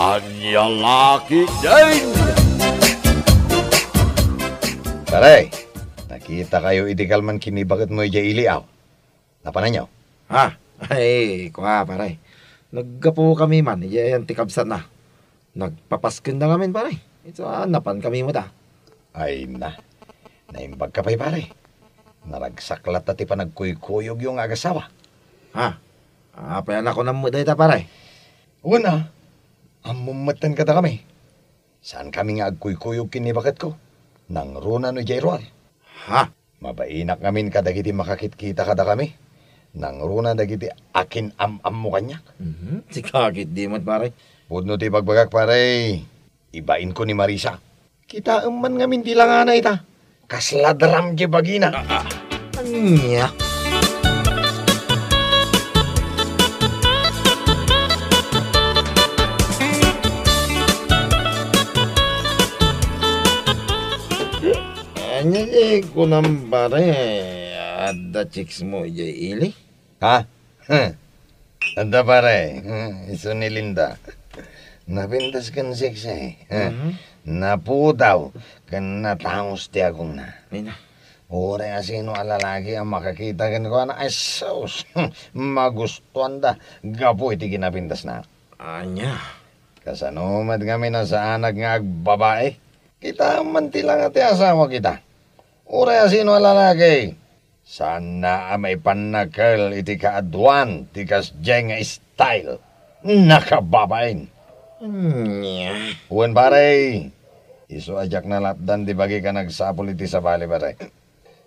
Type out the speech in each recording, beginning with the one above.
Anyang laki din! Taray, nakita kayo itikalman kinibakit mo iya iliaw. Napanan nyo? Ha? Ay, kuha paray. Naggapo kami man, iya yan tikabsan na. Nagpapaskin na kami paray. Ito napan kami mo ta. Ay na, naimbag ka pa'y pare. Naragsaklat at ipanagkuykuyog yung agasawa. Ha? Apayan ako ng muday ta paray. Una, amumatan ka ta kami. Saan kami nga agkuykuyog kinibakit ko? Nang runa no Jairoar. Ha? Mabainak ngamin kadagiti makakitkita kada kami. Nang runa dagiti akin am mo kanyak. Si kakit di mo paray. Pudno ti pagbagak pare. Ibain ko ni Marisa. Kita man ngamin tilangan na ita. Kasladram di bagina. Anya? Anya ko nang pare. Ada chicks mo ili? Ha? Anda pare. Iso ni Linda. Napintas kan seksay. Naputaw. Kan natangos ti akong na. Ay na. Ore asino alalaki ang makakita kan ko na. Ay sus. Magustuhan da. Gapo iti kinapintas na. Anya? Kasanumat kami na sa anak nga agbabae. Kita man tilang ati asawa kita. Ore asino alalaki. Sana may panakal iti kaadwan. Tikas dyan nga style. Nakababain. Anya? Uwan pare, iso ajak na lapdan di bagi ka nagsapol iti sa bali pare.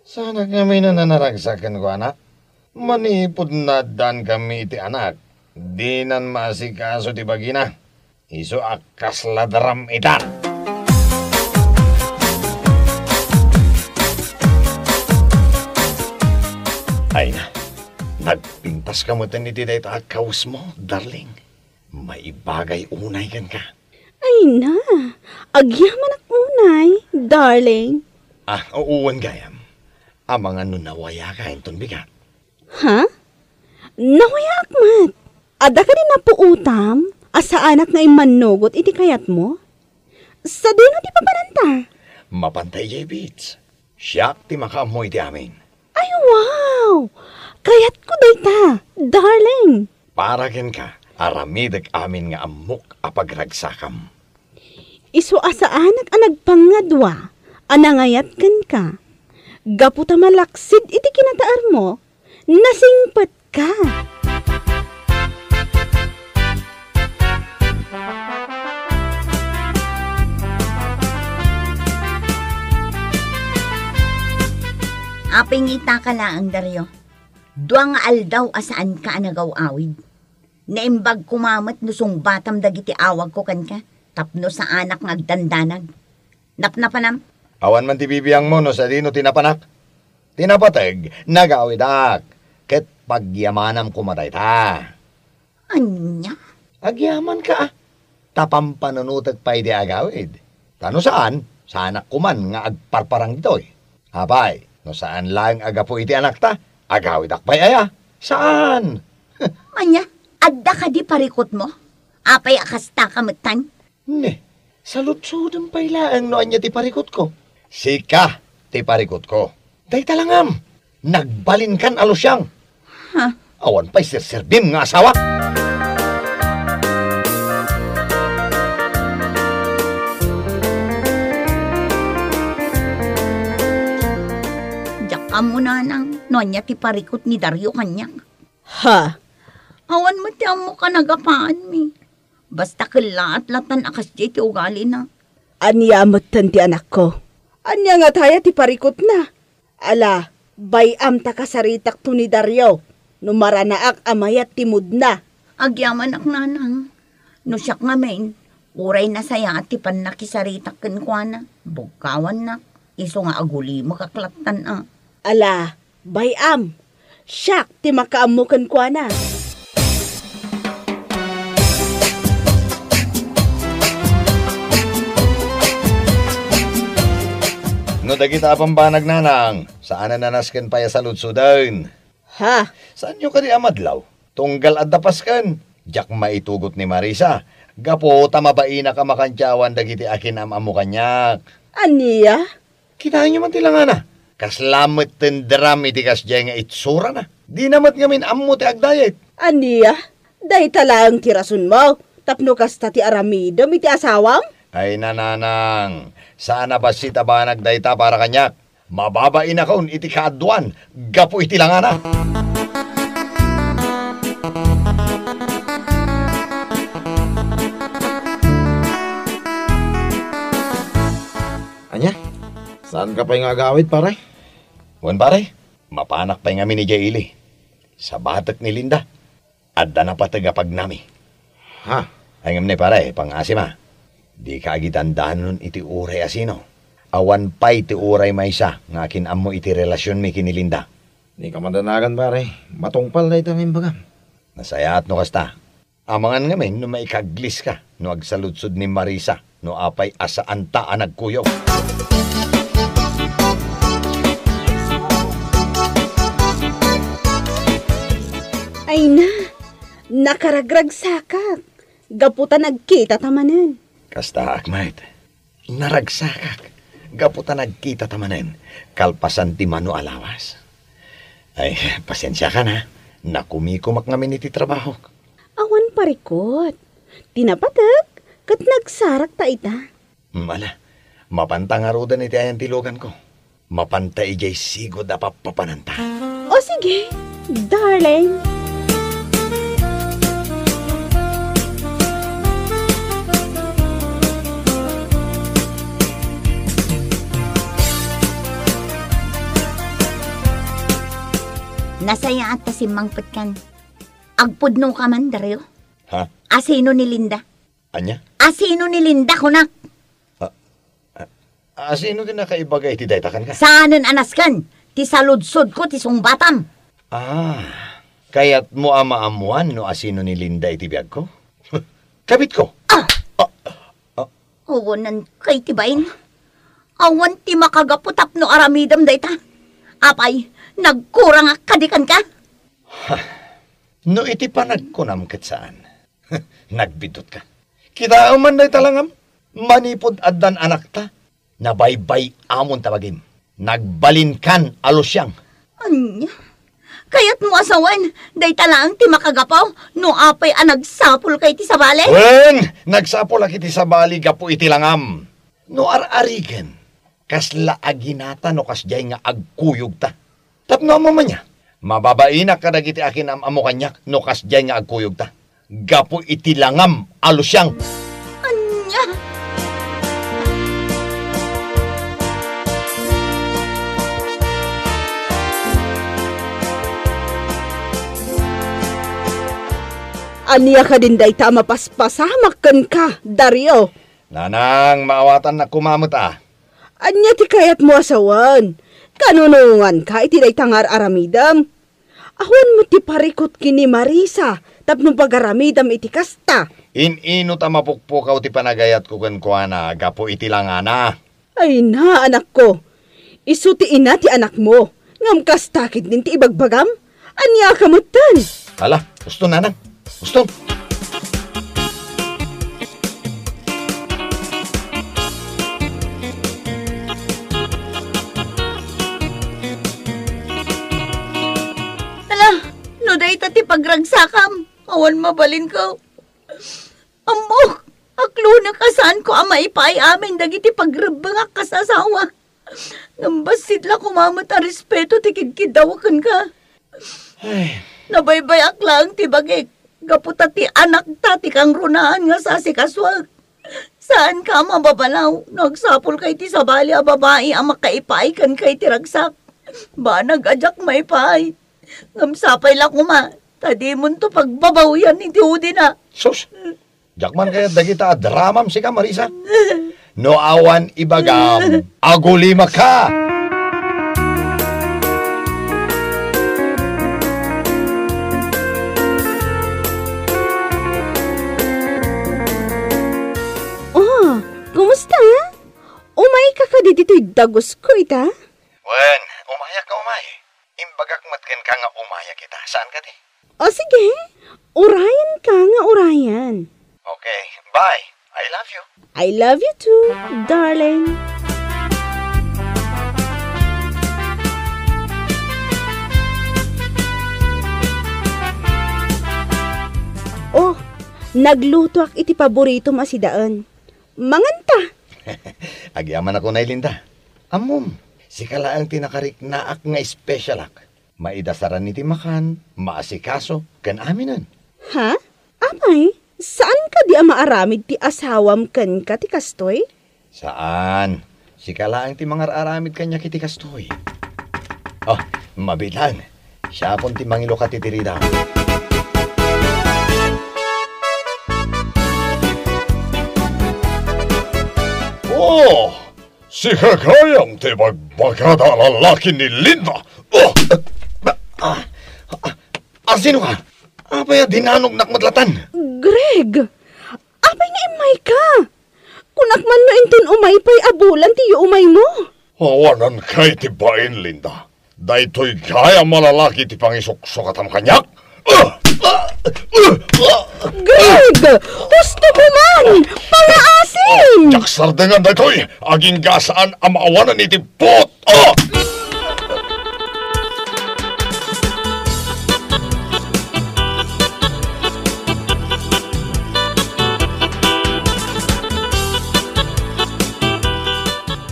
Sana kami na nanaragsakan ko anak. Manipod na dan kami iti anak. Di nan maasikaso ti bagi na. Iso akas ladram itan. Ay na, nagpintas ka mo iti dahito akaws mo, darling. May bagay unay kan ka. Ay na, agyaman ak unay, darling. Uuwan gayam. Ang mga nunawaya ka inton bigat. Ha? Nawaya akmat. Ada ka rin na po utam, asa anak na imanugot iti kayat mo? Sa dino di pa pananta? Mapantay jay beats. Siyak ti makamoy ti amin. Ay wow! Kayat ko dayta, darling. Para ken ka, aramidag amin nga amok apagragsakam. Isu asa anak anagpangadwa, anangayat kan ka. Gaputa malaksid iti kinataar mo, nasingpat ka. Apingita ka lang, Dario. Duang aldaw asaan ka anagaw-awid. Naimbag kumamat nusong batam dagiti awag ko kan ka. Tapno sa anak ng agdandanag. Napnapanam? Awan man ti bibiyang mo no sa dino tinapanak. Tinapateg, nagawidak. Ket pagyamanam kumatay ta. Anya? Agyaman ka. Tapam panunutag pa'y di agawid. Tano saan? Sa anak kuman nga agparparang ito'y. Abay, no saan lang agapo iti anak ta? Agawidak pa'y aya. Saan? Anya? Adda ka di parikot mo? Apay akasta kamatan? Ne, salutsudan pa'y laang noan niya ti parikot ko. Sika, ti parikot ko. Day talangam, nagbalin kan alusyang. Ha? Awan pa'y sirsirbim nga asawa. Diyak amo na nang nonya ti parikot ni Dario kanyak. Ha? Awan mo ti amo ka nagapaan mi. Basta kalaat latan akas di ti ugali na. Anya amatan ti anak ko. Anya nga taya ti parikot na. Ala, bayam ta kasaritak to ni Dario. Numaranaak amayat timud na. Agyaman ak nanang. No siyak nga men, uray na saya at ti panakisaritak ken kwa na. Bugkawan na. Iso nga aguli makaklatan a. Ala, bayam. Siyak ti makaamukan kwa na. No dagita pambanag nanang, saan na nanasken pa ya sa lutsudan? Ha? Saan nyo kari amadlaw? Tunggal at dapaskan. Jak maitugot ni Marisa. Gapo tamabain na ka makantyawan dagiti akin amo kanyak. Aniya? Kita nyo man tilangan na. Kaslamit tendram iti kasjay nga itsura na. Di namat ngamin ammo ti agdayet. Aniya? Day talang tirasun mo. Tapno kasta ti aramidom iti asawam? Ay nananang, sana ba si tabanag dayta para kanyak? Mababain na kaun iti kaadwan, gapo iti langana. Anya? Saan ka pa yung agawid, pare? Wan pare, mapanak pa nga ni Jaili. Sa batak ni Linda, adda na patagapag nami. Ha? Ay ngam ni pare, pang-asima. Di kagitandahan nun iti uray asino. Awan pa'y iti uray maysa, nga akin amo iti relasyon mi kinilinda. Di ka madanagan, pare. Matungpal na ito mimbagam. Nasayaat no kasta. Amangan ngamin no maikaglis ka, no agsaludsod ni Marisa, no apay asaan ta nagkuyo. Ay na, nakaragrag sakak. Gaputa nagkita tamanan. Kasta akmait, naragsakak, gaputa nagkita tamanen, kalpasan ti mano alawas. Ay, pasensya ka na, nakumikumak ngamin iti trabaho. Awan parikot. Tinapatag, kat nagsarak ta ita. Mala, mapantangarudan iti ayan tilugan ko. Mapanta ijay sigod na papapananta. O sige, darling. Nasaya at tasimangpet kan. Agpudno ka man, Dario. Ha? Asino ni Linda? Anya? Asino ni Linda, kunak? Sino din nakaibagay ti daytakan ka? Saanan anas kan? Ti saludsod ko, ti sungbatam. Kaya't mo ama-amuan no asino ni Linda iti biyag ko? Kabit ko. Uwanan kay tibain. Awan ti makagaputap no aramidam dayta. Apay, nagkurang kadikan ka? No iti panagkunam ket saan. Nagbidot ka. Kita man day talangam. Manipod addan anak ta. Nabaybay amon tabagim. Nagbalinkan alusyang. Anya? Kaya't mo asawan, day talang ti makagapaw, no apay nagsapol kay ti sabali? Wen! Nagsapol akiti sa bali gapo iti langam. No ar-arigen. Kasla aginata no kasjay nga agkuyog ta. Tapno mo man niya. Mababain na kadagiti akin amo kanyak no kasjay nga agkuyog ta. Gapo iti langam alusyang. Anya? Aniya ka din day ta mapaspasamakan ka, Dario. Nanang, maawatan na kumamot ah. Anya ti kayat mo asawan. Kanunungan ka iti day tangar aramidam. Awan mo ti parikot kini Marisa, tapno pagaramidam iti kasta. In-ino ta mapukpukaw ti panagayat ko kuana, gapo iti langana. Ay na, anak ko. Isu ti ina ti anak mo. Ngam kastakit din ti ibagbagam. Anya kamutan. Hala, gusto nanang. Gusto. Ala, no day ti pagragsakam. Awan mabalin ko. Amok, aklo na kasaan ko maipay amin dagiti pagrabangak kasasawa. Nambasid la kumamat a respeto ti kidkidawakan ka. Ay, Nabaybay aklang ti bagik. Gaputa ti anak ta ti kang runaan nga sa sikaswag. Saan ka mababalaw? Nagsapol kay ti sabali a babae ang makaipay kan kay ti ragsak. Ba nag-adyak maipay. Ngamsapay la kuma. Tadi mo to pagbabawian ni Tiudi na. sus. Jakman kaya dagita dramam si ka, Marisa. No awan ibagam. Agulima ka. Kumusta? Umay ka dito'y dagos ko ita? Wen, umaya ka umay. Imbagak matken ka nga umaya kita. Saan ka di? O sige, urayan ka nga urayan. Okay, bye. I love you. I love you too, darling. Oh, nagluto ak iti paborito masidaan. Manganta. Agyaman ako na Linda. Amom, si kala ang tinakarik na ak nga special ak. Maidasaran iti makan, maasikaso, kan aminan. Ha? Amay, saan ka di maaramid ti asawam kan ka ti kastoy? Saan? Si kala ang ti mga aramid kanya kiti kastoy. Oh, mabitan. Siya pon ti mangilo ka titirida. Oh! Si Kagayang ti magbagada lalaki ni Linda! Oh! Sino ka? Apaya dinanog nakmadlatan. Greg, abay nga imay ka. Kunakman no inton umay pa'y abulan tiyo umay mo. Awanan kay ti bain, Linda. Daytoy gaya malalaki ti pangisok-sok at kanyak. Greg, gusto ko man, pangaasim. Jaksar dengan daytoy, aging gasaan ang maawanan iti pot.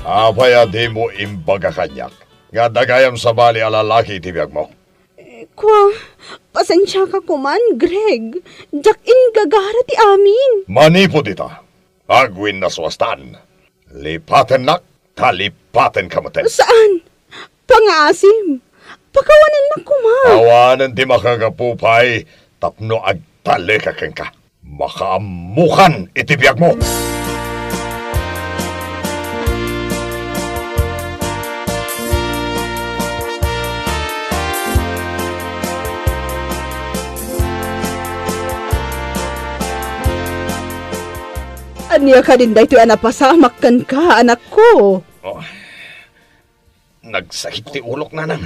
Apaya di mo imbaga kanyak. Nga dagayam sa bali alalaki itibiyag mo. Kwa, pasensya ka kuman, Greg. Jakin gagara ti amin. Manipo dita. Agwin na swastan. Lipaten nak, talipaten kamaten. Saan? Pangaasim. Pakawanan na kuman. Awanan di makagapupay, tapno agtalikakin ka. Makaamukan itibiyag mo. Anya ka din dahito anapasamak kan ka, anak ko. Oh, nagsakit ti ulok na nang.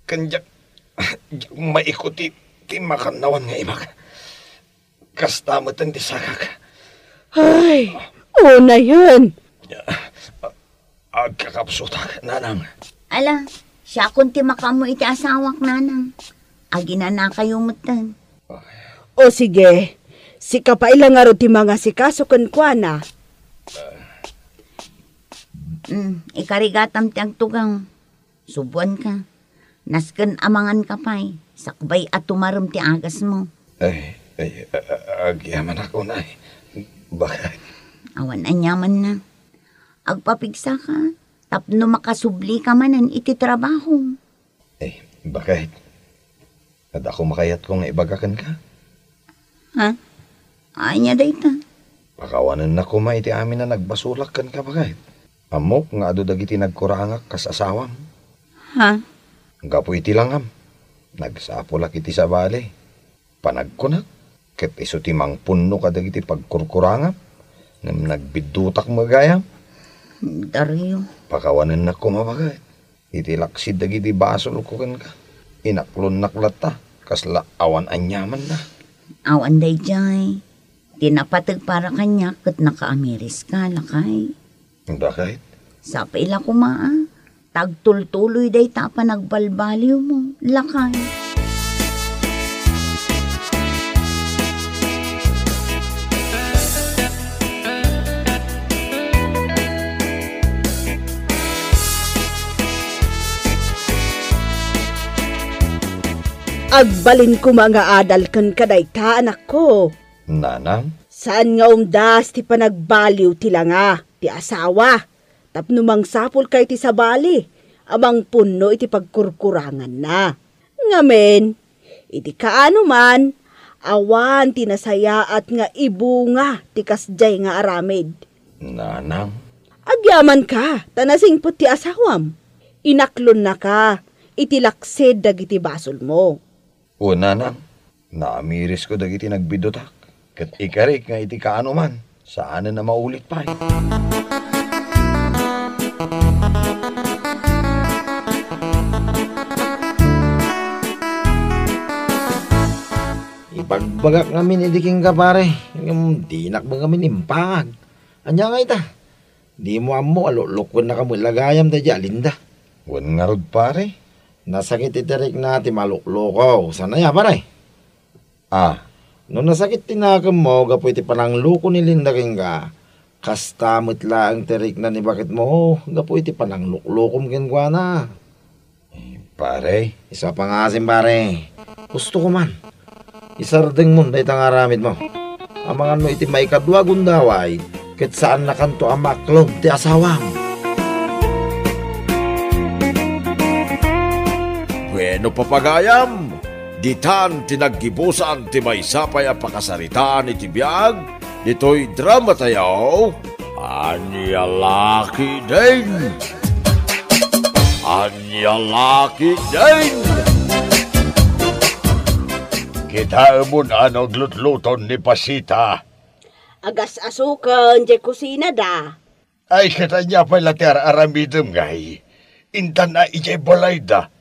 Kanjak, maikuti ti makanawan nga imak. Kastamatan ti sakak. Ay, na yan. Agkakapsutak, nanang. Ala, siya kunti makamo iti asawak nanang. Agi na kayo mutan. O sige, si kapailang nga ro ti mga sikasukan kwa na. Ikarigatam ti agtugang. Subuan ka. Nasken amangan ka pa'y. Sakbay at tumaram ti agas mo. Agyaman ako na. Bakit? Awan anyaman na. Agpapigsa ka. Tapno makasubli ka manan iti trabaho. Bakit? At ako makayat kong ibagakan ka? Ha? Anya dayta. Pakawanan na kuma iti amin na nagbasulak kan ka bakit? Amok nga ado dagiti nagkurangak kas asawam. Ha? Gapo iti langam. Nagsapulak iti sa bali. Panagkunak. Ket iso ti mang punno ka dagiti pagkurkurangap. Ngam nagbidutak magayam. Dario. Pakawanan na kuma bakit? Iti laksid dagiti basol ko kan ka. Inaklon naklata. Kasla awan anyaman na. Awan day jay. Tinapatag para kanya kat nakaamiris ka lakay. Bakit? Sa paila kumaa. Tagtultuloy day tapa nagbalbaliw mo. Lakay. Agbalin ko mga adal kan kadayta, anak ko. Nanang? Saan nga umdas ti panagbaliw ti langa, ti asawa. Tapno mang sapol kay ti sabali, amang punno iti pagkurkurangan na. Ngamen, iti kaano man, awan tinasaya at nga ibunga ti kasjay nga aramid. Nanang? Agyaman ka, tanasing put ti asawam. Inaklon na ka, itilaksid dagiti basol mo. O nanang, naamiris ko dagiti nagbidutak. Kat ikarik nga iti kaano man, saan na maulit pa. Nagbagak ngamin idiking ka pare. Dinak ba ngamin impangag. Anya nga ita. Di mo amo alulukon na kamo lagayam da jalinda. Wan nga rod pare. Nasakit itirik na ti maluklukaw. Sana ya pare. No nasakit tinakam mo, gapoy ti panangluko ni Linda king ka. Kastamot laang tirik na ni bakit mo, gapoy ti panangluklukom kin kwa na. Pare. Isa pa nga asin pare. Gusto ko man. Isardeng mo, dahi tangaramid mo. Amangan mo iti may kadwa gundaway, ket saan na kanto ang maklog ti asawam. Bueno papagayam, ditan tinaggibusan ti may sapay ang pakasaritaan iti biyag, dito'y drama tayo, Anyalaki din! Anyalaki din! Kita mon ano glutluton ni Pasita. Agas asukan, di kusina da. Ay katanya pala ti aramidem ngay. Intan na ijay balay da.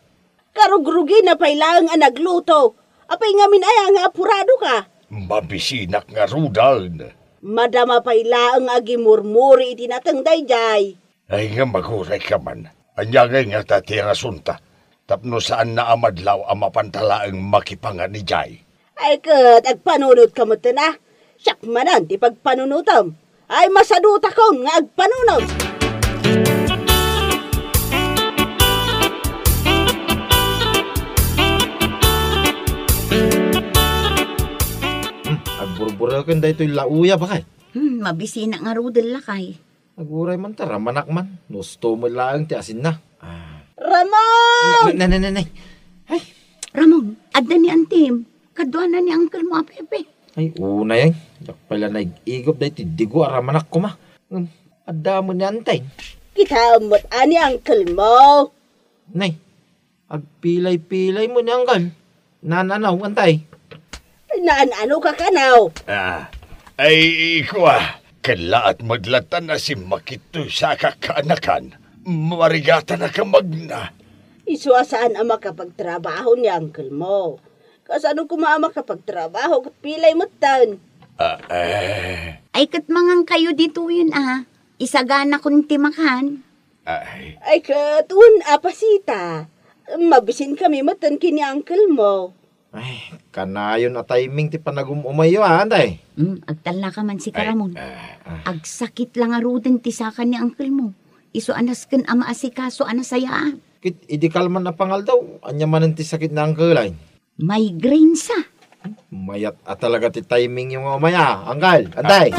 Karugrugi na pailang ang nagluto. Apay ngamin ay ang apurado ka. Mabisinak nga rudan. Madama pailang agimurmuri itinatangday jay. Ay nga maguray ka man. Anyagay nga tati ang asunta. Tapno saan na amadlaw ang mapantalaang makipangan ni Jay. Ay kat, agpanunod ka mo na. Siyak manan, di pagpanunutam. Ay masaduta ko nga agpanunod. Agburbura ka da ito'y lauya ba kay? Mabisina nga rudel lakay. Aguray man ta, ramanak man. Gusto mo lang ti asin na. Ramon! Nanay. Ay, Ramon, adda ni Antim. Kadwa na ni uncle mo apepe. ay una yan. Yak pala nag-igop da iti digo aramanak ko ma. Adda mo ni antay. Kita mo't ani uncle mo. Nay, agpilay-pilay mo ni anggal. Nananaw, antay. Naan-ano ka kanaw? Ay ikuha. Kala at maglatan na si Makito sa kakaanakan. Marigata na ka magna. Isuasaan ang makapagtrabaho ni uncle mo. Kasano kumaama kapagtrabaho kat pilay mo tan. Ay kat mangang kayo dito yun Isagana kong timakan. Ay katun apasita. Mabisin kami matan kini uncle mo. Ay, kanayon na timing ti panagumumayo antay. Agtal na ka man si Karamon. Agsakit lang aruden ti saka ni uncle mo. Iso anas ken ama asikaso anasaya. Kit idikal man na pangal daw. Anya man ti sakit na ang kulay. Migraine sa. Mayat at talaga ti timing yung umaya. Anggal, antay.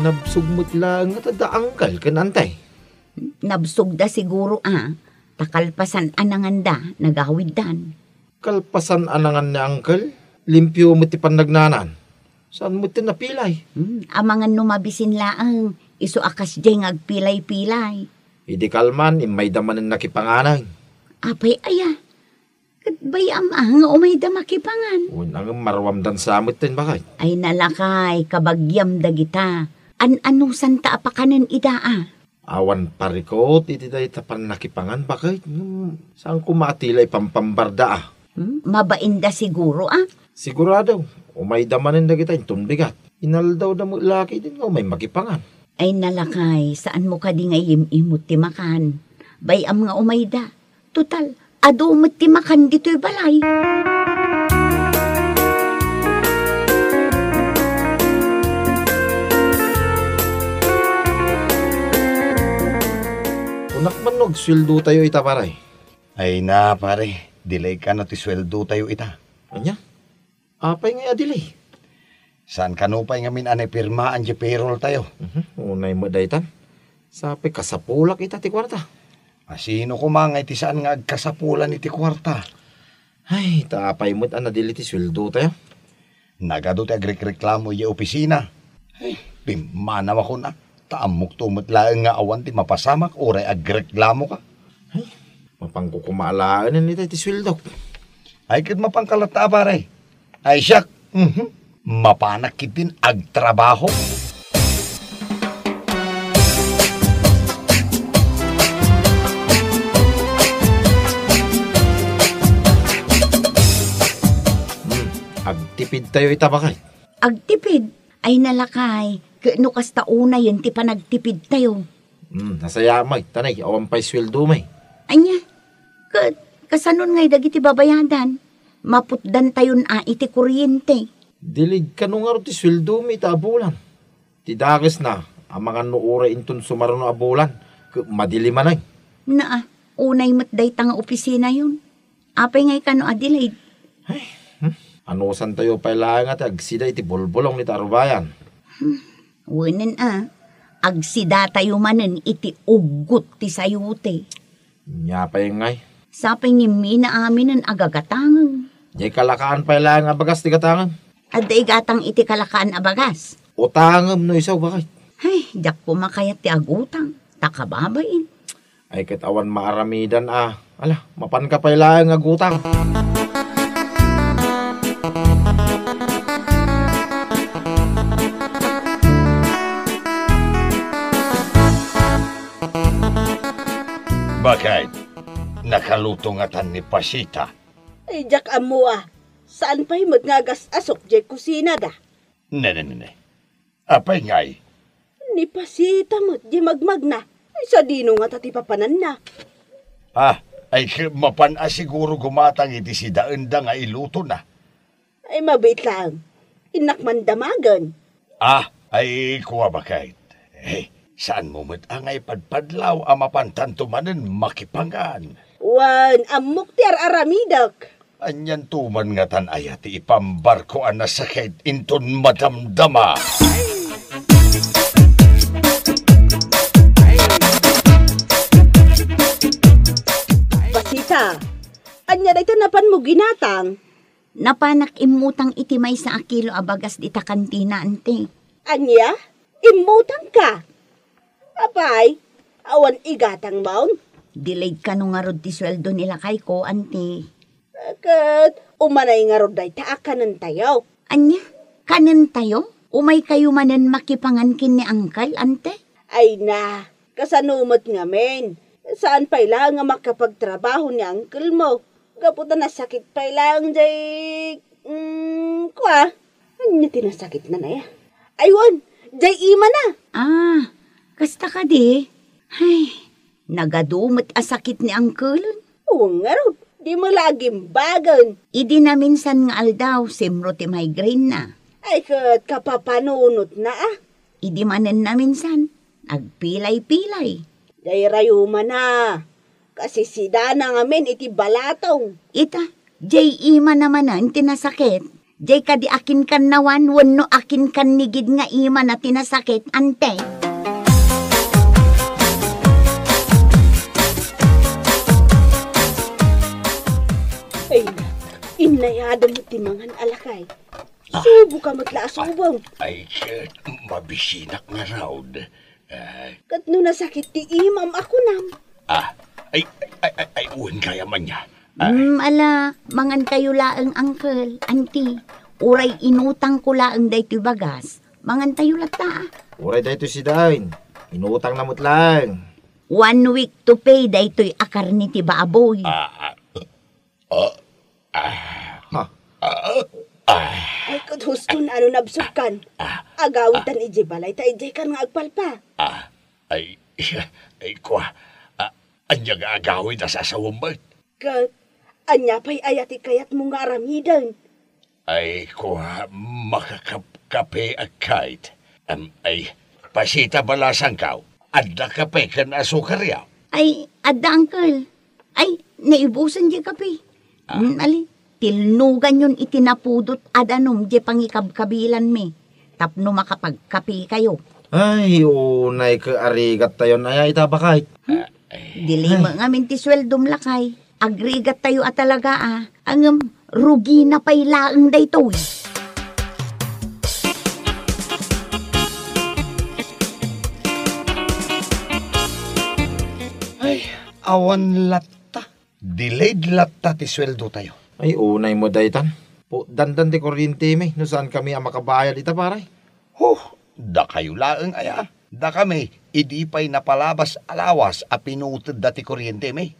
Nabsugmot lang at da anggal kan antay. Nabsog da siguro Takalpasan ananganda nagawid-dan. Kalpasan anangan ni angkel, limpyo mo ti panagnanan. Saan mo ti napilay? Amangan numabisin laang, iso akas jeng agpilay-pilay. Idi kalman, imay damanin nakipanganay. Apay aya, katbay nga umay da makipangan. Unang marwamdan sa amot din bakay. Ay nalakay, kabagyam da gita. An-anusan ta apakanan idaa. Awan parikot, iti dahi tapan nakipangan bakay. Saan kumatilay pampambarda Mabainda siguro Sigurado, umay damanin na kita yung bigat. Inaldaw na mo laki din nga umay makipangan. Ay nalakay, saan mo ka di nga imot timakan? Bayam nga umay da. Total, ado umot timakan dito'y balay. Unak man sweldo tayo ita paray. Ay na pare, delay ka na ti sweldo tayo ita. Anya? Apay nga adili. Saan kanupay nga min anay pirmaan di payroll tayo? Unay mo daytan. Sapi kasapulak ita ti kwarta. Sino kumangay ti saan nga agkasapulan iti kwarta? Ay, tapay mo't adili ti sweldo tayo. Nagado ti agreklamo yung opisina. Ay, pimanaw ako na. Taamok tumot lang nga awan ti mapasamak oray agreklamo ka. Ay, mapangkukumaalaan nita ti sweldo. Ay, kat mapangkalata pare. Ay, siyak. Mapanak kitin agtrabaho. agtipid tayo itabakay. Agtipid ay nalakay. Kano kasta una yun ti panagtipid tayo. Nasaya may, tanay, awan pa'y sweldo may. Anya, kasanon ngay dagiti babayadan. Maputdan tayon iti kuryente. Dilid ka nung ti sweldo may tabulan. Tidakis na, ang mga nuura inton sumaron na abulan. Madiliman ay. Naa, unay matday tanga opisina yun. Apay ngay kano Adelaide. Ano san tayo pailangan at agsida iti bulbulong ni Tarubayan. Wanan agsida tayo manen iti ugot ti sayute. Nya pa yung ngay. Sapay ngimi na amin ang agagatangan. Di kalakaan pailangan abagas ti katangan. Aday gatang iti kalakaan abagas. Utangam no isaw bakit. Ay, dak po makayat ti agutang. Takababain. Ay katawan maaramidan Ala, mapan ka pailangan agutang. Bakit? Nakaluto nga tan ni Pasita. Ay, jak amo Saan pa'y magnagas asok jay kusina da? Ne. Apay ngay. Ni Pasita mo't di magmag na. Ay, sa dino nga tati papanan na. Ay mapan siguro gumatang iti si Daenda nga iluto na. Ay, mabait lang. Inakman damagan. Ay kuwa bakit? Saan mo mo't angay padpadlaw amapan tantumanen makipangan? Wan, amok ti aramidak. Anyan tuman nga tan ayati ipambarko na sakit inton madamdama. Pasita, anya dayto napan mo ginatang? Napanak imutang iti may sa akilo abagas di ta kantina ante. Anya? Imutang ka? Apay, awan igatang maun? Delayed ka nung nga rod ti sweldo nila kay ko ante. Kat, umanay nga rod day taakanan tayo. Anya, kanan tayo? Umay kayo manen makipangankin ni angkal ante? Ay na, kasanumot nga men. Saan pa'y lang nga makapagtrabaho ni uncle mo? Kaputa na sakit pa'y lang jay... Ano tinasakit na ya? Aywan, jay ima na. Kasta ka di. Ay, nagadumot asakit ni uncle. Oo nga rod, di mo laging bagan. Idi na minsan nga aldaw, simro ti migraine na. Ay kat kapapanunot na Idi manen na minsan, nagpilay-pilay. Day rayuma na. Kasi si Dana ngamin iti balatong. Ita, jay ima naman na tinasakit. Jay ka di akin kan nawan, wano akin kan nigid nga ima na tinasakit, ante. Ay na, inayado mo ti mangan alakay. Subo ka matlaasubong. Ay, mabisinak nga raw. Kat no nasakit ti imam ako nam. Ay, uwan kaya man niya. Ala, mangan kayo laang uncle, auntie. Uray inutang ko laang day ti bagas. Mangan tayo lata. Uray dayto si Dain. Inutang namot lang. 1 week to pay day to'y akar ni ti baaboy. Ay kat husto na ano nabsukan. Agawitan iji balay ta iji kan nga agpalpa. Ay, kwa. Anya nga agawin na sasawambay. Kat, anya pa'y ayati kayat mo nga aramidan. Ay, kwa, makakape akait. Ay, Pasita balasang kaw. Adda kape kan asukar yaw. Ay, adda uncle. Ay, naibusan di kape. Ali, tilnugan yun itinapudot adanom di pangikabkabilan mi. Tapno makapagkape kayo. Ay, unay ka arigat tayo na ay itabakay. Dili mo nga minti sweldom lakay. Agrigat tayo at talaga Ang rugi na pa'y laang dayto Ay, awan latta. Delayed latta ti sweldo tayo. Ay, unay mo daytan. Dandan di kuryente mi. No saan kami ang makabayad ita paray? Da kayo laang aya. Da kami, idi pa'y napalabas alawas a pinutod dati kuryente mi.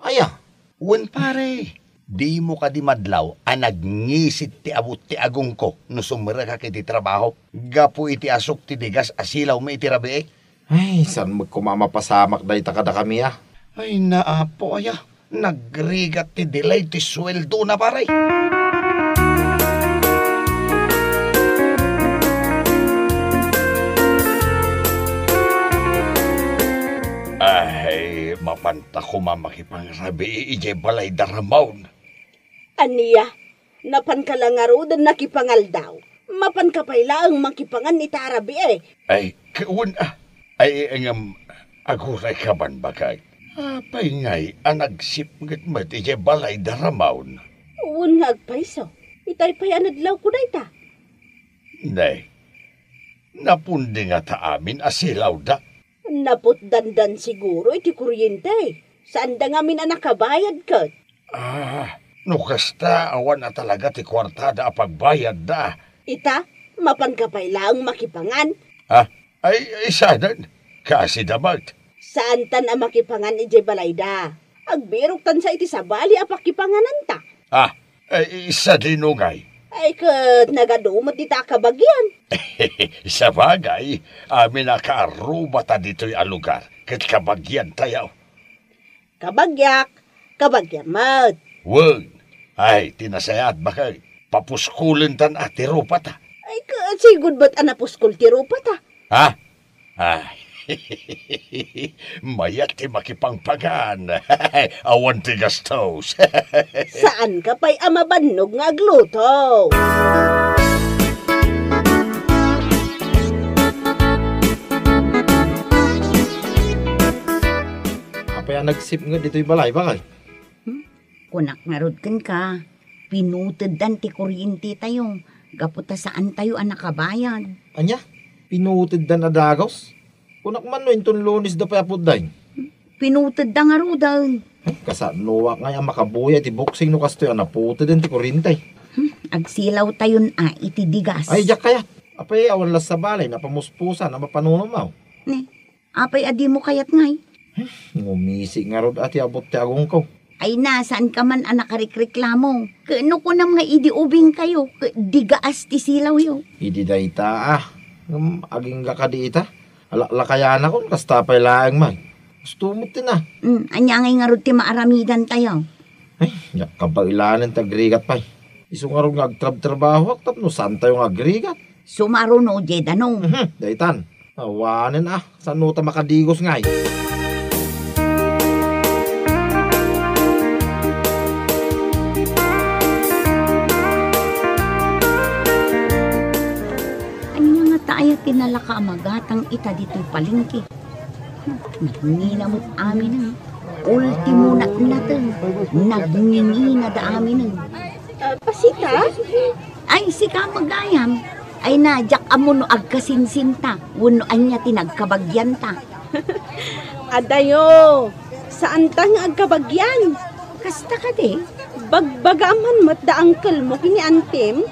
Aya. Uwan pare, Di mo ka di madlaw, nagngisit ti abot ti agong ko no sumira ka kiti trabaho. Gapo iti asok ti digas asilaw mo iti rabi. Ay, saan magkumamapasamak dahi takada kami Ay naapo aya, nagrigat ti delay ti sweldo na paray. Ay, mapanta ko mamakipangsabi ije balay daramaw. Aniya, napan ka lang nga rodan nakipangaldaw. Mapan ka pala ang makipangan ni Tarabi Ay, kawan ay aguray ka man bagay. Apay ngay, nagsipngat mo ije balay daramaw. Uwan nga agpaiso. Itay pa'y anadlaw ko na ita. Nay, napundi nga ta amin asilaw da. Napot dandan siguro iti kuryente. Saan da ngamin nakabayad ka? No kasta awan na talaga ti kwartada pagbayad da. Ita, mapan ka pala ang makipangan. Ay sadan, kasi damat. Saan tan ang makipangan ije balayda? Agbirok tan sa iti sabali apakipanganan ta. Ay isa dinungay. Ay kat nagadumot ita kabagyan. Sa bagay, amin nakaruba ta dito'y alugar. Kat kabagyan tayaw. Kabagyamat. Wag, ay tinasayat baka papuskulin tan ati rupa ta. Ay kat sigud ba't anapuskul ti rupa ta? Ay, mayat ti makipangpagan. Awan ti gastos. Saan ka pa'y amabannog nga agluto? Apay nagsip nga dito'y balay, bakay? Kunak nga rod ka. Pinutid dan ti kuryente tayo. Gaputa saan tayo nakabayad. Anya, pinutid dan adagos? Kunak man no, inton lunis da payapod dahin. Pinutid da nga rodan. Kasanuwa nga yung makabuya, iti boxing no kasto yung naputid din ti kurintay. Agsilaw tayon iti digas. Ay, jak kayat. Apay, awan las sa balay, napamuspusan, na mapanunumaw. Ne, apay adi mo kayat ngay. Ngumisi nga rod ati abot ti agong ko. Ay nasaan ka man nakarikreklamo. Kano ko na mga idiubing kayo. Digaas ti silaw yo. Idi dayta aging ka di ita. Alakayana ko, kastapay laang man. Gustumot din Anyangay nga rod ti maaramidan tayo. Ay, yak kabailanan tagrigat pay. Iso nga ron nga agtrab-trabaho, tap no saan tayo nga agrigat. Sumaro no, Jeda no. Daytan, awanin saan no ta makadigos ngay. Anya tinalaka amagatang ita dito'y palingki. Nagninamot amin ultimo na natin. Nagngingina da amin Pasita? Ay, si kamagayam. Ay najak amo no agkasinsinta. Wano anya tinagkabagyan ta. Adayo, saan ta nga agkabagyan? Kasta ka de? Bagbagaman mat da angkel mo kini antim?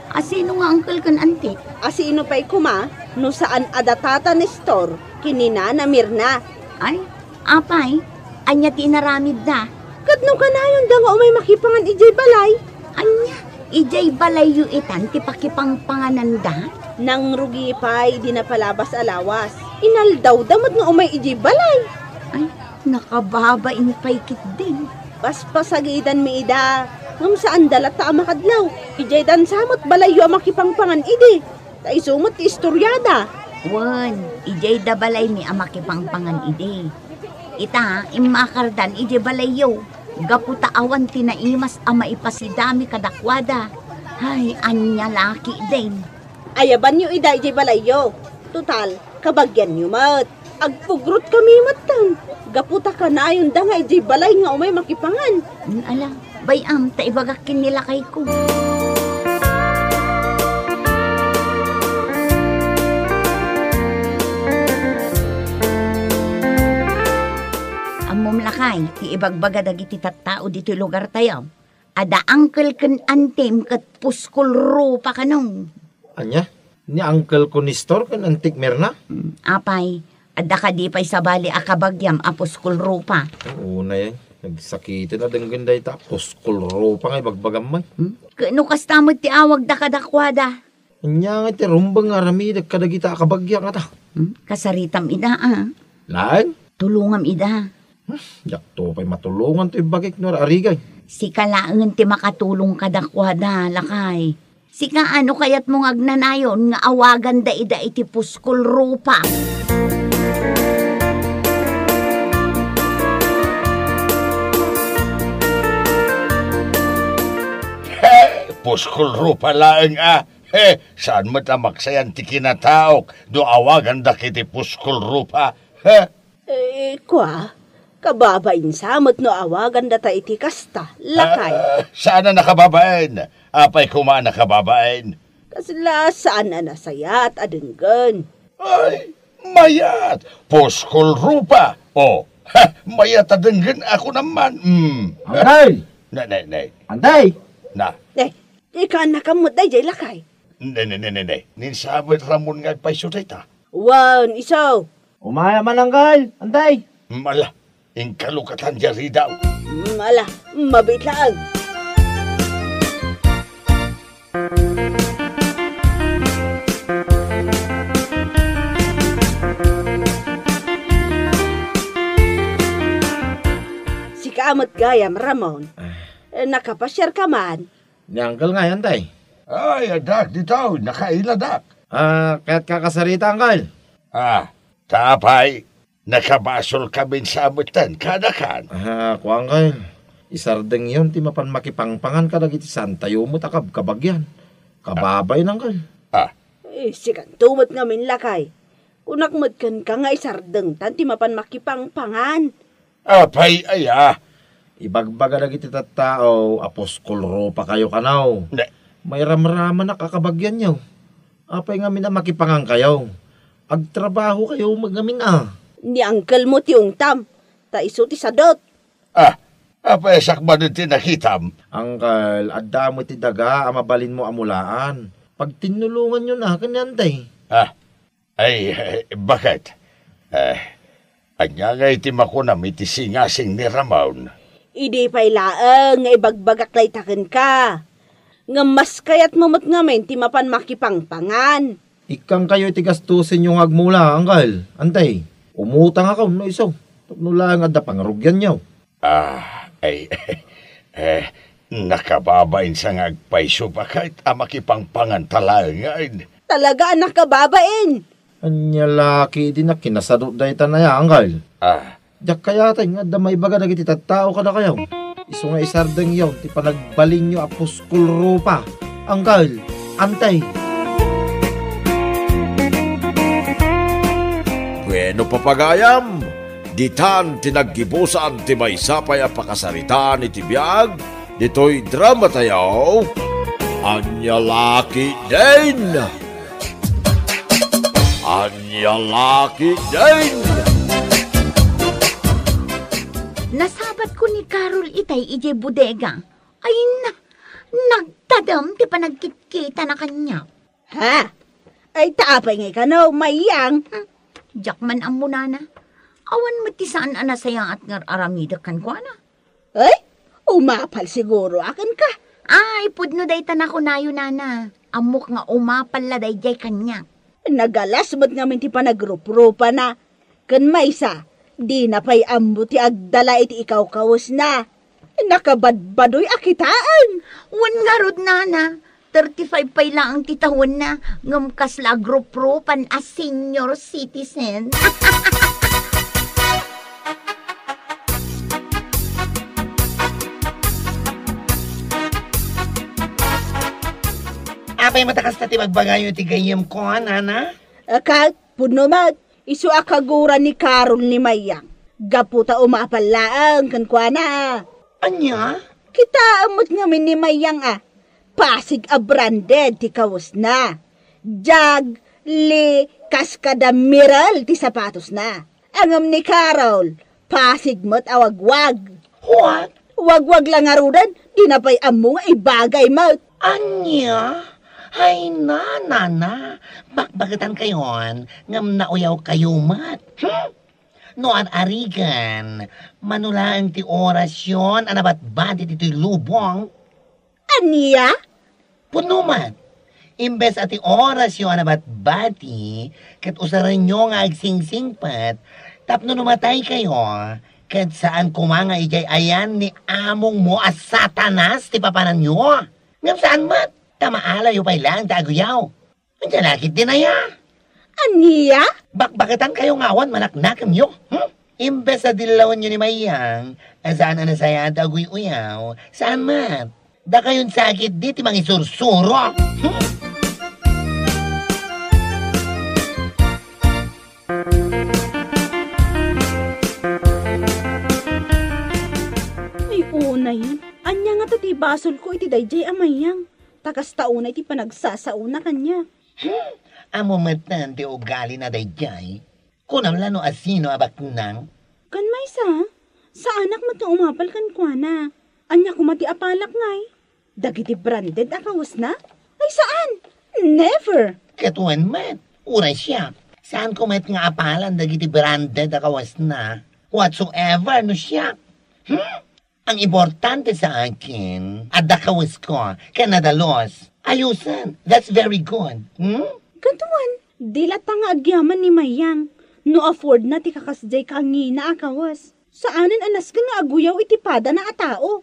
Asino nga angkel kan antik? Asino pa'y kuma, no saan adatata ni store, kinina na Mirna. Ay, apay, anya tinaramid da. Kadno ka na yun da nga umay makipangan ijay balay. Anya, ijay balay yu itan, ti pakipangpanganan da. Nang rugi pa'y di na palabas alawas. Inaldaw damat nga umay ijay balay. Ay, nakababain pa'y kit din. Paspasagidan mi ida. Ngam saan dalat ta makadlaw. Ijay dan samot balay yu makipangpangan idi. Ta isumot istoryada. Wan, ijay da balay mi amakipangpangan ide. Ita, imakardan ijay balay yo. Gaputa awan tinaimas ama ipasidami kadakwada. Hay, anya laki din. Ayaban nyo ida ijay balay yo. Total, kabagyan nyo mat. Agpugrot kami matan. Gaputa ka na ayon da nga ijay balay nga umay makipangan. Ala, bayam, taibagakin nila kay ko. Amom lakay, ti ibagbaga dagiti tattao dito lugar tayo. Ada angkel ken antem ket puskol rupa kanong. Anya, ni uncle ko ni store kan antik Mirna? Apay, ada ka di pa'y sabali akabagyam apuskol rupa. Oo na yan. Nagsakitin na dang ganday tapos kulro pa nga bagbagam man. Kano kastamot ti awag da kadakwada? Anya nga ti rumbang arami kadagita kabagya nga ta. Kasaritam ida Laan? Tulungam ida. Yakto pa'y matulungan to ibagik no arigay. Si kalaangan ti makatulong kadakwada, lakay. Si kaano kayat mong agnanayon nga awagan da ida iti puskol rupa. Puskol rupa laeng saan mo tamaksayan ti kinataok do awagan da kiti puskol rupa? Kwa, kababain samot no awagan data iti kasta, lakay. Saan na nakababain? Apay kuma nakababain? Kasla saan na nasayat adenggan. Ay, mayat! Puskol rupa! Mayat adenggan ako naman. Antay! Nay. Antay! Na. Ika nakamot day jay lakay. Nay. Ninsabit ramon nga paiso ta. Wan, isaw. Umaya man anggal! Antay! Mala, inkalukatan jari daw. Mala, mabit lang. Si kaamot gayam, Ramon. Nakapasyar ka man. Ni anggal nga yan, tay. Ay, adak, ditaw, nakailadak. Kaya't kakasarita, anggal. Tapay, nakabasol kami sa amutan, kadakan. Anggal. Isardeng yun, ti mapan makipangpangan ka dagiti santayo mo takab kabagyan. Kababay nanggal. Sikan tumot nga min lakay. Kunakmod kan ka nga isardeng tan ti mapan makipangpangan. Apay, Ibagbaga dagiti tattao, apos kulro pa kayo kanaw. May ramrama na kakabagyan nyo. Apay nga mina makipangang kayo. Agtrabaho kayo magamin Ni angkel mo ti ungtam. Ta iso ti sadot. Apay sakba nun tinakitam. Angkal, adda mo ti daga, amabalin mo amulaan. Pag tinulungan nyo na, kanyantay. Bakit? Anya nga itim ako na may tisingasing ni Ramon. Idi pa'y laeng nga ibagbagaklay taken ka. Nga mas kayat mamot nga men ti mapan makipangpangan. Ikang kayo tigastusin yung agmula, angkal. Antay, umutang ako, no iso. Nula nga adda pangarugyan nyo. Nakababain sa ngagpaiso ba kahit makipangpangan talangan? Talaga anak kababain. Anya laki din na kinasarot dahi tanaya, angkal. Yak kaya tayo nga damay baga nagiti tattao ka na kayo. Iso nga isardeng yaw, ti panagbalin nyo apos kulro pa. Angkal, antay. Bueno papagayam, ditan tinaggibusan ti maysapay a pakasaritaan iti biag, dito'y drama tayaw, Anya Laki din! Anya Laki din! Nasabat ko ni Carol itay ije bodega. Ay nagtadam ti panagkitkita na kanya. Ha? Ay taapay nga ka no, mayang. Jakman ang munana. Awan mo ti saan anasaya at ngar aramida kan ko na. Ay, umapal siguro akin ka. Ay, pudno day tanako nayo nana. Amok nga umapal la day jay kanya. Nagalas mo't nga min ti panagrup-rupa na. Kan maysa, di na pa'y ambo ti agdala iti ikaw kawas na. Nakabadbadoy akitaan. Wan nga rod nana. 35 pa'y lang ang titahon na. Ngamkas la grup-rupan as senior citizen. Apay matakas na ti magbagayo ti gayam ko, nana? Akat, puno mat, isu akaguran ni Carol ni Mayang. Gaputa umapalaang kan kwa na. Anya? Kita amot ngamin ni Mayang Pasig a branded ti kawas na. Jag, li, kaskada miral ti sapatos na. Angam ni Carol, Pasig mo't awagwag. What? Wagwag lang arudan, di na pa'y amo nga ibagay mo't. Anya? Ay nana, bakbagatan kayon, ngam nauyaw kayo mat. No at arigan, manulaan ti orasyon, anabat ba dito'y lubong? Aniya? Punuman, imbes ati orasyon anabat bati, kat usaran nyo nga agsingsingpat, tapno numatay kayo, kat saan kumanga ijay ayan ni among mo as satanas ti papanan nyo. Ngam saan mat? Tamaalayo pa'y lang taguyaw. Andiyan nakit din na ya. Aniya? Bakbakatan kayo ngawan manaknakan nyo. Imbes sa dilawan nyo ni Mayang, saan na nasaya daguy uyaw, saan mat? Da kayon sakit di ti mga isursuro. Ay, una yan. Anya nga to ti basol ko iti dayjay amayang. Takas tauna iti panagsasauna kanya. Amo matan ti ugali na dayjay. Kunam lano asino abaknang. Kan maysa, sa anak mo to umapal kan kwa na. Anya kumati apalak ngay. Dagiti branded akawas na? Ay saan? Never. Katuan mat, uray siya. Saan ko met nga apalan dagiti branded akawas na? Whatsoever no siya. Ang importante sa akin, at dakawas ko, kanadalos. Ayusan, that's very good. Katuan, dilata nga agyaman ni Mayang. No afford na ti kakasjay kangina akawas. Saanan anas ka nga aguyaw itipada na atao.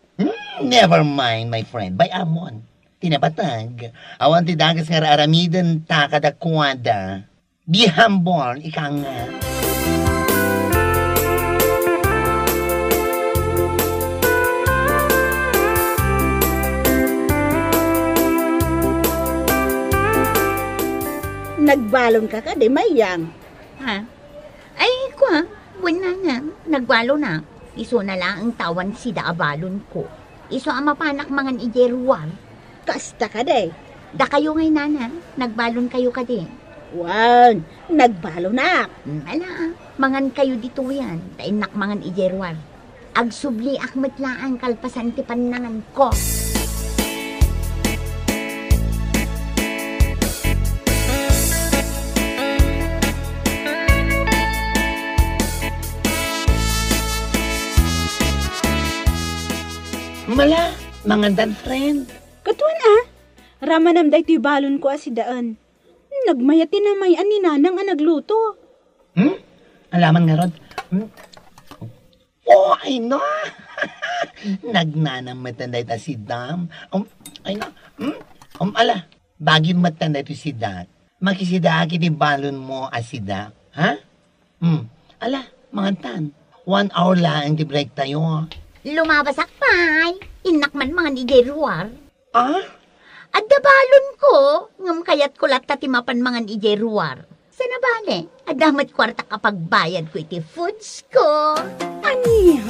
Never mind, my friend. By amon. Tinabatag. Awan ti dagas nga raramidan ta kadakwada. Be humble, ika nga. Nagbalon ka di Mayang. Ha? Ay, kwa, wala na. Nagwalo na. Iso na lang ang tawan si daabalon ko. Iso ang mapanak mangan ijeruwar. Kasta ka di. Da kayo ngay nana. Nagbalon kayo ka din. Wan, nagbalo na. Ala, mangan kayo dito yan. Tainak mangan ijeruwar. Agsubli akmet laang kalpasan ti panangan ko. Mala, mangandan friend. Katuan ramanam da ito'y balon ko asidaan. Nagmayatin na mayan ni nanang ang nagluto. Alaman nga ron. Oh, ay no. Nagnanam matanday ta si Dam. Ay no. Ala, bagin matanday to si Dat. Makisida kiti balon mo asida. Ha? Ala, mangantan. 1 hour lang di break tayo. Lumabasak pay. Inakman mga ijeruwar. Ah? Adabalon ko, ngam kayat ko lat tatimapan mga ijeruwar. Sa nabale, adamat kwarta kapag bayad ko iti foods ko. Aniya?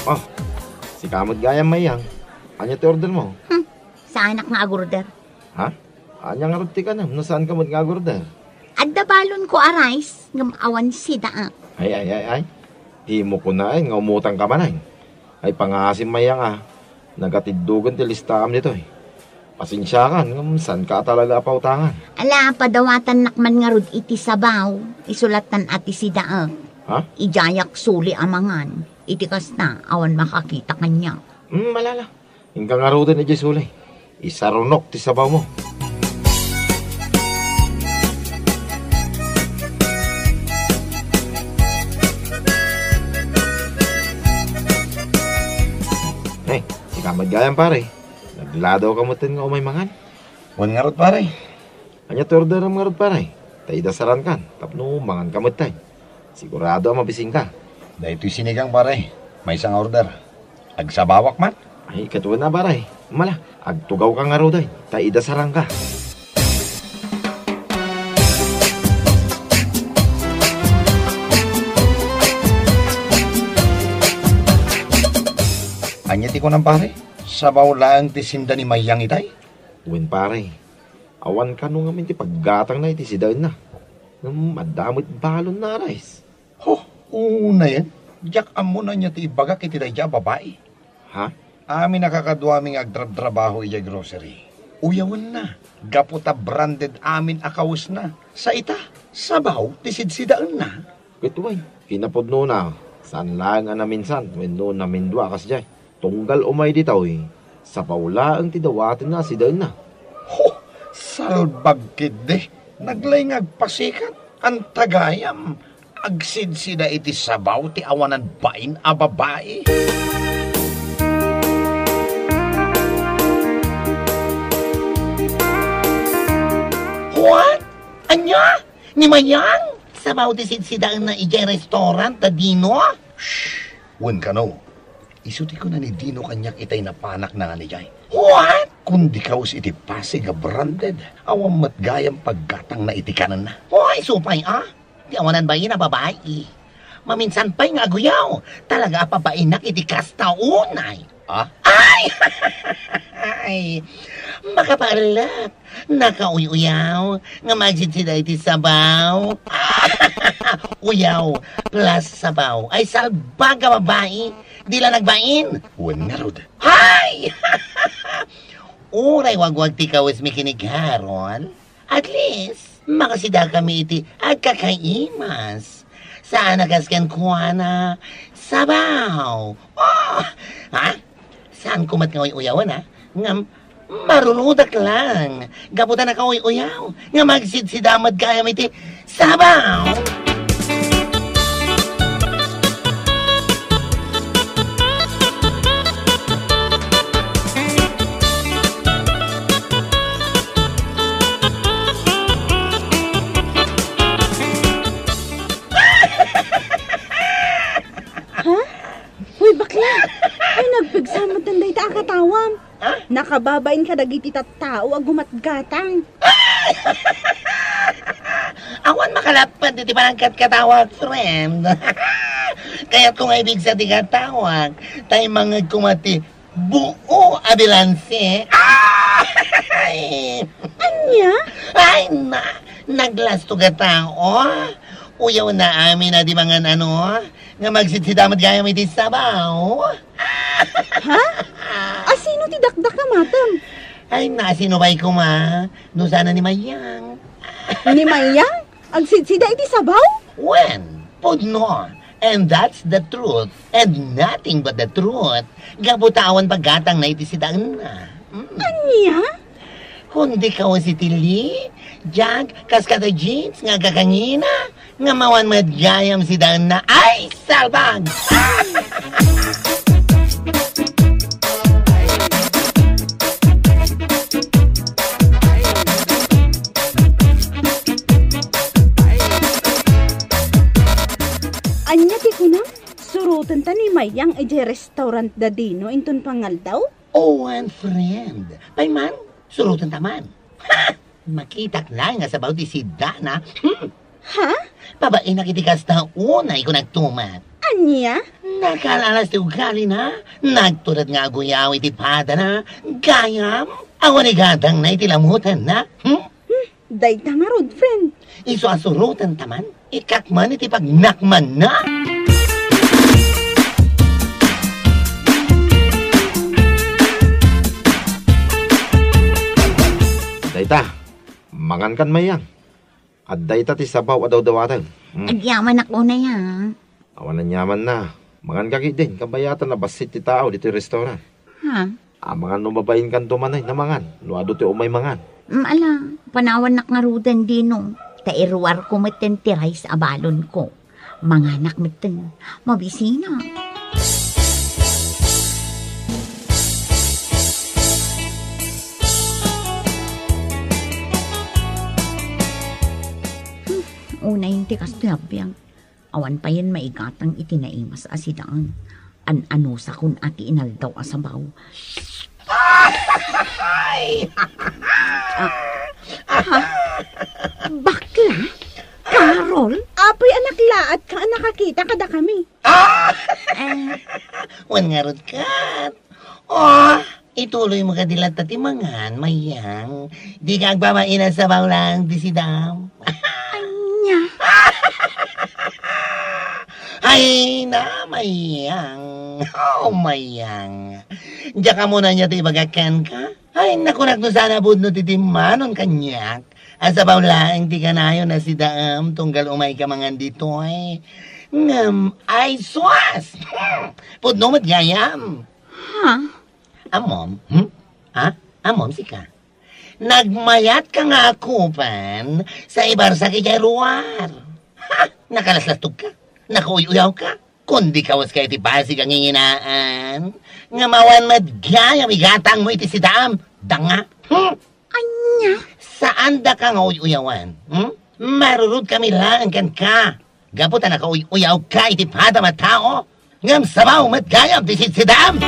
Oh, si kamot gayang Mayang. Anya ti order mo? Sa anak nga agurder. Ha? Anya nga ruti ka na. No saan kamot nga order? Adabalon ko arais, ngam awan si daa. Ay. Himo ko na nga umutang ka man ay pangasim Mayang Nagatiddugan ti listam nito Pasensya ka, saan ka talaga pautangan? Ala, padawatan nakman nga rod iti sabaw. Isulatan ati si daa. Ha? Ijayak suli amangan. Iti kasta, awan makakita kanya. Malala. Hingga nga ro din sulay. Isarunok ti sabaw mo. Madgayan pare, nagladaw kamutin nga umay mangan. Wan nga rot pare. Anya torder nga rot pare, tayo dasaran kan, tapno mangan kamutay. Sigurado ang mabising ka. Dahito sinigang pare, may isang order. Agsabawak man. Ay, katuwa na pare, mala, agtugaw ka nga ro day, tayo dasaran ka. Anya ti ko ng pare, sabaw lang ti sinda ni Mayang itay. Uwin pare, awan ka nung amin ti paggatang na iti sidain na. Madamit balon na rice. Una yan. Diyak amo na niya ti ibagak iti dayja babae. Ha? Amin nakakaduaming agdrab-trabaho iya grocery. Uyawan na. Gaputa branded amin akawis na. Sa ita, sabaw, tisid-sidaan na. Kituway, kinapod na. Saan lang na minsan, wenno na mindwa kas jay. Tunggal umay ditaw sa paula ang tidawatin na si na. Ho, salbag kid Naglayngag pasikat. Ang tagayam. Agsid-sida iti sabaw ti awanan bain a babae. What? Anya? Ni Mayang? Sabaw ti sidsidaan na ijay restaurant ta Dino? Shh! Wen ka no. Isuti ko na ni Dino kanyak itay na panak na nga ni Jay. What? Kundi kaus iti pasig a branded. Awang matgayam paggatang na iti kanan na. Hoy, supay Di awanan ba yun na babae? Maminsan pa'y nga guyaw. Talaga pabain na iti kastaunay. Ay! Ay! Makapalat. Nakauyaw. Nga magsitsida iti sabaw. Uyaw plus sabaw. Ay salbaga babae. Di lang nagbain. Wen nga rod. Hay! Uray wagwag ti kawis mi kinigharon. At least, makasida kami iti agkakaimas. Saan nagaskan kuha na sabaw. Ha? Saan kumat nga uyawan ha? Nga marunudak lang. Gaputan na ka uyaw. Nga magsidsidamad kaya iti sabaw. Nagpigsamot tanday ta akatawam. Nakababain ka dagiti tattao ag gumatgatang. Awan makalapad iti palangkat katawag, friend. Kaya't kung ibig sa ti katawag, tayo mga kumati buo abilanse. Anya? Ay na, naglasto katao. Uyaw na amin na di mga nga magsitsidamad gaya may ti sabaw. Ha? Asino ti dakdak na matam? Ay, nasino ba'y kuma? No sana ni Mayang. Ni Mayang? Agsidsida iti sabaw? When? Pudno. And that's the truth. And nothing but the truth. Gabutawan paggatang na iti sidaan na. Anya? Kundi ka si Tili, Jag, kaskada jeans, nga kakangina, nga mawan madgayam sidaan na. Ay, salbag! Anya ti kuna? Surutan ta ni Mayang ije restaurant da Dino inton pangaldaw? Oh, and friend. Payman, surutan taman. Ha! Makitak lang nga sa bawdi si Dana. Ha? Babae nakitikas na unay ko nagtumat. Anya? Nakalalas ti ugali na. Nagtulad nga guyaw iti pada na. Gayam. Awan igadang na itilamutan na. Dayta nga rod, friend. Iso asurutan taman. Ikakman iti pagnakman na. Dayta, mangan kan Mayang. At dayta ti sabaw adaw dawatan. Agyaman ako na yan. Awan na nyaman na. Mangan kaki din, kabayatan na basit ti tao dito restaurant. Ha? Mangan numabayin kan tumanay na mangan. Luado ti umay mangan. Ala, panawan nak nga rudan Dino. Tairwar ko meten ti rice abalon ko. Manganak meten, mabisina. Una yung tikas labiyang. Awan pa yan maigatang itinaimas asidaan. An-ano sa kun ati inaldaw asabaw. Bakla? Carol? Apoy anak laat ka nakakita kada kami. Wan nga rod kat. Oh, ituloy mo ka dilat tati mangan, Mayang. Di ka agpamaina sa baw lang, di si Dam. Anya? Ay na, Mayang. Oh, Mayang. Diyan ka muna niya ito ibagakan ka. Ay, nakunak no sana budno titimanon kanyak. Asabaw lang, di ka na yun na si Daam, tunggal umay ka mangan dito ay. Ngam, ay swas! Pudno mat gayam. Ha? Amom? Ha? Amom si ka. Nagmayat ka nga akupan sa ibar sa kijaruar. Ha? Nakalaslatog ka? Nakauyaw ka? Kundi kawas ka iti pasig ang inginaan. Nga mawan madgayam, igatang mo iti si Daam. Danga? Anya? Saan da ka nga uyawan? Marurod kami lang kan ka. Gapot na nakauyaw ka iti pada matao. Ngam sabaw matgayam ti si Daam.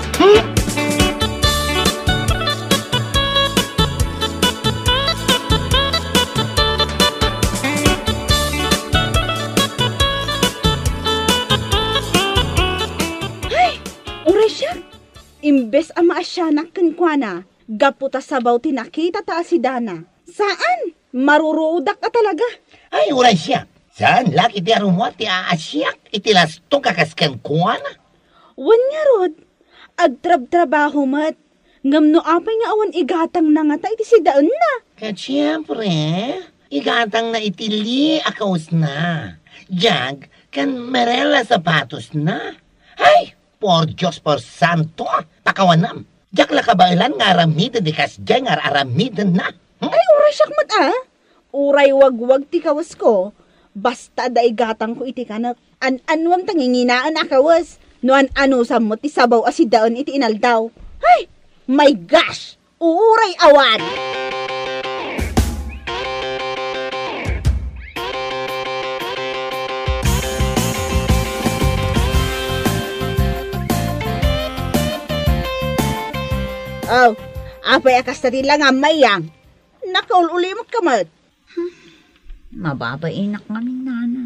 Imbes ang maasyanak kenkwana, gaputa sabaw tinakita ta si Dana. Saan? Marurudak ka talaga. Ay, uray siya. Saan laki ti arumot ti aasyak iti lastong kakasken kuana? Wanya rod, agtrab-trabaho mat. Ngam no apay nga awan igatang na nga ta iti si Daan na. Kat siyempre, igatang na itili akaws na. Jag, kan merela sapatos na. Ay! Por Diyos, por Santo, pakawanam. Jak la kabailan nga aramidan di kasjay nga aramidan na. Ay, uray siyak mat Uray wag-wag ti kawas ko. Basta da igatang ko iti kanak. An-anwam tanginginaan akawas. No an-ano mo ti sabaw asidaan iti inaldaw. Ay, my gosh! Uray awan! Oh, apay akas na lang ang mayang. Nakaululimot ka mat. Mababainak ngamin, nana.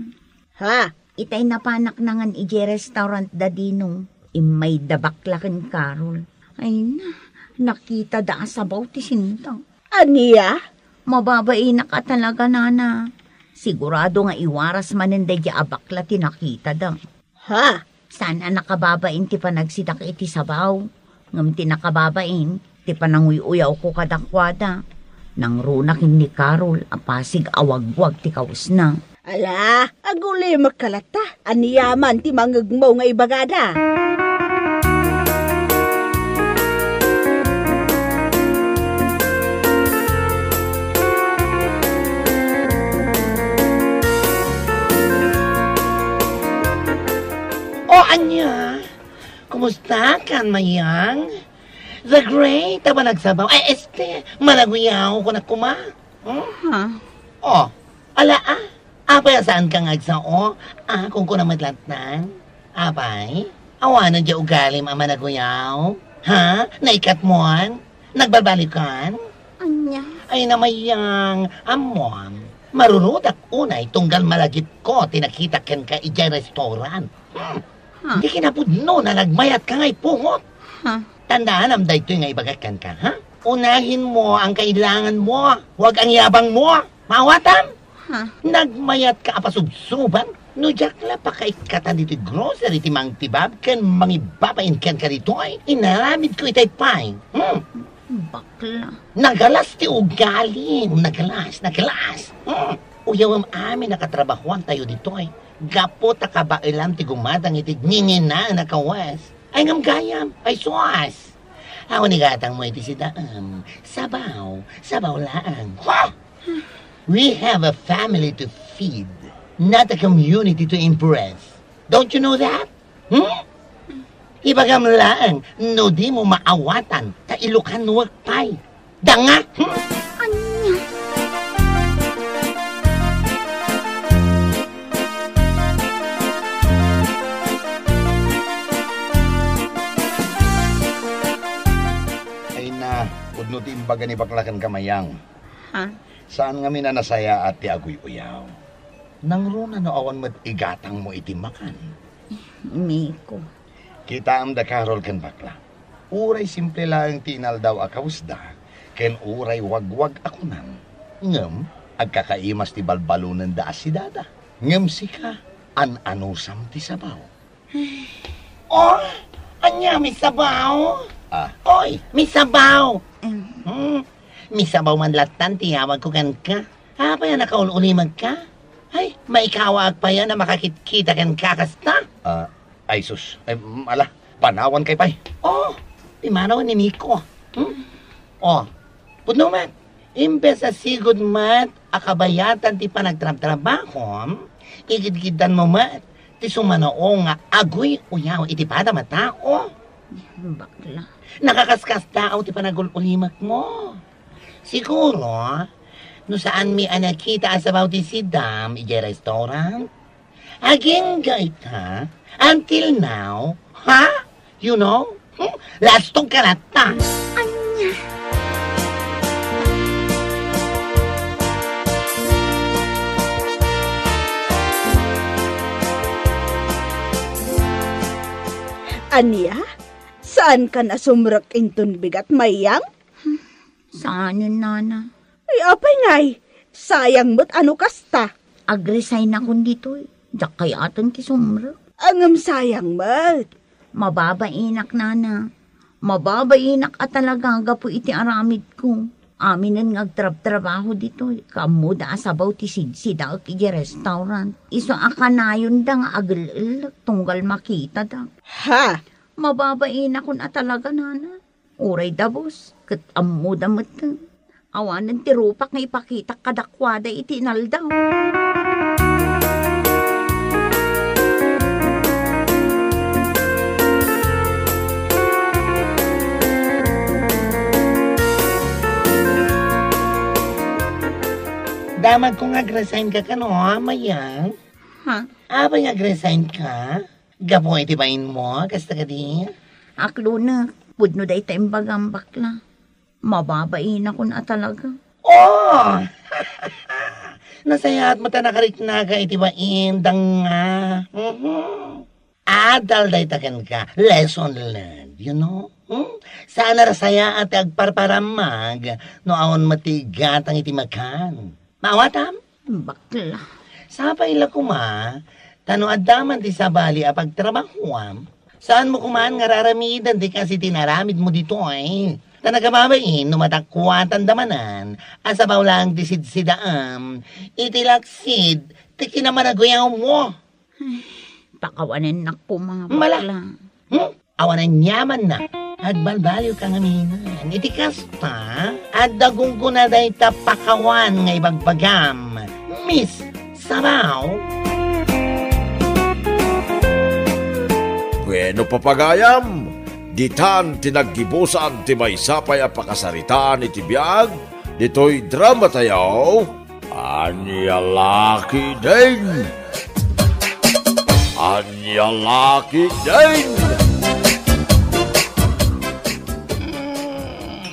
Ha? Itay napanak na ngan iji restaurant da dinong. Imay dabaklakan Carol. Ay na, nakita da asabaw ti sintang. Aniya? Mababainak ka talaga, nana. Sigurado nga iwaras maninday di abakla ti nakita da. Ha? Sana nakababain ti panagsidak iti sabaw. Ngam ti nakababain, ti pananguy-uyaw ko kadakwada. Nang runakin ni Carol, apasig awag-wag ti kaus na. Ala, aguli magkalata. Aniyaman ti mangagmaw nga ibagada. O anya, kumusta kan mayang? The Great, taba nagsabaw. Malaguyaw ko na kuma. Ha? Oh, ala apay saan ka ngagsao? Kung ko na madlatnan. Apay, awanan dya ugalim ang managuyaw. Ha? Naikat moan? Nagbabalikan? Anya? Ay namayang, amon. Marurudak unay tunggal malagip ko, tinakita ken ka ijay restaurant. Hindi kinapudno na nagmayat ka nga'y pungot. Ha? Tandaan am dayto nga ibagakan ka, ha? Unahin mo ang kailangan mo, huwag ang yabang mo. Mawatam? Ha? Nagmayat ka apasubsuban, no jakla pa kaikata dito grocery ti mang tibab, ken mangibabain ken ka dito ay, inaramid ko itay pay. Bakla. Nagalas ti ugali, nagalas. Uyawam amin nakatrabahuan tayo dito ay. Gapo ta kabailam ti gumadang iti ngingina nakawas. Ay ngam gayam, ay suas. Ako ni gatang mo iti si Daam. Sabaw lang. We have a family to feed, not a community to impress. Don't you know that? Ibagam lang, no di mo maawatan, ta ilukan nuwag pay. Danga! Anya? Udno ti imbaga ni baklakan kamayang. Ha? Saan nga minanasaya at ti aguy-uyaw? Nang runa no awan mat igatang mo iti makan. Miko. Kita am da Carol ken bakla. Uray simple lang tinal daw akawsda. Ken uray wag-wag akunan. Ngem, agkakaimas ti balbalunan da asidada. Ngem sika, an-anusam ti sabaw. Oh, anya mi sabaw? Oy, misabaw! Misabaw man latan, tiyawag ko kan ka. Pa yan nakaululimag ka? Ay, maikawag pa yan na makakita kan kakasta. Ay sus, panawan kay pay. Di manawan ni Nico. Puno man, imbes sa sigod mat, akabayatan ti panagtrabaho, igid-gidan mo mat, ti sumanoo nga agoy uyaw iti pada matao. Bakla. Nakakaskas tao ti panagululimak mo. Siguro, no saan mi anakita asabaw ti sidam, iti restaurant? Aging gaita, until now, ha? You know? Lastong karata. Anya? Saan ka nasumrak inton bigat mayang? Saan yun, nana? Ay, apay ngay. Sayang mo't ano kasta. Agresign akong dito eh. Diyak kaya aton ti sumra. Angam sayang mo't. Mababainak, nana. Mababainak at talaga gapo iti aramid ko. Aminan ngagtrabaho dito eh. Kamu da asabaw ti sidsida ak iti restaurant. Iso akanayon da nga agil tunggal makita da. Ha? Mababainak ko na talaga, nana. Uray dabos. Kat amu damat ka. Awanan ti rupak nga ipakita kadakwada iti naldaw. Damag kung ag-resign ka ka, no, mayang? Ha? Abang ag-resign ka? Gapo iti bain mo, kasta ka di? Aklo na. Pudno da ita imbagam bakla. Mababain ako na talaga. Nasayaat mo ta nakariknaga iti bain, dang nga. Adal da itakan ka. Lesson learned, you know? Sana rasaya at agparparamag no aon matigatang iti makan. Mawatam? Bakla. Sapa ila kuma, tano adaman ti sabali a pagtrabahuam, saan mo kumaan nga raramidan di kasi tinaramid mo dito eh. Tanagamabain, numatakwatan damanan, asabaw lang ti sidsidaam, itilaksid, ti kinamanagoyaw mo. Pakawanan na po mga Mala. bakla. Awanan yaman na. At balbaliw kang aminan. Iti kasta, at dagong ko na dahi tapakawan nga ibagbagam. Miss Sabaw. Bueno papagayam, ditan tinaggibusan ti maysapay a pakasaritaan iti biag, dito'y drama tayaw, Anyalaki din! Anyalaki din!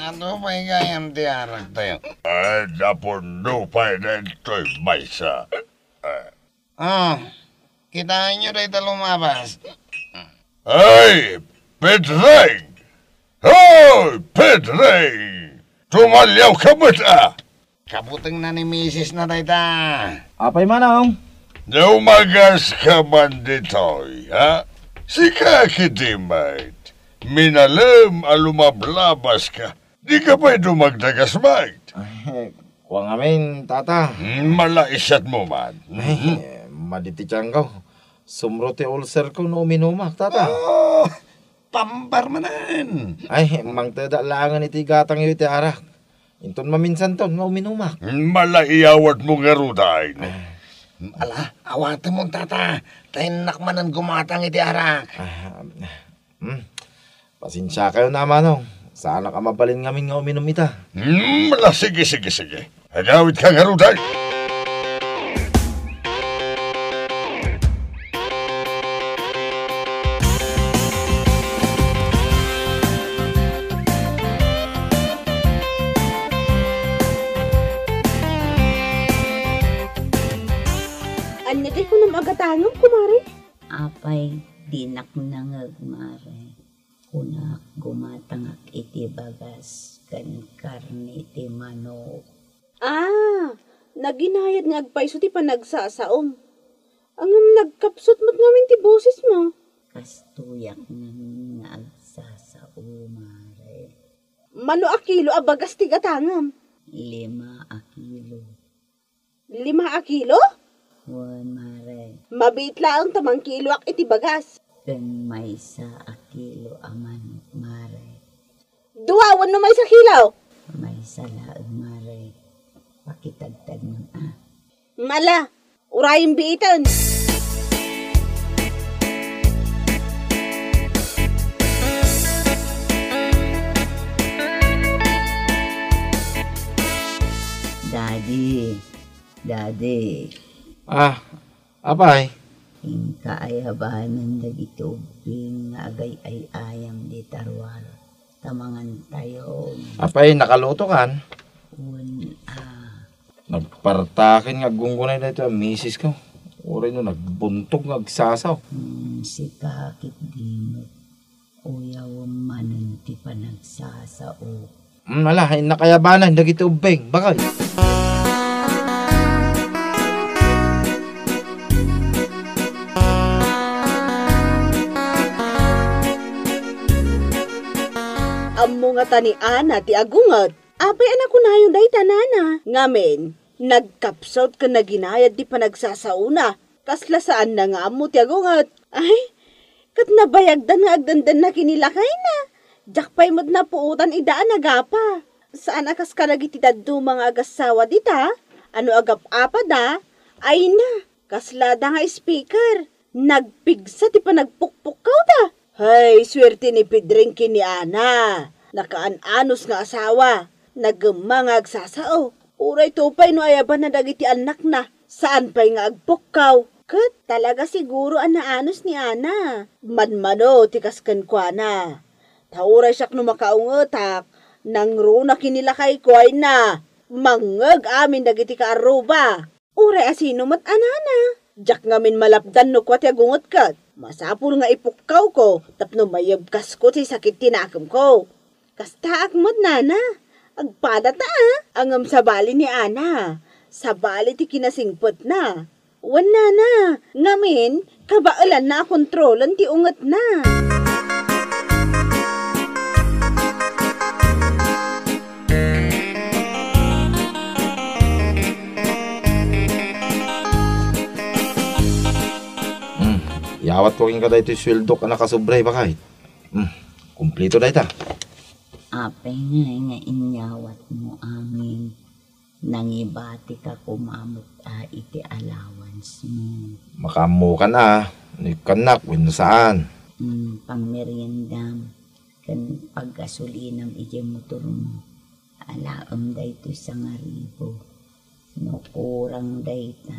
Ano pa gayam ti arak tayo? Napuno pa rin to'y maysa. Kitaan nyo rin lumabas. Ay, Pedreng! Hoy, Pedreng! Tumalyaw ka mo ta! Kabutang na ni misis na tayo ta. Apay manong. Naumagas ka man dito'y, ha? Si kakidimait. Minalam alumablabas ka. Di ka pa'y dumagdagas, mate. Kuwang amin, tata. Malaisat mo man. Madititsang ko. Sumro ti ulcer ko no uminumak, tata. Pambar manan. Ay, mang tadalangan iti gatang iti arak. Inton maminsan ton nga uminumak. Malaiyawat mo nga rudain. Ala, awatan mo tata. Tainak manan gumatang iti arak. Pasensya kayo naman, oh. Sana ka mabalin ngamin nga uminom ita. Sige. Agawit ka nga rudain. Anya di ko na magatanong, kumari. Apay, dinak nangagmare. Kunak gumatangak iti bagas kan karne iti manok. Naginayad nga agpaiso ti panagsasaom. Ang nagkapsot mo't ngamin ti boses mo. Kastuyak nga agsasao, mare. Mano a kilo a bagas ti gatangam? 5 a kilo. 5 a kilo? Wan mare. Mabit lang tamang kilo ak iti bagas. Ken maysa a kilo a manok mare. Duwawan no may sa kilaw. Maysa laeng mare. Pakitagtag mo ah. Mala, urayong biitan. Daddy, Apay? Kaayabanan dagiti ubing nga agay ay ayam di tarwar. Tamangan tayo. Apay, nakaluto kan? Nagpartakin nga gunggunay na ito ang misis ko. Uri no, nagbuntog, nagsasaw. Si kakit dimot. Uyaw manan ti panagsasao. Wala, nakayabanan, dagiti ubing. Bakal. Ammo nga tanian ti agungot. Apay anak ko na yun day tanana. Ngamen, nagkapsot ka na ginayad di panagsasauna. Kasla saan na nga ammo ti agungot. Ay, kat nabayagdan nga agdandan na kinilakay na. Jakpay mo't na puutan idaan agapa. Saan akas ka nagitidaddo mga agasawa dita? Ano agap-apa da? Ay na, kaslada nga speaker. Nagpigsa ti panagpukpukaw da. Hay, swerte ni Pedring kini Ana. Nakaan-anos nga asawa. Nagamangag sasao. Uray tupay no ayaban na dagiti anak na. Saan pa'y nga agpukaw? Kat talaga siguro anaanos ni Ana. Manmano tikaskan kwa na. Tauray siyak no makaungotak. Nang runa kinilakay ko ay na. Mangag amin dagiti kaaruba. Uray asino mat anana. Jak ngamin malapdan no kwa ti agungot kat. Masapul nga ipukaw ko. Tapno mayabkas ko ti sakit tinakam ko. Kasta akmod nana. Agpada ta angam sa bali ni Ana. Sa bali ti kinasingpot na. Wan nana. Ngamin kabaalan na kontrolan ti unget na. Yawat ko king ka dahito sweldo ka nakasubre bakay. Kumplito dahita. Apay nga inyawat mo amin. Nangibati ka kumamot iti allowance mo. Makamu ka na. Nikanak, wino saan. Pangmeriendam. Kan paggasolinam iti motor mo. Alaam dayto sa nga ribo. No kurang dayta.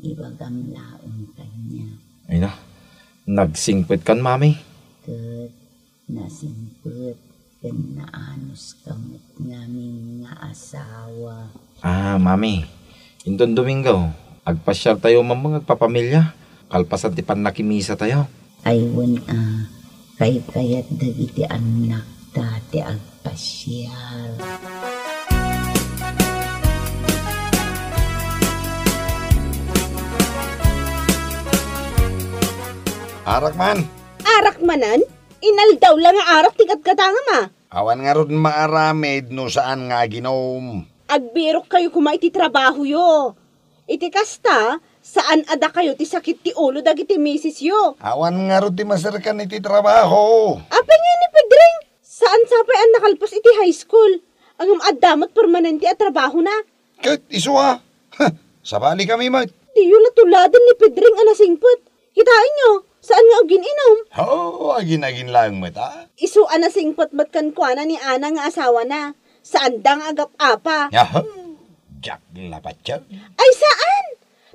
Ibagam laong kanya. Ay na. Nagsingpit kan, mami. Kat nasimpit kan naanos kamot ngamin nga asawa. Mami. Indon Domingo. Agpasyal tayo mamang agpapamilya. Kalpasan ti panakimisa tayo. Aywan kay kayat dagiti anak dati agpasyal. Arak man. Arak manan? Inaldaw lang nga arak tikat katanga ma. Awan nga ron maaramid no saan nga ginom. Agbirok kayo kuma iti trabaho yo. Iti kasta, saan ada kayo ti sakit ti ulo dagiti misis yo. Awan nga ron ti masarkan iti trabaho. Apay nga ni Pedring, saan sapay ang nakalpos iti high school? Ang adamot permanente at trabaho na. Kat isuha. Sabali kami mat. Di yun natuladan ni Pedring anasingpot. Kitain nyo, saan nga agin inom? Agin-agin lang mata. Isu anasingpot bat kan kuana ni Ana nga asawa na. Saan dang agap-apa? Jack lapat siya. Ay saan?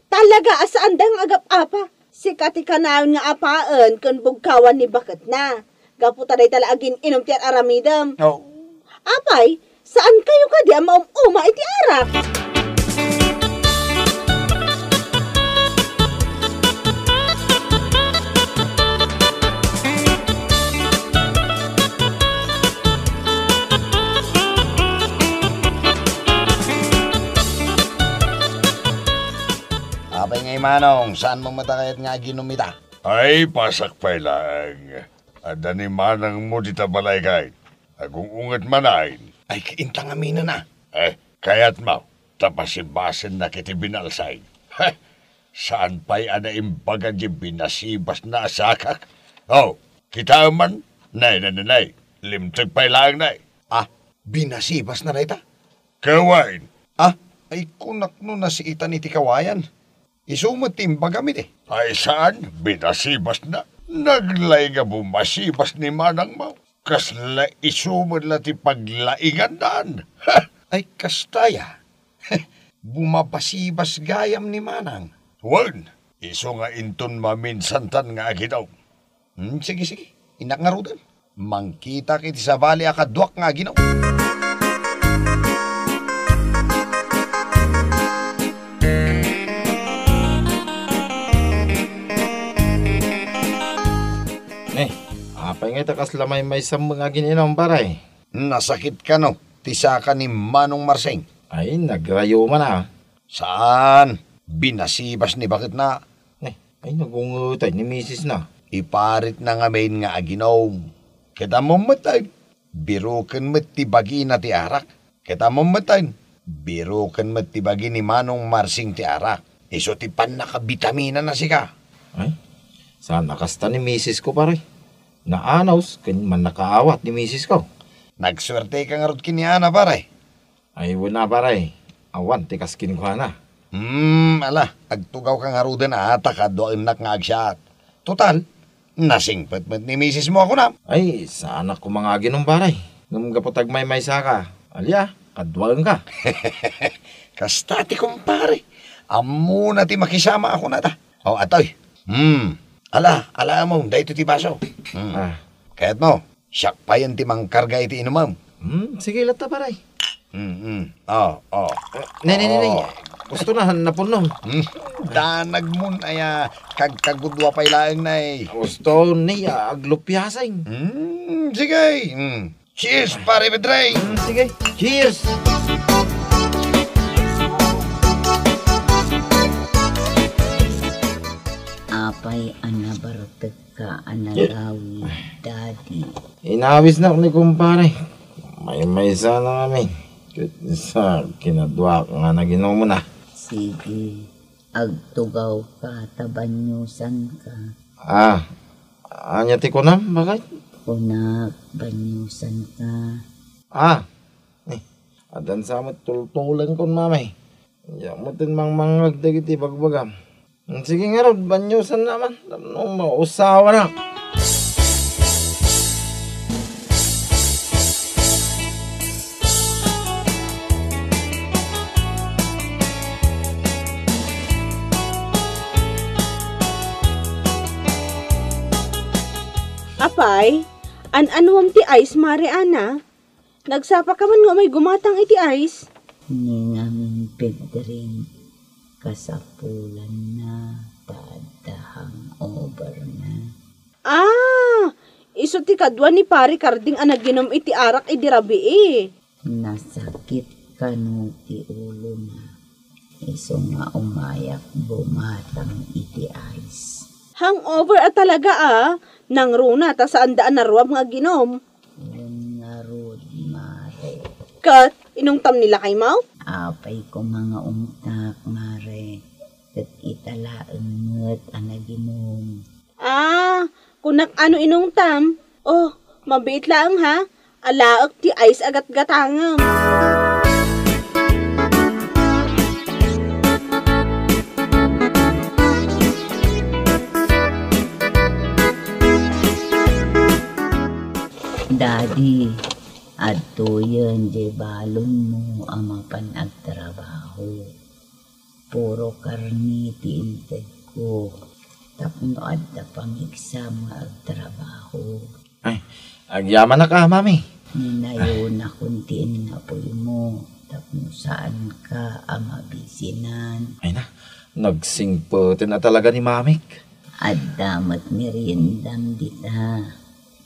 Talaga saan dang agap-apa? Si katika na nga apaan kun bugkawan ni bakat na. Gapu taday tala agin inom ti aramidam. Apay, saan kayo ka di uma iti arak? Apay ngay manong, saan mong matakayat nga ginumita? Ay, pasak pa lang. Ada ni manang mo dita balay kahit. Agong ungat manain. Ay, kaintang amina na. Kaya't mo, tapasibasin na kiti binalsay. Saan pa'y ana imbaga di binasibas na asakak? Kita man, nay, limtag pa'y lang nay. Binasibas na rita. Kawain. Ay, kunak no na si ita ni Tikawayan. Isumat imbaga mi de. Ay saan, binasibas na. Naglay nga bumasibas ni manang mo. Kasla isumad la ti paglaigan daan. Ay, kastaya. Bumabasibas gayam ni Manang. Wan, iso nga inton maminsantan nga aginaw. Sige. Inak nga rudan. Mangkita kiti sa bali akadwak nga aginaw. Apay nga takas lamay may sa mga gininom paray. Nasakit ka no, tisa ka ni Manong Marseng. Ay, nagrayo man ah. Saan? Binasibas ni bakit na? Ay, nagungutay ni Mrs. na. Iparit na nga main nga aginom. Kita mamatay. Birukan met ti bagi na ti arak. Kita mamatay. Birukan met ti bagi ni Manong Marseng ti arak. Iso ti pan nakabitamina na sika. Ay, saan nakasta ni Mrs. ko paray? Naanaws, man nakaawat ni Mrs. ko. Nagswerte ka nga rod kiniana paray. Ay, wala paray. Awan, tikas kinuha na. Ala, agtugaw ka nga rodan ata ka doon nak nga agsyat. Total, nasingpet met ni Mrs. mo ako na. Ay, saan ako mga ginom paray? Nung gapotag may saka. Alya, kadwang ka. Kastati kumpare. Amo na ti makisama ako na ta. Atoy. Ala mo, dahito ti baso. Kaya't mo, siyak pa yan ti mangkarga iti inumam. Sige, lata paray. Nay. Gusto na, napunom. Danag mun, kagkagudwa pa ilaang, nay. Gusto niya, aglupyasing. Sige. Cheers, pare Bedray. Sige, cheers. Apay anabartag ka anagawi, daddy. Inawis na ako ni kumpare. May sana kami. Sa kinadwa nga naginom mo na. Sige, agtugaw ka, tabanyusan ka. Anyati ko na, bakit? Kunak, banyusan ka. Adan sa mo tultulan ko mamay. Iyak mo tin mangmangag dagiti bagbagam. Sige nga rin, banyusan naman. Anong mausawa na. Apay, an-anuam ti ice, Mariana? Nagsapa ka man nga may gumatang iti ice? Ningamin pedring kasapulan na, tadahang over na. Iso ti kadwa ni pari karding anaginom iti arak idirabi Nasakit ka no ti ulo na. Iso nga umayak bumatang iti ice. Hangover talaga nang runa ta saan daan naruam nga ginom. Ungarod mare. Kat, inungtam nila kay Mau? Apay ko mga umtak mare. Kat italaang ngat anaginom. Kunak ano inungtam? Mabait lang ha. Alaak ti ice agat gatangam. Daddy, adto yan di balon mo ang mapanagtrabaho. Puro karni ti integ ko. Tapno adda pang-exam nga agtrabaho. Ay, agyaman na ka, mami. Ninayo na kuntiin na po mo. Tapno saan ka ang mabisinan. Ay na, nagsingputin na talaga ni mamik. Adamat meriendam dita.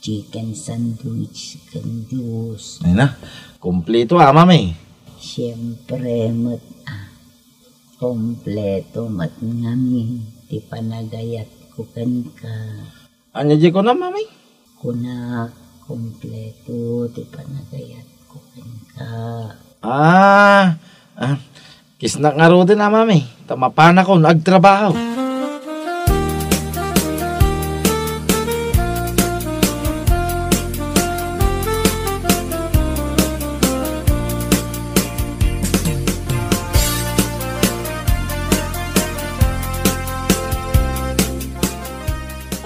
Chicken sandwich kan juice. Ay na, kumpleto mami. Siyempre, kompleto mat ngami. Ti panagayat ko kan ka. Anya di ko na, mami? Kunak, Kumpleto, ti panagayat ko ka. Kisnak nga ro din na, mami. Tamapana ko, nagtrabaho.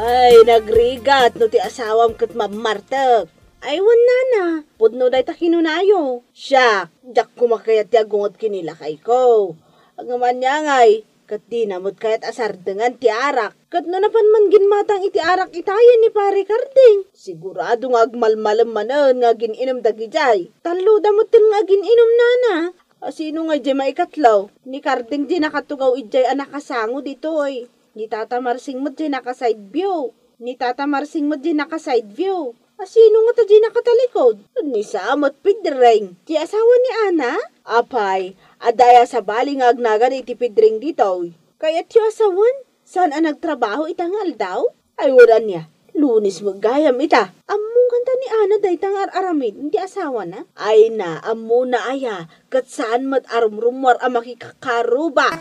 Ay, nagrigat no ti asawam kat mamartek. Ay, wan na. Pudno day ta kinunayo. Siya, jak kumakayat ti agungot kinilakay ko. Ang naman niya ngay, kat di namot kayat asar dengan ti arak. Kat no napan man ginmatang iti arak itayan ni pare Karding. Sigurado nga agmalmalam manan nga gininom dagijay. Talo damot tin nga gininom nana. Sino nga di maikatlaw? Ni Karding di nakatugaw ijay anak kasango ditoy. Ni Tata Marsing mo di naka-side view. Ni Tata Marsing mo di naka-side view. Sino nga ta di nakatalikod? Ni Samot Pidring. Di asawa ni Ana? Apay, adaya sa baling agnagan iti Pidring dito. Kaya tiyo asawan? Saan ang nagtrabaho itangal daw? Ay wala niya. Lunis magayam ita. Among kanta ni Ana day tangar aramid. Hindi asawa na? Ay na, amo na aya. Kat saan mat arumrumwar ang makikakaruba?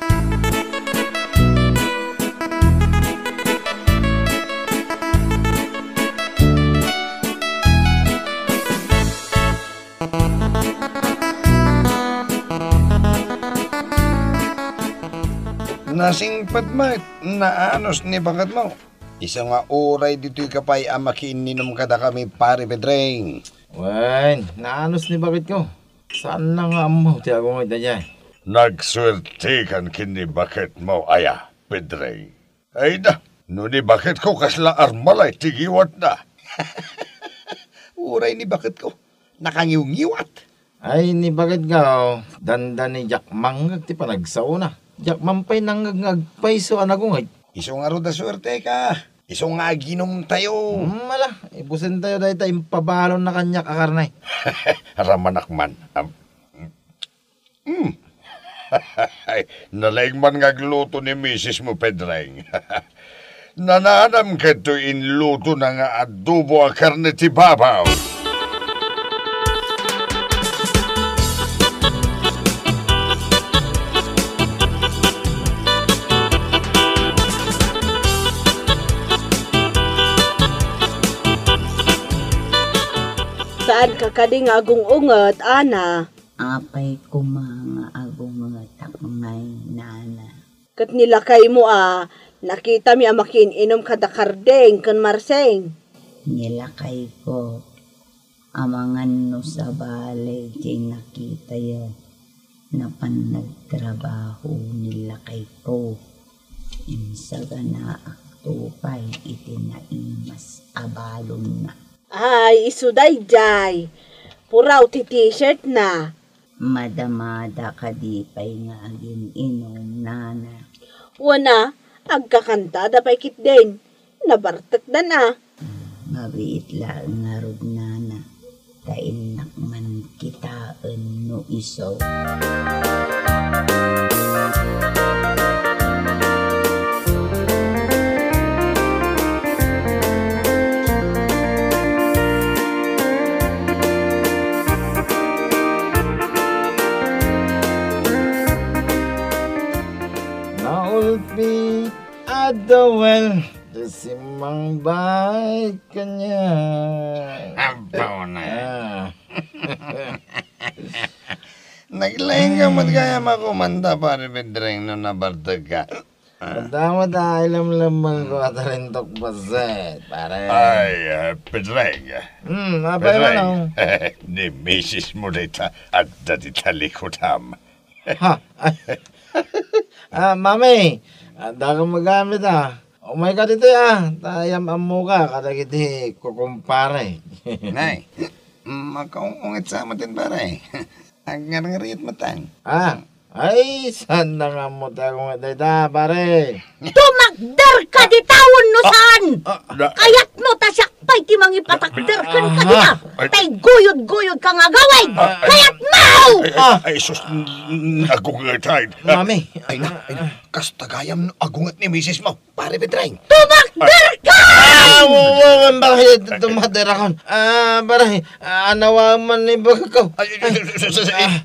Nasingpad mat, naanos ni bakat mo. Isa nga oray dito'y kapay ang makiininom kada kami pare Pedring. Wen, naanos ni bakit ko? Saan na nga mo ti ako nga dyan? Nagswerte kan kini bakit mo aya, Pedring. Ay da, no ni bakit ko kasla armalay tigiwat na. Oray ni bakit ko, nakangiw-ngiwat. Ay, ni bakit ka, danda ni Jack Mangag ti panagsaw na. Jack Mampay nangagpay so anagungay. Iso nga ro da swerte ka. Iso nga ginom tayo. Mala, ibusin tayo dahil tayong pabalon na kanya kakarnay. Ramanakman. Nalaing man ngagluto ni misis mo, Pedring. Nananam ka to inluto na nga adobo a karne ti babaw. Saan ka kading agong ungat, Ana? Apay ko mga agungat ngay nana. Kat nilakay mo nakita mi amakin inom kada Karding kan Marseng. Nilakay ko amangan no sa balay di nakita yo na panagtrabaho nilakay ko. Insaga na aktupay itinaimas abalon na. Ay, isuday jay. Puraw ti t-shirt na. Madamada ka di pa'y nga aging inom nana. Wana, agkakanta da pa'y kit din. Nabartak da na. Mabiit lang nga rod nana. Kainak man kitaan no iso. Naulpi adawel simang baik kanya. Ampaw na. Naglaing ka kaya makumanda pare Pedring no nabartag ka. Madama ta ilam-lamang ko atalintok paset, pare. Ay, Pedring. Apay mo lang. Ni misis mo dita at dati talikutam. Ha? Mami, anda ka magamit Umay ka dito tayam amo ka, kadagiti kukumpare. Nay, makaungit sa matin pare. Ang ngarangariit matang. Ay, saan na nga mo tayo nga pare? Tumagdar ka di tawon no saan! Kayat mo ta siya Pay ti mangipatakder kan kanina. Tay guyod-guyod ka nga gawin. Kaya't mau! Ay, sus, nagungatay. Mami. Ay na, kastagayam agungat ni misis mo. Pare Bedrain. Tumakder ka! Bakit tumader ako? Baray, anawa man ni Bagaw.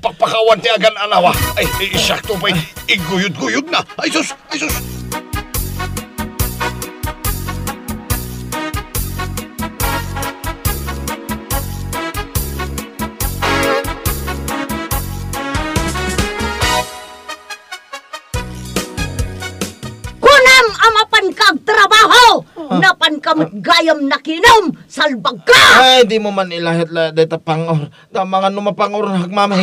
Pakawan ti agan anawa. Ay, isakto pa'y iguyod-guyod na. Ay, sus, ay, sus. Kunam amapan kag trabaho! Napan kamot gayam na kinom! Salbag ka! Ay, di mo man ilahit deta pangor. Da mga numapangor hagmamay.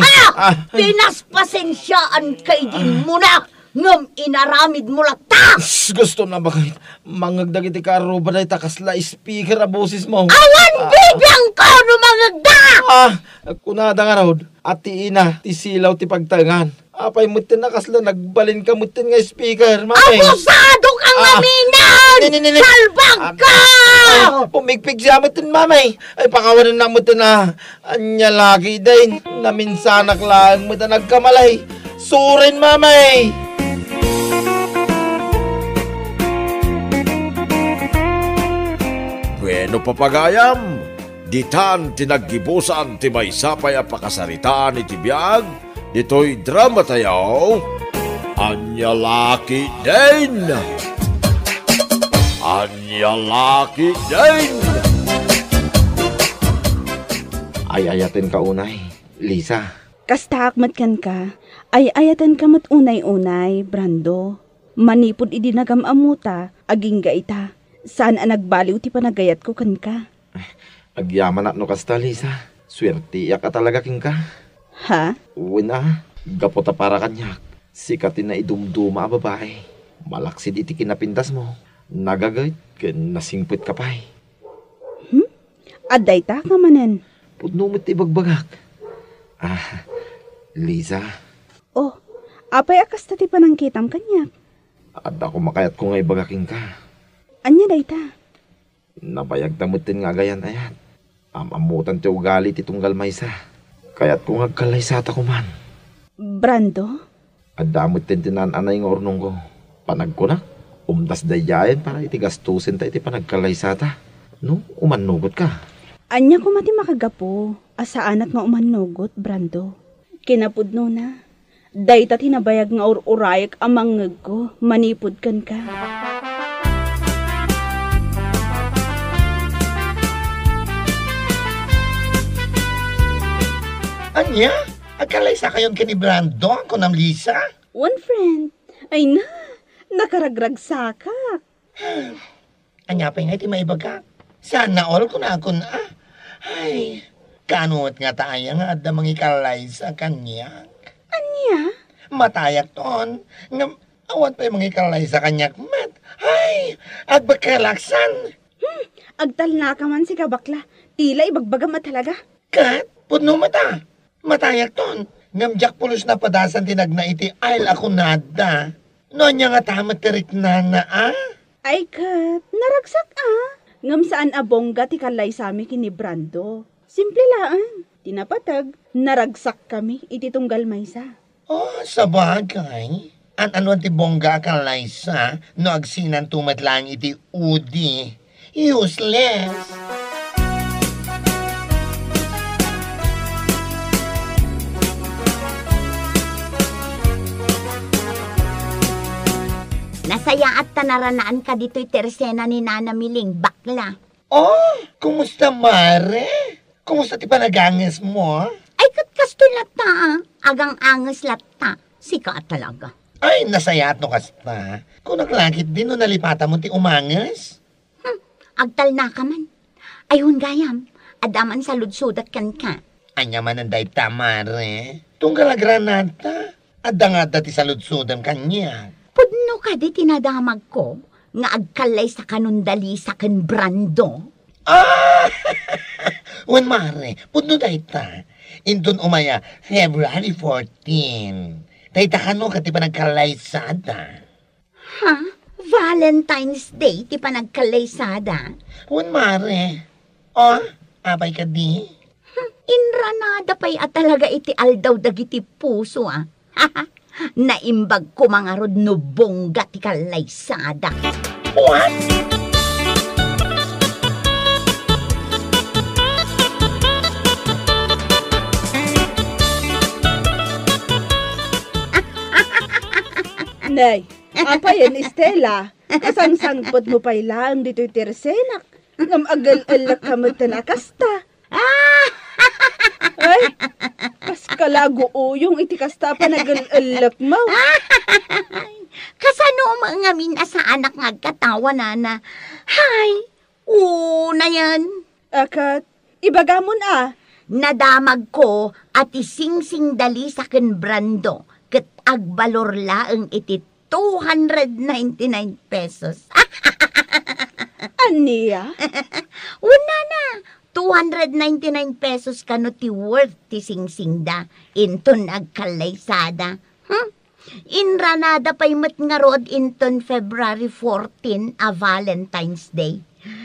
Pinaspasensyaan kay din mo na! Ngam inaramid mo lata! Gusto na ba kahit mangagdagiti karo ba dahil takasla speaker a boses mo? Awan bibiyang ka no mangagda! Kunada nga raw, ati ina, ti silaw ti pagtangan. Apay mutin na kasla, nagbalin ka mutin nga speaker, mami. Abusado kang aminan! Salbag ka! Pumigpig siya mutin, mami. Ay, pakawanan na mutin na. Anya lagi din, naminsanak lang mutin nagkamalay. Surin, mami! Bueno papagayam, ditan tinaggibusan ti may sapay a pakasaritaan iti biyag, dito'y drama tayo, Anya Laki din! Anya Laki din! Ay, ayatin ka unay, Lisa. Kasta akmat kan ka, ay ayatan ka mat unay-unay, Brando. Manipod idi nagamamuta, aging gaita. Saan ang nagbaliw ti panagayat ko kan ka? Agyaman at no kasta, Lisa. Swerte ya ka talaga king ka. Ha? Wina, gapota para kanyak. Sikatin na idumduma a babae. Malaksid iti kinapintas mo. Nagagayt, ken nasingpit ka pa'y. Aday ta ka manen. Pudnumit ibagbagak. Lisa. Oh, apay akas ta ti panangkitam kanyak. At ako makayat ko nga ibagaking ka. Anya day ta? Nabayag tamutin nga gayan ayat. Amamutan ti ugali ti tunggal maysa. Kaya't kung agkalaysata ko man. Brando? Adamot din tinananay nga ornong ko. Panagkunak, umdas dayayan para iti gastusin ta iti panagkalaysata. No, umanugot ka. Anya ko mati makagapo. Asa anak nga umanugot, Brando. Kinapudno na. Day ta tinabayag nga ururayak amang ngeg ko. Manipod kan ka. Anya? Agkalaysa kayon kini Brando, kunam Lisa? One friend. Ay na, nakaragrag sakak. Anya pa nga iti maibaga. Sana all ko na akon Ay, kanuot nga tayo nga at damang ikalaysa kanyak. Anya? Matayak ton. Nga, awan pa yung mga ikalaysa kanyak, mat. Ay, agbakalaksan. Agtal na ka man si kabakla. Tila ibagbagam at talaga. Kat, pudno mata. Matayak ton. Ngamjak pulos na padasan tinagna iti ayl ako nada. No niya nga tamat tirik na Ay kat, naragsak Ngam saan abongga ti kalay sami kini Brando. Simple laan. Tinapatag, naragsak kami iti tunggal maysa. Oh, sabagay. Ano ti bongga kalaysa no agsinan tumat lang iti udi. Useless. Nasaya at tanaranaan ka dito'y tersena ni Nana Miling, bakla. Oh, kumusta Mare? Kumusta ti panaganges mo? Ay, katkasto lata Agang anges lata. Sika talaga. Ay, nasaya at no kasta. Kung naglakit din no nalipata mo ti umanges? Agtal na ka man. Ayun gayam, adaman sa ludsudat kan ka. Anya man ang daip Mare. Tunggal agranata. Adda ti sa ludsudan kanya. Pudno ka di tinadamag ko, nga agkalay sa kanundali sa kan Brando. Wan Mare, pudno dayta. Indun umaya, February 14. Dayta ka no, kati pa nagkalaysada. Ha? Valentine's Day ti panagkalaysada. Un mare. Oh, abay ka di. Inranada pa'y at talaga iti aldaw dagiti puso Naimbag ko mga rod no bongga ti kalaysada. What? Nay, apa yan, Estela? Kasangsangpot mo pa'y lang dito'y tersenak. Ngam agal-alak ka mo tanakasta. Ay, kas kalago yung iti kasta pa nagal-alak mo. Kasano mga min sa anak ngagkatawa na. Hay, una yan. Akat, ibagamon Nadamag ko at isingsing dali sa ken brando. Ket agbalor laeng iti 299 pesos. Aniya? Una na, 299 pesos kano ti worth ti singsingda. Inton agkalaysada. Inranada pa'y matngarod inton February 14 a Valentine's Day.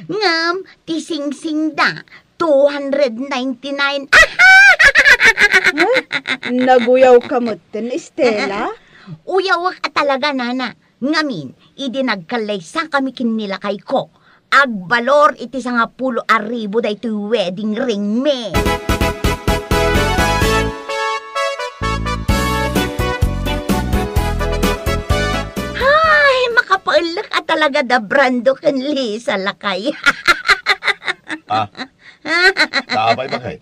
Ngam, ti singsingda, 299. Naguyaw ka mo tin, Estela? Uyawak at talaga, nana. Ngamin, idinagkalaysa kami kinilakay ko. Agbalor iti 10,000 day to wedding ring me. Hay, makapaulak at talaga da brando kan Lisa lakay. Sabay ba kahit?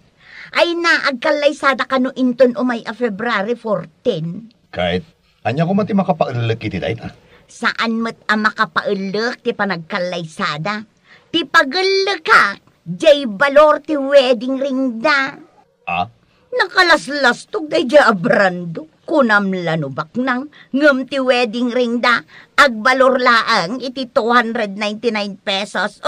Ay na, agkalaysada ka no inton umay a February 14. Kahit, anya ko man ti makapaulag iti dahi na. Saan mo't ang makapaulak ti panagkalaysada? Ti pagulak ka, jay balor ti wedding ring da. Nakalaslas-tog day jay abrando. Kunam lanubak nang ngam ti wedding ring da. Agbalor laang iti 299 pesos.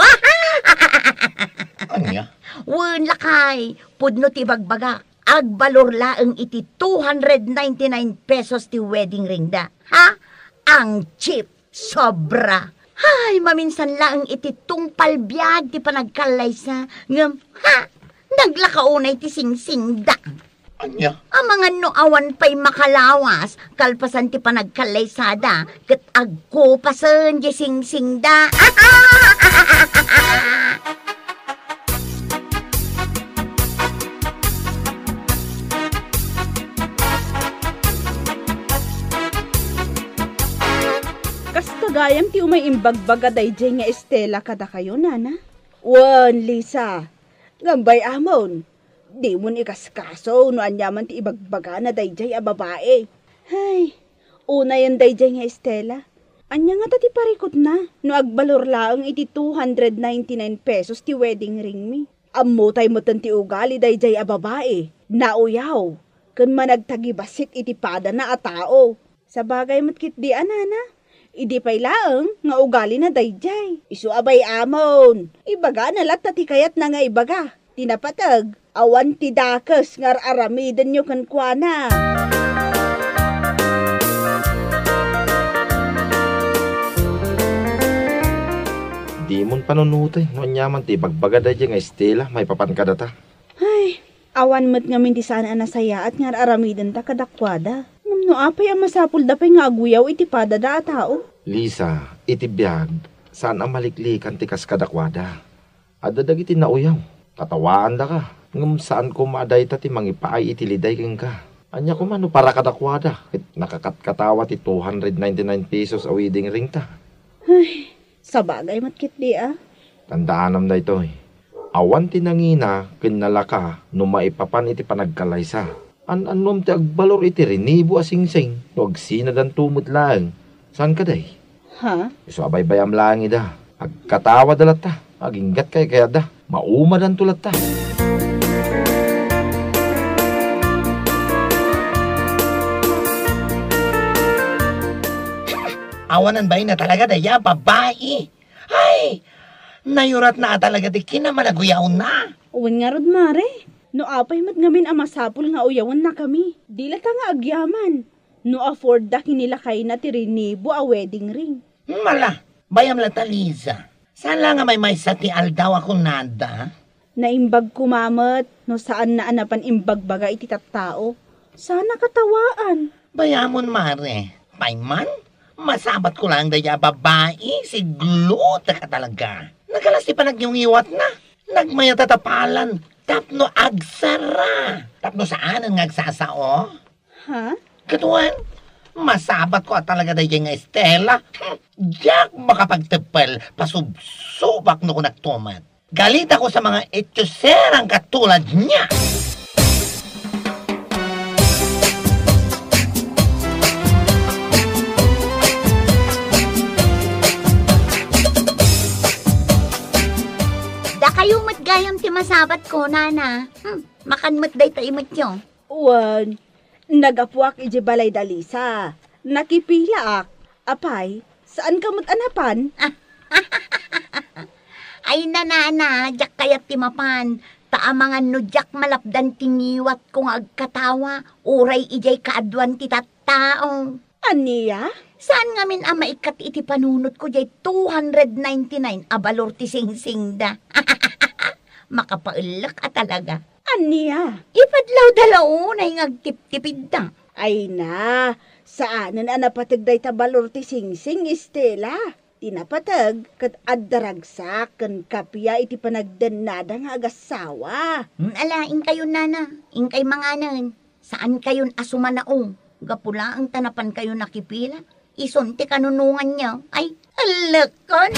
Anya? Wen lakay, pudno ti bagbagak. Agbalor laang iti 299 pesos ti wedding ring da. Ang cheap, sobra. Hay, maminsan laang iti tungpal biyag ti panagkalaysa. Ngam, naglakaunay ti singsingda. Anya? Ang mga noawan pa'y makalawas, kalpasan ti panagkalaysada, kat agkupasan di singsingda. Gayam ti umay imbagbaga dayjay nga Estela kada kayo, nana. Wan, Lisa. Gambay amon. Di mo ni kaskaso no anyaman ti ibagbaga na dayjay a babae. Hay, una yan dayjay nga Estela. Anya nga tati parikot na. No agbalor laang iti 299 pesos ti wedding ring mi. Amutay mo ti ugali dayjay a babae. Nauyaw. Kun managtagibasit iti pada na a tao. Sa bagay matkit di anana. Idi pa'y laang, nga ugali na dayjay. Isu abay amon. Ibaga na lat ti kayat na nga ibaga. Tinapatag, awan ti dakes ngar aramidan nyo kankwana. Di mon panunutay, no anyaman ti bagbaga dayjay nga Estela, may papankadata. Ay, awan mo't ngamin ti sana anasaya at ngar aramidan ta kadakwada. No apay ang masapul dapay nga aguyaw iti pada da tao. Lisa, iti biyag, saan ang maliklikan ti kaskadakwada? Adadag iti nauyaw, katawaan da ka. Ngam saan ko maaday ta ti mangipaay iti liday keng ka. Anya ko man no para kadakwada, nakakatkatawa ti 299 pesos a wedding ring ta. Ay, sabagay matkit di Tandaanam da ito Awan ti nangina, kinalaka, no maipapan iti panagkalaysa. Anom ti agbalor iti rinibo asingsing, no agsinadan tumot lang. Saan ka day? So abay bayam lang ida. Agkatawa dalat ta, aginggat kay kaya da, maumadan tulat ta. Awanan ba na talaga daya, babae? Ay, nayurat na talaga di kinamalaguyaw na. Uwan nga rod mare. No apay mat ngamin ang masapul nga uyawan na kami. Dila ta nga agyaman. No afford da kinilakay na ti rinibo a wedding ring. Mala, Bayam la Taliza. Saan lang nga may sa ti aldaw ako nada? Naimbag kumamat, no saan na anapan imbagbaga iti tattao. Sana katawaan. Bayamon mare. Payman, masabat ko lang daya babae, si Gluta ka talaga. Nagalas ti panagyungiwat na. Nagmaya tatapalan. Tapno agsara. Tapno saan ang agsasao? Ha? Katuan, masabat ko talaga daya nga Estela. Diyak makapagtepel, pasubsubak no ko nagtumat. Galit ako sa mga etyoserang katulad niya. Kayo matgayam ti masabat ko, nana. Makanmat day ta imot nyo. Uwan, nagapuak iji balay dalisa. Nakipilaak. Apay, saan ka anapan? Ay nana, jak kayat ti mapan. Taamangan no jak malapdan tingiwat kung agkatawa. Uray ijay kaadwan ti tattao. Aniya? Saan nga min maikat iti panunot ko jay 299 abalor ti singsing da. Makapailak talaga. Aniya? Ipadlaw-dalaw na yung agtip-tipid da. Ay na, saanan napatagday tabalor ti singsing, Estela? Tinapatag, kat addaragsak, kan kapya iti panagdanada nga agasawa. Ala, kayo nana, kay manganan. Saan kayon asumanao? Gapula ang tanapan kayo nakipila. Isunti kanunungan niya. Ay, alakon.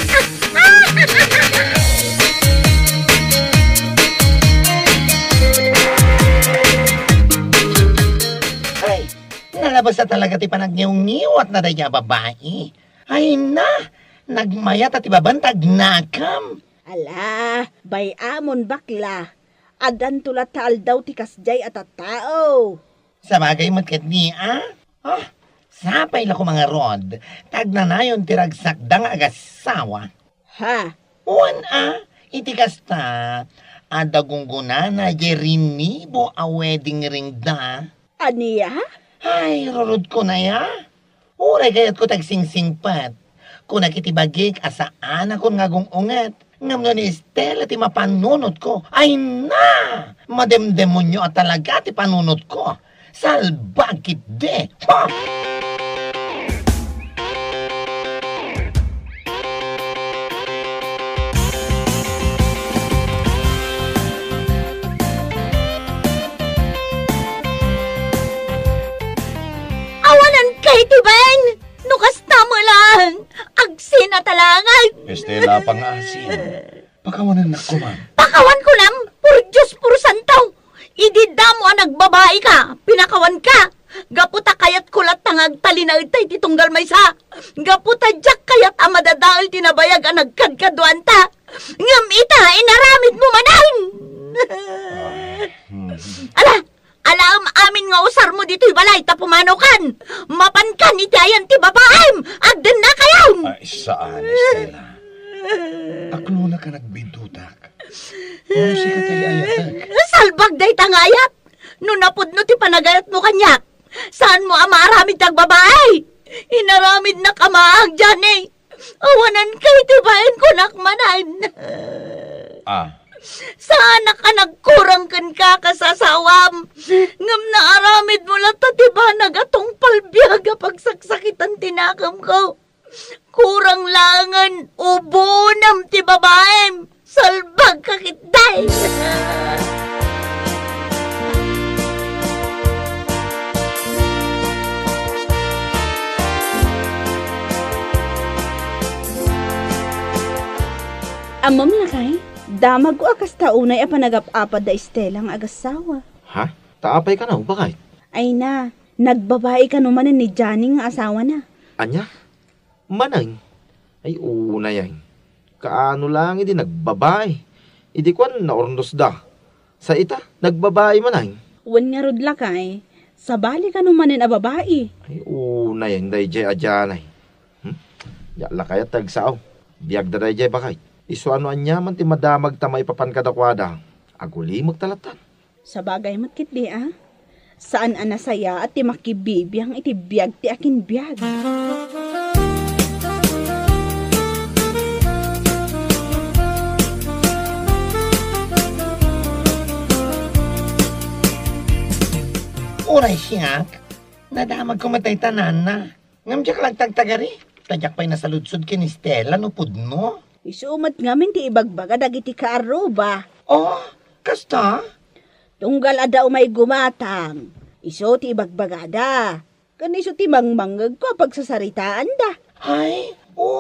Ay, nalabas na talaga ti panagniw-niwat na daya babae. Ay na, nagmayat at ibabantag nakam. Ala, bayamon bakla. Adan tulat taal daw ti kasjay at tao. Sa bagay matkat niya, sapay la ko mga rod, tagnanayon tiragsakdang agasawa. Ha? Uwan iti kasta, adagungguna na jerinibo a wedding ring da. Aniya? Ay, rorod ko na ya. Uray kayat ko tagsingsingpat. Kung nakitibagig asaan ako nga ungat. Ngam no ni Estela ti mapanunot ko. Ay na! Mademdemonyo at talaga ti panunot ko. Salbagit de! Ha! Awanan kay ti Ben! Nukas tamo lang! Agsin na talangan! Estela pangasin. Pakawanan na ko, ma'am. Pakawan ko lang! Pur Diyos, pur santaw! Idida mo ang nagbabae ka! Pinakawan ka! Gaputa kayat kulat tangag talinaitay titunggal may sa! Gaputa jak kayat amadadaal tinabayag ang nagkadkaduan ta! Ngam ita, inaramid mo manan! Alam amin nga usar mo dito'y balay tapumanukan! Mapankan itayan ti babaem! Agdan na kayo! Ay, saan, Estela? Aklo na ka nagbidutak. Ano si katayayatag? Salbag day tangayat! No napudno ti panagayat mo kanyak! Saan mo amaramid tag babae? Inaramid na kamaag dyan eh! Awanan kay tibayan ko nakmanan! Sana ka nagkurang kan ka kasasawam. Ngam na aramid mo lang tatiba nagatong palbiyaga pagsaksakitan tinakam ko. Kurang langan ubonam ti babaem. Salbag kakitday. Amam na kay? Damag ko akas taunay a panagap-apad da Estela ang agasawa. Ha? Taapay ka na, bakit? Ay na, nagbabae ka naman ni Johnny nga asawa na. Anya? Manang? Ay, una yan. Kaano lang, hindi nagbabae. Idi kwan na ornos da. Sa ita, nagbabae manang. Wan nga rod lakay, sabali ka naman a babae. Ay, una yan, day jay adyanay. Yala kaya tagsaaw. Biyag da day jay bakay. Iso ano anya man ti madamag tamay papan kadakwada. Aguli magtalatan. Sa bagay matkit di Saan anasaya at ti makibibiyang iti biyag ti akin biyag. Uray siya. Nadamag ko matay tanan na. Ngamdiyak lang tagtagari. Tadyak pa'y nasaludsod kin ni Stella no pudno. Isumat ngamin ti ibagbaga dagiti kaaruba. Oh, kasta? Tunggal adaw may gumatang. Iso ti ibagbagada. Kaniso ti mangmangag ko pagsasaritaan da. Ay,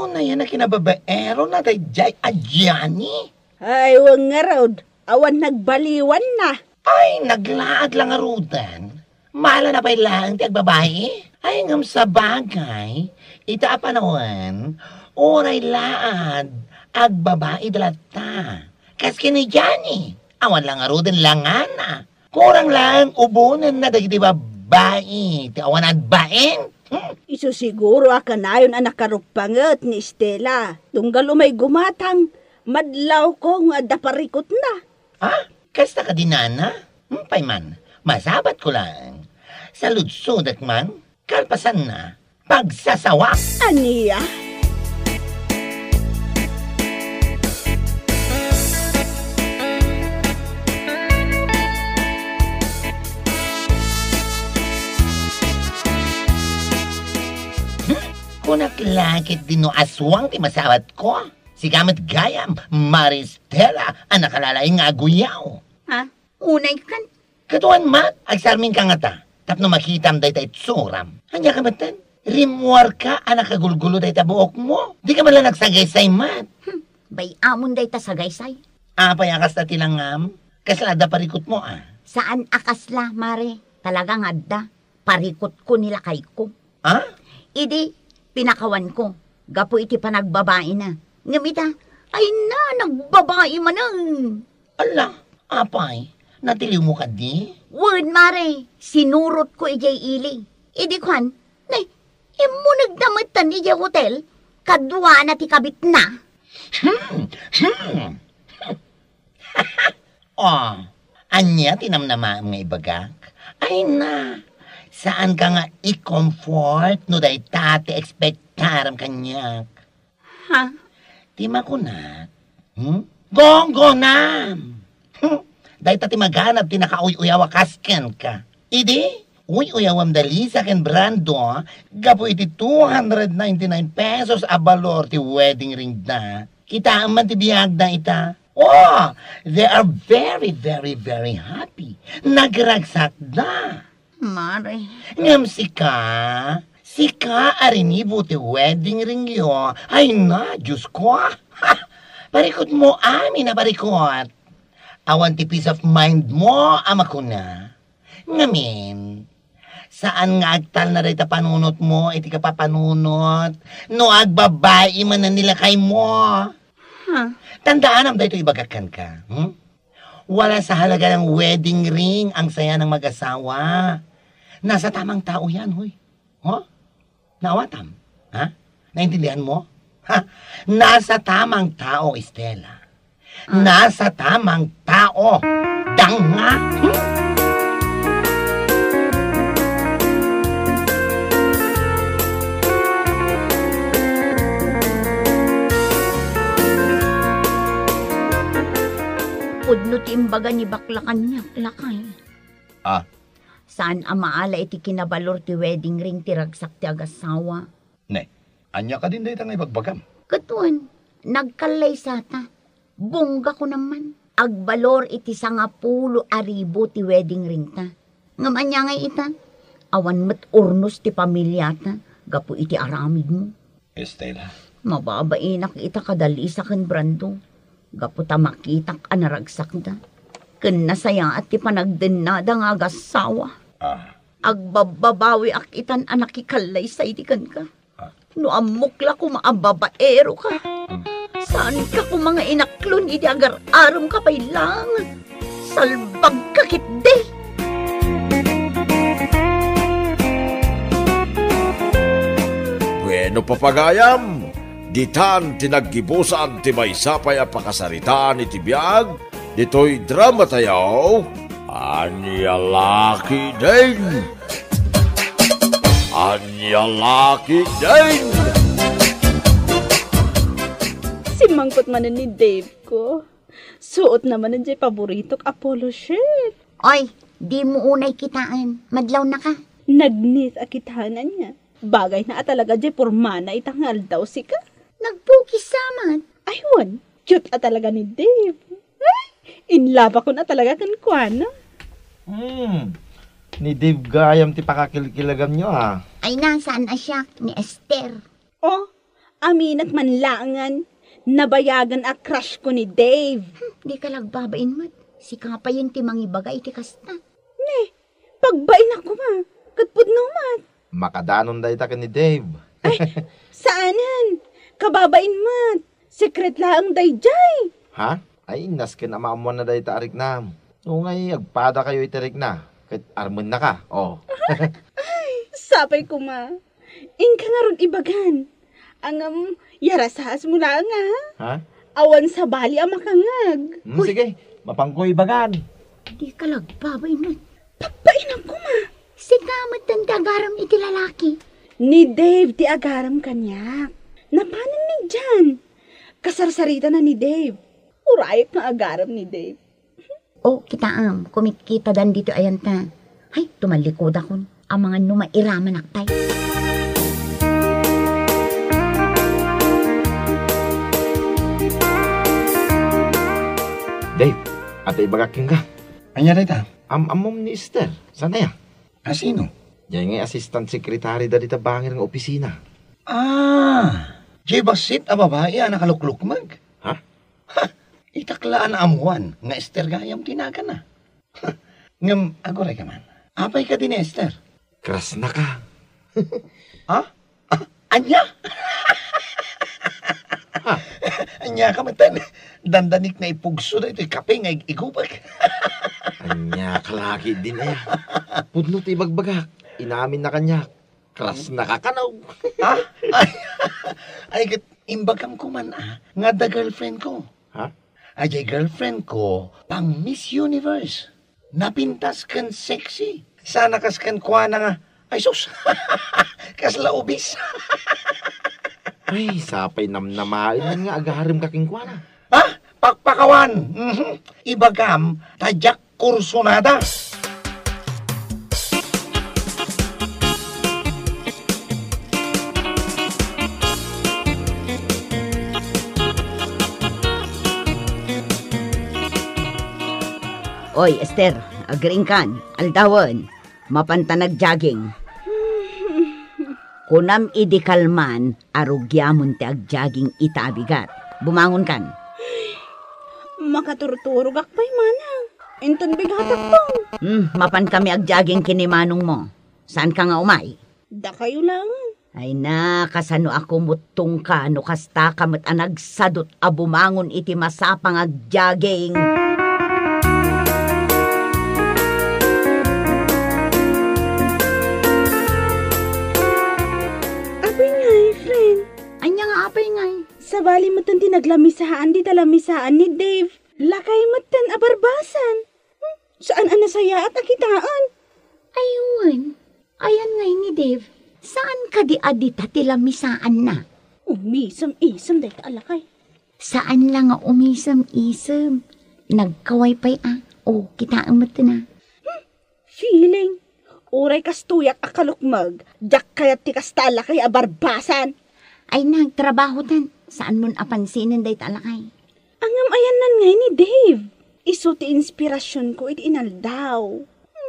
na yan na kinababaero na dayjay adyani. Ay, wang nga raw. Awan nagbaliwan na. Ay, naglaag lang arudan. Mala na pa'y lang ti agbabae. Ay, ngam sa bagay. Ita panawan, oray laad, agbabae dalata. Kas kinijani. Awan lang arudan langan na. Kurang lang ubunan na dagiti babae. Ti awan adbaen. Iso siguro akanayon anak karupanget ni Stella. Tunggal umay gumatang, madlaw ko nga daparikot na. Ah, kasta ka dinana? Payman, masabat ko lang. Sa ludsodak man, kalpasan na, pagsasawa. Aniya? Kunak langit din no aswang ti masawat ko. Si Gamet Gayam, Maristela, ang nakalalay nga aguyaw. Ha? Unay kan? Katuan mat, agsarmin ka nga ta. Tapno makitam day tayo tsuram. Hanya ka matan? Rimwar ka, anak kagulgulo day ta buok mo. Di ka mala nagsagaysay mat. Bay amon day ta sagaysay. Apay akas na tilangam. Kaslada parikot mo ah. Saan akasla, Mare? Talagang adda. Parikot ko nila kay ko. Ah? Idi, pinakawan ko. Gapo iti panagbabae na. Ngamita, ay na, nagbabae manang. Ala, apay, natiliw mo ka di? Word, Mare, sinurot ko ijay ili. Idi kwan, imo nagdamatan ijay hotel, kadwa na ti kabit na. Oh, anya tinamnama mga ibagak? Ay na, saan ka nga i-comfort no day tate expectaram kanyak? Ha? Di makunat. Gonggo nam! Day tati maghanap ti nakauy-uyawa kasken ka. Idi, uy-uyawam dali sa ken brando, gapo iti 299 pesos a balor ti wedding ring na. Kita man ti biyag na ita. Oh, they are very, very, very happy. Nagragsak na. Mare. Ngam sika arinibo ti wedding ring yo. Ay na, Diyos ko. Parikot mo amin na parikot. Awan ti peace of mind mo, ama ko na. Ngamin, saan nga agtal na rin ta panunot mo, iti ka papanunot. No agbabae man na nila kay mo. Huh? Tandaan am dahito ibagakan ka. Wala sa halaga ng wedding ring ang saya ng mag-asawa. Nasa tamang tao yan, hoy. Huh? Nawatam? Ha? Naintindihan mo? Ha? Nasa tamang tao, Estela. Nasa tamang tao. Danga! Pudno ti imbaga ni baklakan niya, lakay. Ah, Saan amaala iti kinabalor ti wedding ring ti ragsak ti agasawa? ne, anya ka din dahil nga ibagbagam. Katuan, nagkalay sata. Bongga ko naman. Agbalor iti 10,000 ti wedding ring ta. Ngamanya nga ita, awan met urnos ti pamilyata, gapu iti aramid mo. Estela, Mababainak ita kadali sa ken brando. Gapu ta makitak anaragsak da. Ken nasaya at ti panagdenada nga agasawa. Agbababawi ak itan anak ikalay sa itikan ka. No amukla ko maababaero ka. Saan ka kung mga inaklon iti agar-aram ka pa'y lang? Salbag ka kitde! Bueno papagayam, ditan tinaggibusan ti maysapay a pakasaritaan iti biag, dito'y drama tayaw, Anyalaki din! Anyalaki din! Mangkot man ni Dave ko. Suot naman ang paborito Apollo shirt. Oy, Di mo unay kitaan. Madlaw na ka. Nagnis akitahanan niya. Bagay na talaga di pormana itangal daw si ka. Nagpukis saman. Aywan, cute talaga ni Dave. Ay, inlaba ko na talaga kan Kuana. Ni Dave gayam ti pakakilkilagam nyo Ay nasaan na siya ni Esther. Oh, aminat man langan. Nabayagan a crush ko ni Dave. Di ka lagbabain mat. Si kapayin ti mangibagay ti kasta. Ne, pagbain ako ma. Katpud no mat. Makadanon day ta ka ni Dave. Ay, saanan? Kababain mat. Secret lang day jay. Ha? Ay, naskin na maamuan na day ta arik na. O ngay, agpada kayo itarik na. Kahit armon na ka. Oh. Sapay ko ma. Ingka nga ron ibagan. Ang yarasahas mo lang Ha? Awan sa bali ang makangag. Sige, mapangkoy bagan. Di ka lagbabain mat. Pagbain ako ma. Si kamat ang dagaram iti lalaki. Ni Dave ti agaram kanya. Napanan ni Jan. Kasarsarita na ni Dave. Urayot na agaram ni Dave. O, kitaam. Kumikita dan dito ayan ta. Ay, tumalikod ako. Ang mga numairaman aktay. Dave, atay bagaking ka. Anya dita? Amom ni Esther. Sana ya? Asino? Yan ngay assistant secretary da dita bangir ng opisina. Jay Basit, a babae, nakaluklukmag. Ha? Itaklaan na amuan, nga Esther gayam tinaga na. Ngam, agoray ka man. Apay ka din ni Esther. Kras na ka. Anya? Anya ka matan. Dandanik na ipugso na ito'y kape nga igubag. Anya, kalaki din eh. Pudno ti bagbagak. Inamin na kanya. Kras na kakanaw. Ay, imbagam ko man nga da girlfriend ko. Ha? Ay, girlfriend ko, pang Miss Universe. Napintas kan sexy. Sana kas kan kuha na nga. Ay, sus. Kasla ubis. Ay, sapay namnamain nga agaharim kaking kwana. Pakpakawan. Ibagam, tajak kursunada. Oy, Esther, agring kan. Aldawan. Mapantanag jogging. Kunam idikalman, arugyamon ti agjogging itaabigat. Bumangon kan. Makaturturog akpay manang. Inton bigatak to. Mapan kami agjogging kinimanong mo. Saan ka nga umay? Da kayo lang. Ay na, kasano ako mutong ka, no kasta kamat anag sadot abumangon iti masapang agjogging. Sa bali mo tan tinaglamisaan di talamisaan ni Dave. Lakay mo tan abarbasan. Saan anasaya at akitaan? Ayun. Ayan ngay ni Dave. Saan ka di adita tilamisaan na? Umisam-isam dahil alakay. Saan lang nga umisam-isam? Nagkaway pa'y O, kitaan mo na. Feeling. Uray kastuyak akalukmag. Jak kayat ti kastala kay abarbasan. Ay nagtrabaho tan. Saan mo napansinan day talakay? Angam ayan nan ngay ni Dave. Iso ti inspirasyon ko iti inaldaw.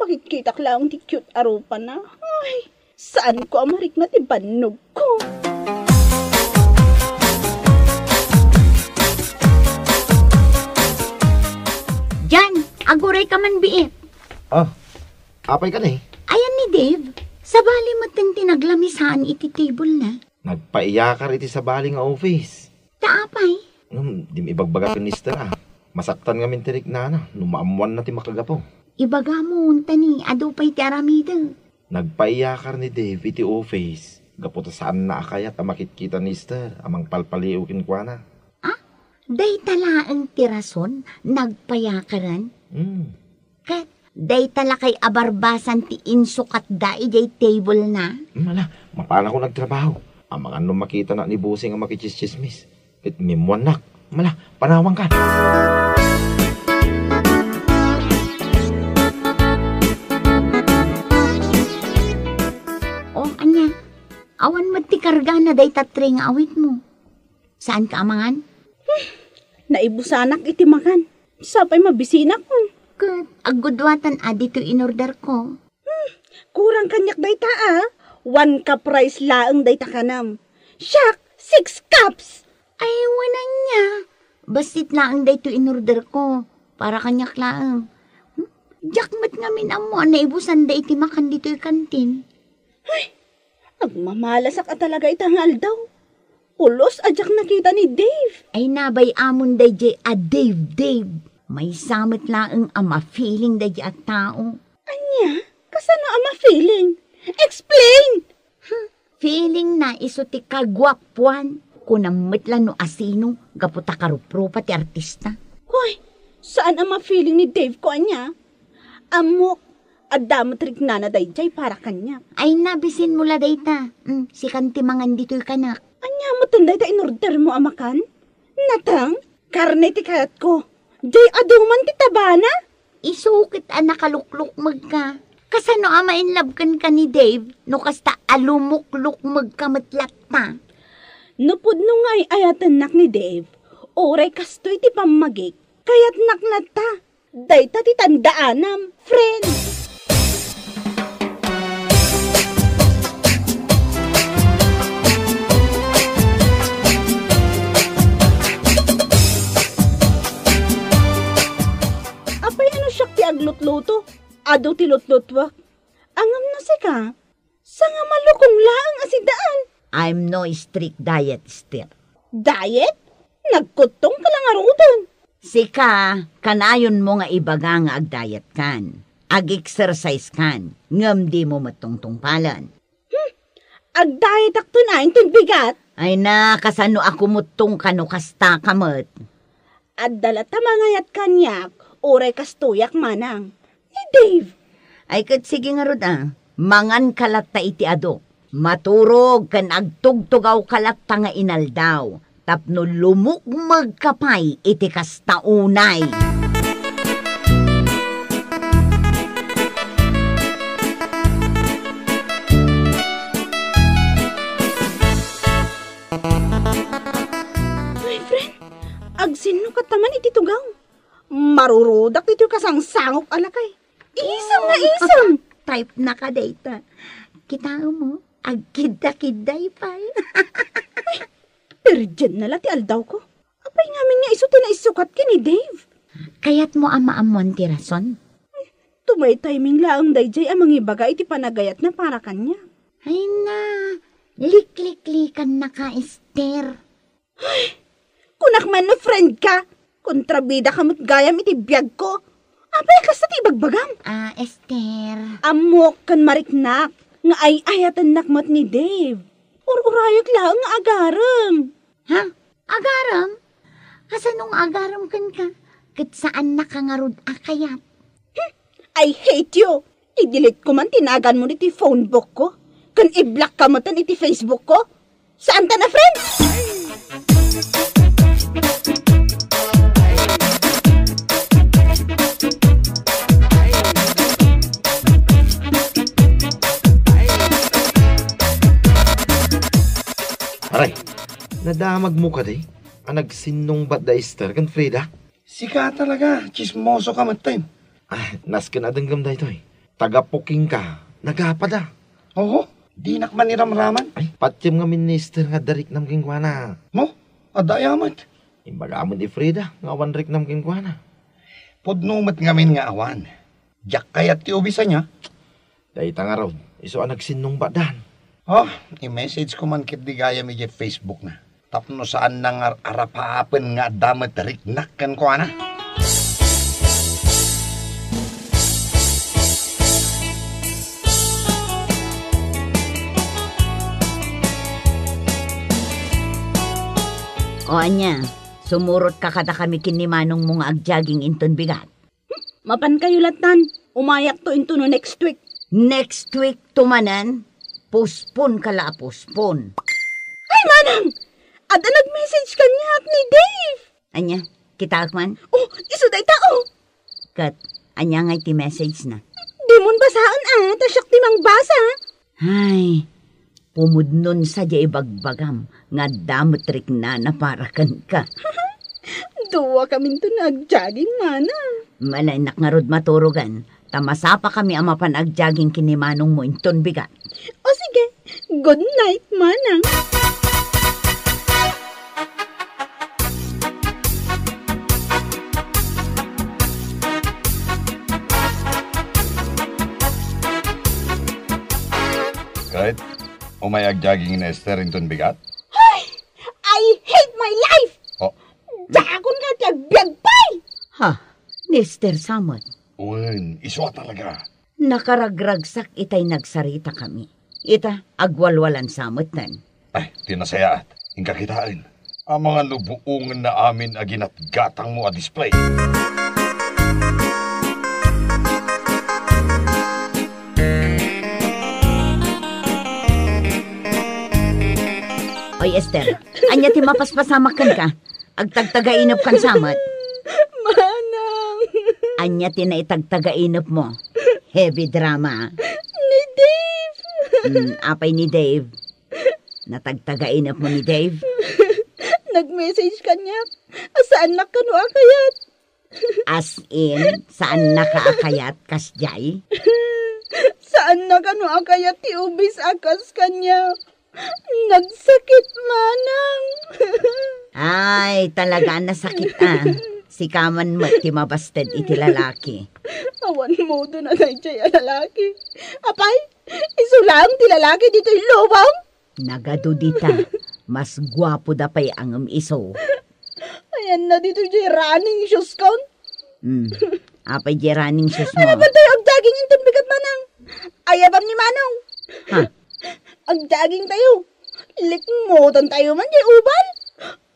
Makikita ko lang ti cute arupa na. Ay, saan ko amarik na ti banog ko? Jan, aguray ka man biit. Apay ka na eh. Ayan ni Dave. Sa bali mo tan tinaglamisaan iti table na. Nagpaiyakar iti sa bali nga office. Taapay? Di mi ibagbaga ni Esther Masaktan nga mintirik na numaamuan na ti makagapo. Ibaga mo unta ni adupay ti aramida. Nagpaiyakar ni Dave iti office. Gaputa saan na akayat makikita ni Esther amang palpaliukin kwa na. Day talaan ti rason nagpayakaran. Kat day tala kay abarbasan ti insukat dahi jay table na. Mala, mapana ko nagtrabaho. Ang mga makita na ni Busing ang makichismismis. It mimuanak. Mala, panawang ka. Iti karga na day tatre nga awit mo. Saan ka amangan? Naibusanak iti makan. Sapay mabisinak ko. Kat, agudwatan dito in-order ko. Kurang kanyak day ta 1 cup rice laang day ta kanam. Siyak, 6 cups! Ay, wala niya. Basit laang day to in-order ko. Para kanyak laang. Jakmat nga minamo na ibusan day iti makan dito yung kantin. Ay, nagmamalasak talaga itang aldaw. Ulos ajak nakita ni Dave. Ay nabay amon day jay Dave. May samit laang ama feeling day at tao. Anya, kasano ama feeling? Explain! Feeling na iso ti kagwapwan. Kunamit lang no asino, gaputa karupro pati artista. Hoy, saan ama feeling ni Dave ko anya? Amok, adamot na dayjay para kanya. Ay nabisin mo la dayta. Si kanti mangan dito'y kanak. Anya mo tanday ta in-order mo amakan? Natang, karne ti kayat ko. Jay aduman ti tabana? Isukit nakalukluk magka. Kasano ama in love kan ka ni Dave, no kasta alumukluk magkamatlat ta. Nupod no nga'y ayatan nak ni Dave, oray kastoy ti pamagik, kayat naknat ta. Dayta ti tandaanam, friend. Apay ano siyak ti aglutluto? Ado ti lutlutwak. Angam no sika. Sanga malukong laang asidaan. I'm no strict diet still. Diet? Nagkutong ka lang arudon. Sika, kanayon mo nga ibaga nga ag-diet kan. Ag-exercise kan. Ngam di mo matungtungpalan. Ag-diet akto na yung bigat. Ay na, kasano ako mutong kano kasta kamot. At dalata mangayat kanyak, oray kastuyak manang. Ni Dave. Ay kat sige nga rod mangan kalata iti ado. Maturog kan agtugtugaw kalata nga inaldaw. Tapno lumukmag kapay iti kastaunay. My friend, agsino ka taman iti tugaw. Marurudak dito kasangsangok alakay. Isam nga isam. Type na ka data. Kita mo, agkida-kiday pa. Pero dyan na lati aldaw ko. Apay ngamin nga isuti na isukat ki ni Dave. Kaya't mo ama-amon ti rason? Tumay timing laang dayjay amang ibaga iti panagayat na para kanya. Ay na, liklik-likan na ka, Esther. Kunak man no friend ka. Kontrabida kamot gayam iti biyag ko. Apay kas ti bagbagam. Esther. Amok kan mariknak. Nga ay ayatan nakmat ni Dave. Ururayag lang nga agaram. Ha? Agaram? Kasanong agaram kan ka? Kat saan nakangarod akayat? I hate you. I-delete ko man tinagan mo iti phone book ko. Kan i-block ka mo tan iti Facebook ko. Saan ta na, friend? Aray, nadamag mo ka day. Nagsinong bat da Esther kan Frida? Sika talaga, chismoso ka matay. Nas ka na danggam da ito eh. Tagapuking ka, nagapada. Oo, di nakman niramraman. Ay, patyam nga minister nga darik nam kingkwana. Mo, adayamat. Imbagamon di Frida, nga wanrik nam kingkwana. Pudnumat ngamin nga awan. Diyak kayat ti ubisa niya. Dahi nga raw, iso nagsinong badan. Oh, i-message ko man kit di gaya mi jet Facebook na. Tapno saan nang arapapen nga damat riknak kan ko ana. O anya, sumurot ka kada kami kinimanong mong agjaging inton bigat. Mapan kayo latan. Umayak to into no next week. Next week tumanan, postpone kala postpone. Ay, manang! Ada nag-message kanya ni Dave. Anya, kita man? Oh, isuday tao. Kat, anya nga iti message na. Di mon basaan tasyak timang basa. Ay, Pumudnon sa jay bagbagam, nga damotrik na naparakan ka. Duwa kaming to nag-jogging, manang. Malainak nga rod maturugan, tamasapa kami ang mapanag-jogging kinimanong mo inton bigat. O sige, good night, manang. Kahit umayag-jogging na Esther inton bigat? Ay! I hate my life! Oh, Dakon ka tiyag pay! Ha, Mr. Samot, uwan, iswa talaga. nakaragragsak itay nagsarita kami. Ita, agwalwalan samot nan. Ay, tinasayaat, ingkakitaan. Ang mga lubuungan na amin aginat gatang mo a display. Oy, Esther, anya ti mapaspasamakan ka. Agtagtagainop kan samot. Manang! Anya ti na itagtagainop mo. Heavy drama. Ni Dave! Apay ni Dave. Natagtagainop mo ni Dave. Nag-message kanya. Saan na kano akayat? As in, saan nakaakayat kasjay? Saan na kano akayat ti ubis akas kanya? Nagsakit, manang. Ay, talaga nasakit ah. Si kaman mo ti mabasted iti lalaki. Awan mo doon na jay lalaki. Apay, isulang ti lalaki dito yung lubang. Nagadudita, mas gwapo da pa'y ang iso. Ayan na dito jay running shoes count. Apay di running shoes mo. Ano ba tayo ang-jogging yung bigat, manang? Ayabam ni manong. Ha? Ang-jogging tayo. Likmutan tayo man jay ubal.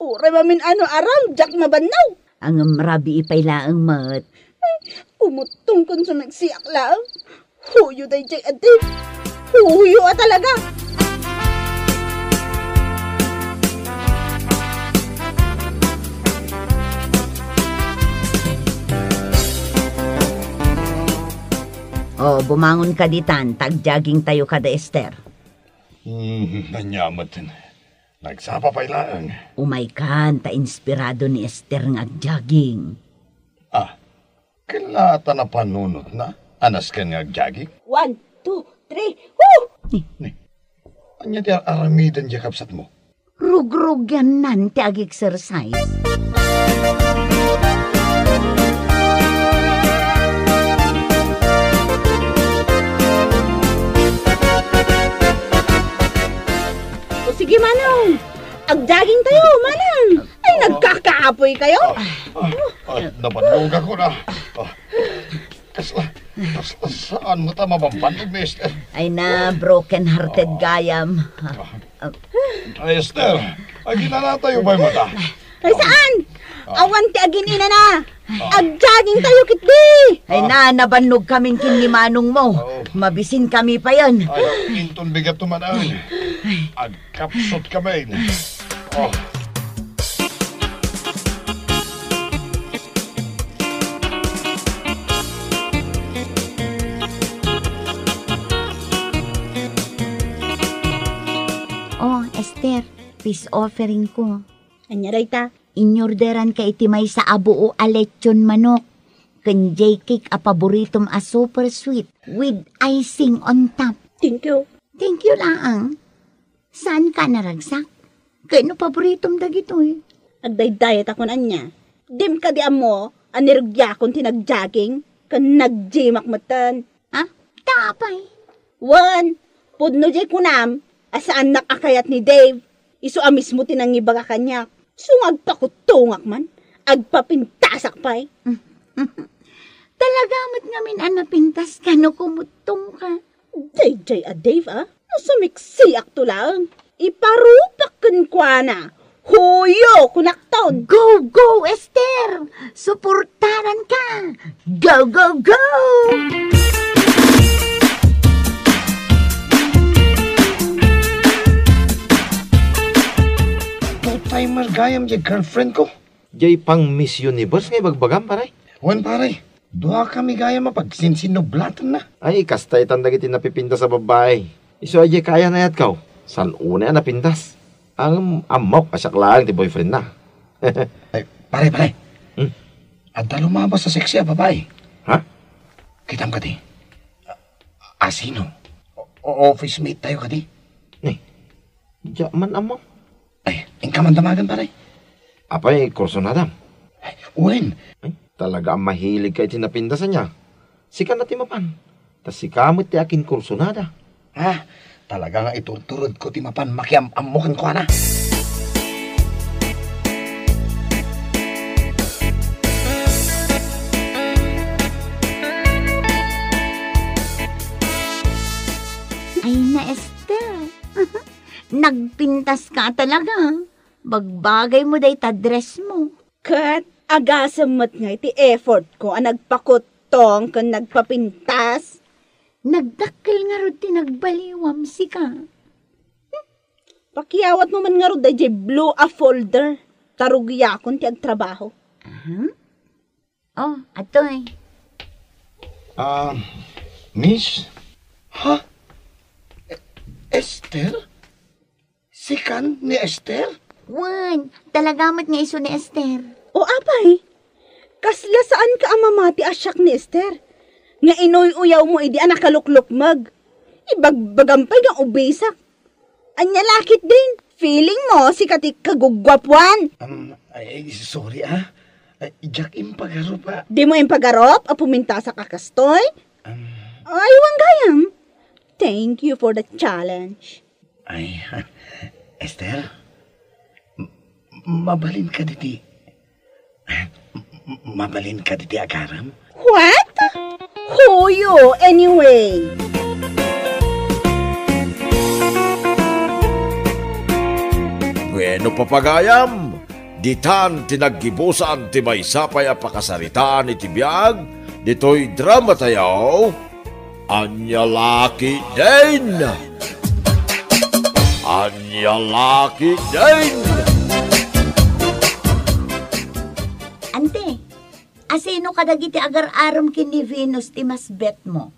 Ure mamin ano aram, jak mabanaw. Ang marabi ipaylaang mat. Pumutong kon sa magsiyak lang. Huyo tayo jay adik. Huyo talaga. Oh, bumangon ka ditan, tag-jogging tayo kada Esther. Nanyamat. Nagsapa pa ilaan. Umay kan, ta-inspirado ni Esther ng jogging. Ah, kilata na panunot na. Anas ka nga jogging? 1, 2, 3, woo! Anya ti aramidan di kapsat mo? Rugrug yan nan, ti ag-exercise. Sige, manong. Ag-jogging tayo, manang. Ay, nagkakaapoy kayo. Nabanong ako na. Saan mo ta mabambanog, Mister? Ay na, broken-hearted gayam. Ay, Esther, agina na tayo ba'y mata? Ay, saan? Awan ti aginina na. Ag-jogging tayo, kitdi. Ay na, nabanog kaming kinimanong mo. Mabisin kami pa yan. Ay, inton bigat tumanaan. Agkapsot kami. Oh. Oh, Esther, peace offering ko. Anya rayta? Inyorderan ka itimay sa abuo a lechon manok. Kanjay cake a paboritom a super sweet with icing on top. Thank you. Thank you laang. Saan ka naragsak? Kano paboritom dagito eh. Agday-diet ako na niya. Dim ka di amo, anirugya kong tinag-jogging, kan nag-gym akmatan. Ha? Tapay. 1, pudno jay kunam, asaan nakakayat ni Dave. Iso amis mo tinangibaga kanya. Sungag pa kutungak man, agpapintasak pa'y. Talagamit ngamin anapintas ka no kumutong ka. Jay a Dave ah, nasumiksi to lang. Iparupak kan kwa na. Huyo kunakton. Go, go, Esther! Suportaran ka! Go, go, go! Two-timer gayam di girlfriend ko. Jay pang Miss Universe ngay bagbagam, paray. Wan pare, duha kami gayam mapagsinsinublatan na. Ay, kastay tandag iti napipinta sa babae. Iso ay kaya na yat kaw. San una na pintas. Ang amok asak lang ti boyfriend na. Ay, pare. Hmm? Anta lumabas sa seksi babae. Ha? Kitam ka di. Asino? Office mate tayo ka di. Diya man amok. Ay, ingka man damagan pare. Apay, kurso na dam. Ay, uwin. Ay, talaga ang mahilig kay tinapindasan niya. Sika na timapan. Tas si kamot ti akin kurso na da. Ha? Talaga nga iturturod ko timapan makiam-amukan ko na. Ay na, Esther. Nagpintas ka talaga. Bagbagay mo day ta dress mo. Kat, agasamot nga iti effort ko ang nagpakutong kung nagpapintas. Nagdakkel nga ro tinagbaliwam si ka. Pakiyawat mo man nga ro da blue a folder. Tarugyakon ti agtrabaho. Oh, atoy. Miss? Ha? Esther? Sikan ni Esther? Wan, talagamat nga iso ni Esther. O apay, kasla saan ka amamati asyak ni Esther? Nga inoy-uyaw mo idi anak kaluklukmag. Ibagbagampay nga ubesak. Anya lakit din. Feeling mo si katik kagugwapwan. Ay, sorry Jack impagaro pa. Di mo impagarop a puminta sa kakastoy? Ay, wanggayam. Thank you for the challenge. Ay, Esther, mabalin ka diti. Mabalin ka diti agaram? What? Who you, anyway? Bueno papagayam, ditan tinaggibusan ti maysapay a pakasaritaan iti biag, dito'y drama tayo, Anyalaki din! Anyalaki din! Ante, asino kadagiti agar-aram kin ni Venus ti masbet mo?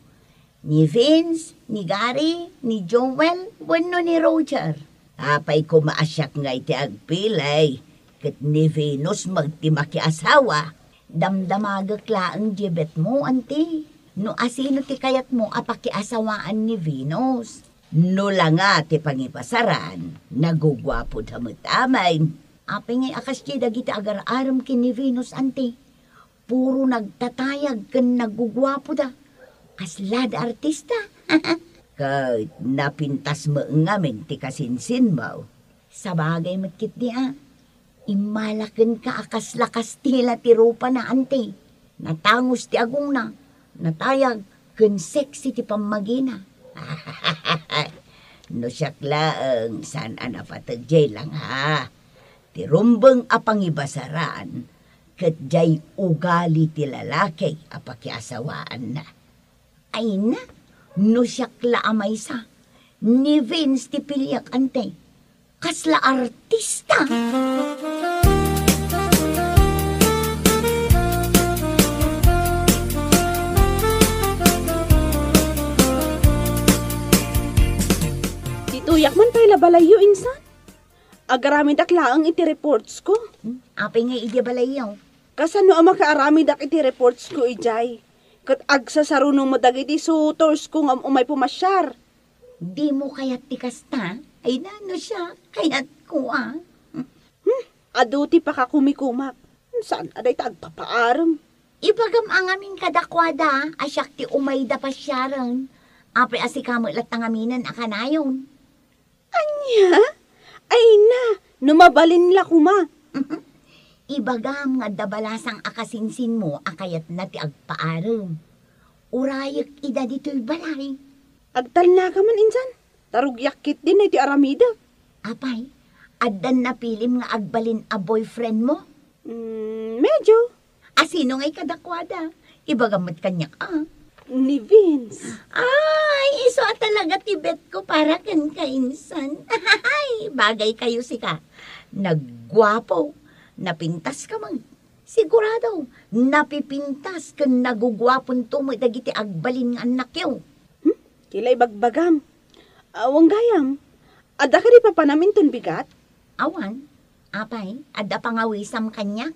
Ni Vince, ni Gary, ni Joel, wenno ni Roger. Apay ko maasyak nga iti agpilay. Kat ni Venus magtimaki asawa. Damdamagak laang jebet mo, ante. No asino ti kayat mo apakiasawaan ni Venus. No lang nga ti pangipasaran, nagugwapo damot-amay. Apay ngay akas ti dagiti agar-aram kin ni Venus, ante. Puro nagtatayag ken nagugwapo da. Kaslad artista. Kahit napintas mo ngamin ti kasinsin mo. Sabagay matkit niya. Imalaken ka akas lakas tila ti rupa na, ante. Natangos ti agong na. Natayag ken sexy ti pamagina. No siyak laeng saan anapatagjay lang ha. Ti rumbeng apangibasaran. Ket jay ugali ti lalaki apakiasawaan na. Ay na, no siyak laamay sa. Ni Vince ti pilyak, ante. Kasla artista. Tuyak man tayo labalayo, insan. Agaramid ak laang iti reports ko. Apay nga idi balayaw. Kasano ang makaaramid ak iti reports ko, ijay. Kat agsasarunong mo dagiti suitors ko nga umay pumasyar. Di mo kayat ti kasta? Ay nano siya, kayat ko Aduti pa ka kumikumak. Saan aday ta agpapaaram? Ibagam ang amin kadakwada, asyak ti umay da pasyaran. Apay asikamu lat tangaminan akanayon. Anya? Ay na, numabalin la kuma. Ibagam nga dabalasang akasinsin mo akayat na ti agpaaram. Urayak ida dito'y balay. Agtal na ka man, insan. Tarugyakit din ay ti aramida. Apay, addan na pilim nga agbalin a boyfriend mo? Medyo. Asino nga'y kadakwada? Ibagamat kanya ka. Ni Vince. Ay, iso talaga tibet ko para kan kainsan. Ay, bagay kayo sika. Naggwapo. Napintas ka man. Sigurado, napipintas kan nagugwapon to mo dagiti agbalin nga anak yaw. Kilay bagbagam. Awang gayam. Ada ka di papanamin ton bigat? Awan, apay, adda pangawisam kanya.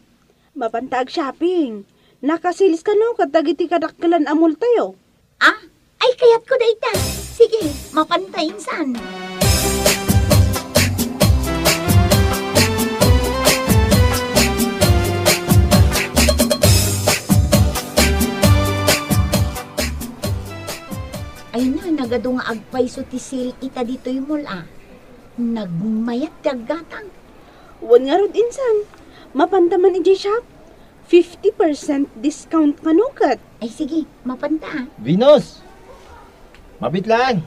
Mapantag shopping. Nakasilis ka no, katagiti kadakkelan amul tayo. Ah, ay kayat ko dayta. Sige, mapantay insan. Ay na, nagado nga agpay so tisil ita dito'y mula. Nagmayat dagatang. Wan nga rod insan. Mapantaman iji shop. 50% discount kanukat. Ay sige, mapanta. Venus! Mabit lang!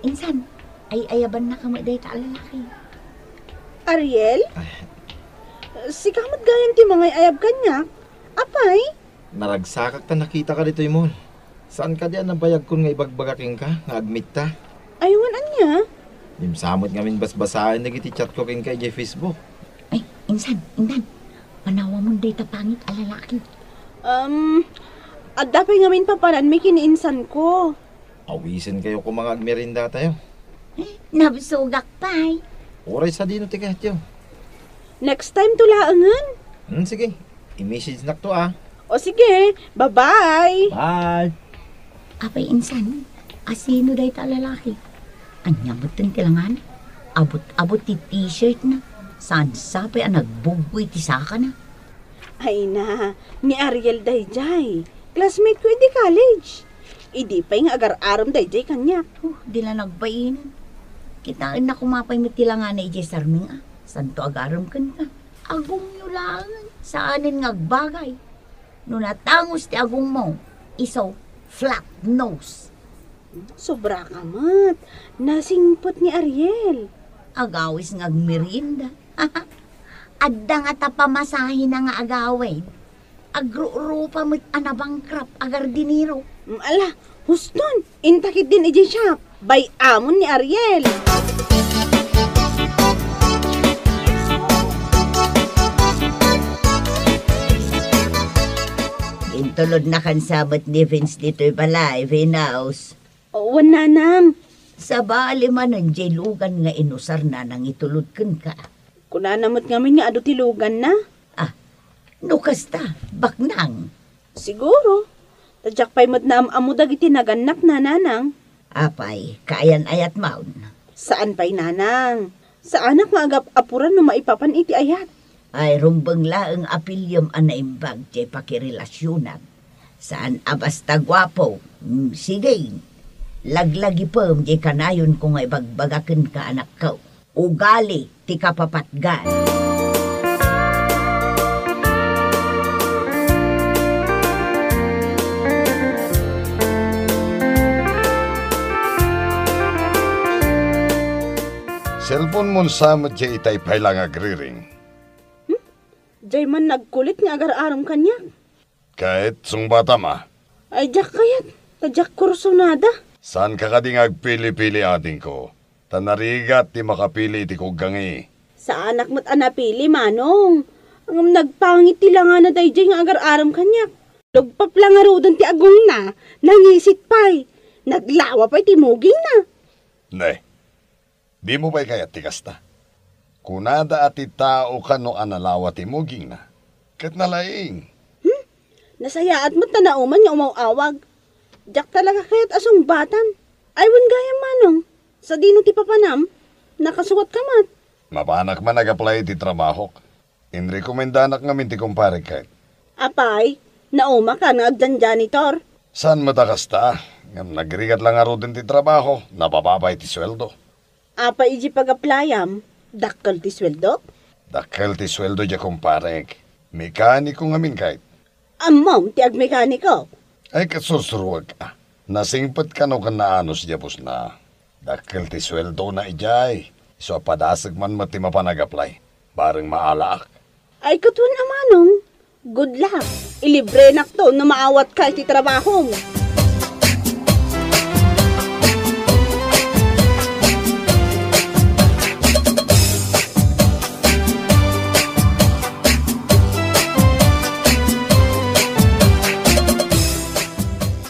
Insan, ay ayaban na kamo day ta lalaki. Ariel? Si kamot gayam ti mga ayab kanya. Apay? Naragsakak ta nakita ka dito mall. Saan ka diyan nabayag kun nga ibagbagaking ka? Nga admit ta? Aywan anya. Nimsamot nga min basbasahin na giti chat ko king kay Facebook. Ay, insan. Manawa mong day ta pangit a lalaki. Adda pa ngamin paparan may kiniinsan ko. Awisin kayo kung mga agmerinda tayo. Nabsugak pay. Oray sa dino ti kahatyo. Next time tulaangan. Sige, i-message na to ah. O sige, bye-bye. Bye! Apay insan, asino day ta lalaki? Anyamot tin tilangan. Abot ti t-shirt na. Saan sapay ang nagbugboy ti saka na? Ay na, ni Ariel dayjay. Classmate ko di college. Idi pa yung agar-aram dayjay kanya. Di na nagbayin. Kitain na kumapay matilangan na ijay sarming ah. Santo agaram kan ka. Agong nyo lang. Saanin ngagbagay. No natangos ti agong mo, isaw flat nose. Sobra ka mat. Nasingpot ni Ariel. Agawis ngagmerinda. Adda nga tapamasahin na nga agawin. Agro-rupa mo't anabangkrap agar diniro. Ala, huston. Intakit din iji shop. By amon ni Ariel. Intulod na kan sabat ni Vince dito'y balay, Vinaus. Wan nanang. Sa bali man ang lugan nga inusar na nang itulod kan ka. Kunanamot ngamin nga ado tilugan na. Nukas ta, baknang. Siguro. Tadyak pa'y madnaam-amo dagiti naganak na nanang. Apay, kaayan ayat maun. Saan pa'y nanang? Sa anak nga agap-apuran no maipapan iti ayat. Ay rumbang laeng apilyom anaimbag jay pakirelasyonan. Saan abasta gwapo? Sige. Laglagi pam jay kanayon kung ay bagbagaken ka anak ko. Ugali, ti kapapatgan. Cellphone mo samot siya itay-pay lang agriring. Jay man nagkulit nga agar-aram kanya. Kahit sung bata ma. Ay, jak kayat. Tadyak kurso nada. Saan ka kading agpili-pili ating ko? Tanarigat ti makapili iti kugangi. Sa anak mo't anapili, manong. Ang nagpangit ti lang na day jay nga agar-aram kanya. Lugpap lang nga rodan ti agong na. Nangisit pa'y. Naglawa pa'y ti muging na. Ne, di mo ba'y kaya tikasta? Kunada at tao ka no analawa ti muging na. Kat nalaing. Nasayaat mo't tanauman nga umawawag. Jak talaga kaya't asong batan. Aywan gaya manong. Sa dino ti papanam, nakasuwat ka mat. Mapanak man nag-apply ti trabaho. Inrekomendanak ngamin ti kumpare kahit. Apay, nauma ka nga agdan janitor. Saan matakasta? Ngam nagrigat lang aro din ti trabaho, napapapay ti sweldo. Apay iji pag-applyam, dakkel ti sweldo. Dakkel ti sweldo dya kumparek. Mekaniko ngamin kahit. Amom ti agmekaniko. Ay kasursurwag ka. Nasingpat ka no kan naanos diyapos na. Dakkel ti sweldo na ijay. So padasag man mati mapanag-apply. Bareng maalak. Ay katuan amanong. Good luck. Ilibre nak to na maawat ka iti trabaho mo.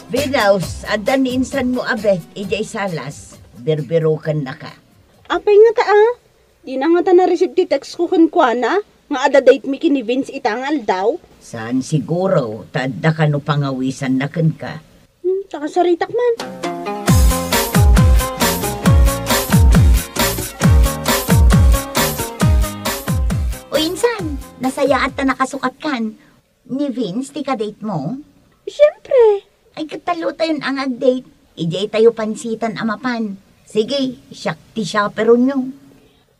Vinaus, adan insan mo abet, ijay salas, berberokan na ka. Apay nga ta Di na nga ta na-receive ti text ko kuana, nga ada-date mi kini Vince itangal daw. Saan siguro, tadda ka no pangawisan na ka. Takasaritak man. O insan, nasaya at ta nakasukat kan. Ni Vince, ti ka-date mo? Siyempre. Ay katalo tayo ang ag-date. Ijay tayo pansitan amapan. Sige, siyak ti chaperon nyo.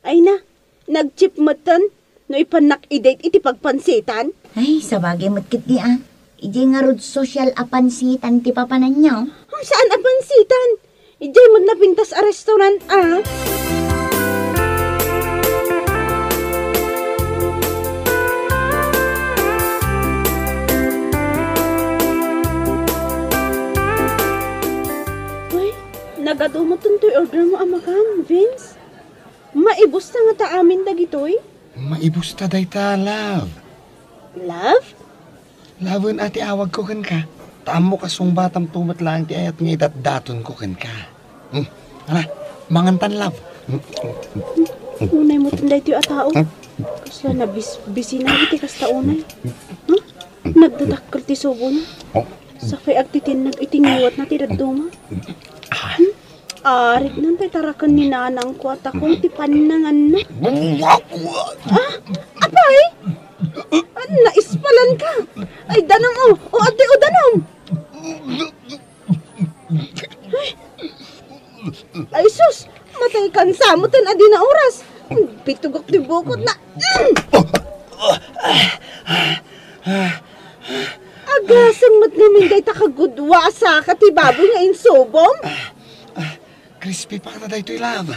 Ay na, nag-chip matan, no ipanak i-date iti pagpansitan. Ay, sabagay matkit niya. Ijay nga rod social apansitan ti papanan nyo. Saan apansitan? Ijay mo na pintas a restaurant Nagadumatan to'y order mo amakam, Vince. Maibus na nga ta amin dagitoy. Maibus ta day ta, love. Love? Lawan ati awag ko kan ka. Taam mo kasong batam tumat lang ti ayat nga idat-daton ko kan ka. Hala, mangantan, love. Unay mo tunday tiyo atao. Kasla na busy na iti kasta unay. Nagdadakkel ti subo na. Sakay agtitin nag-itingiwat na ti daduma. Arit nang tarakan ni nanang ko at akong tipanangan na. Apay? Naispalan ka. Ay, danam o ate o danam. Ay, sus, matay kansamutan adi na oras. Pitugok di bukod na. Agasang matnamin day takagudwa sa katibaboy nga insobom. Crispy pa ka na dahito love.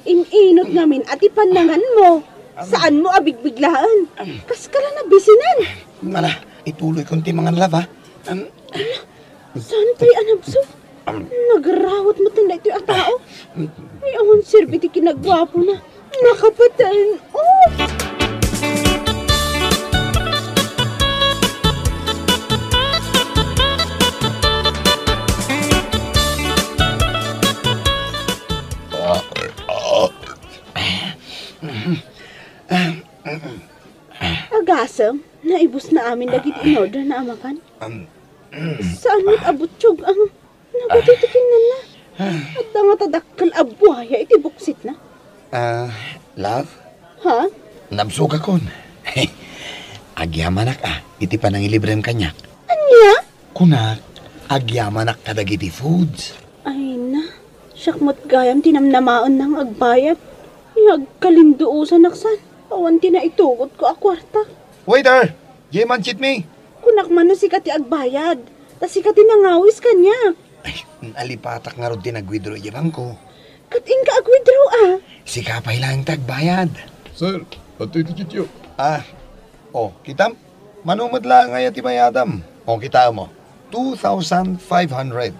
Ininot namin at ipanangan mo. Saan mo abigbiglaan? Kas ka lang na bisinan. Mala, ituloy konti mga love, ha? Saan tayo anabso? Nagrawat mo tanday ito yung tao. Ay, awan sirbiti kinagwapo na. Nakapatan. Oh! Agasam, naibus na amin dagit in-order na amakan. Saan mo't abutsyog ang nagatitikin na. At nga tadakkel abuhaya iti buksit na. Love? Ha? Nabsuga kon. Agyamanak iti pa nang ilibrem kanyak. Anya? Kunak, agyamanak kadagiti foods. Ay na, syakmot gayam tinamnamaon ng agbayad. Agkalinduusan naksan. Awan na itugot ko a kwarta. Waiter! Jeman cheat me! Kunak man no si kati agbayad. Tas si kati nangawis kanya. Ay, alipatak nga ron tinagwidro yemang ko. Kating ka agwidraw Si kapay lang tagbayad. Sir, ato iti kityo. Kitam? Manumad lang nga ti bayadam. Kita mo. 2,500. 2,500?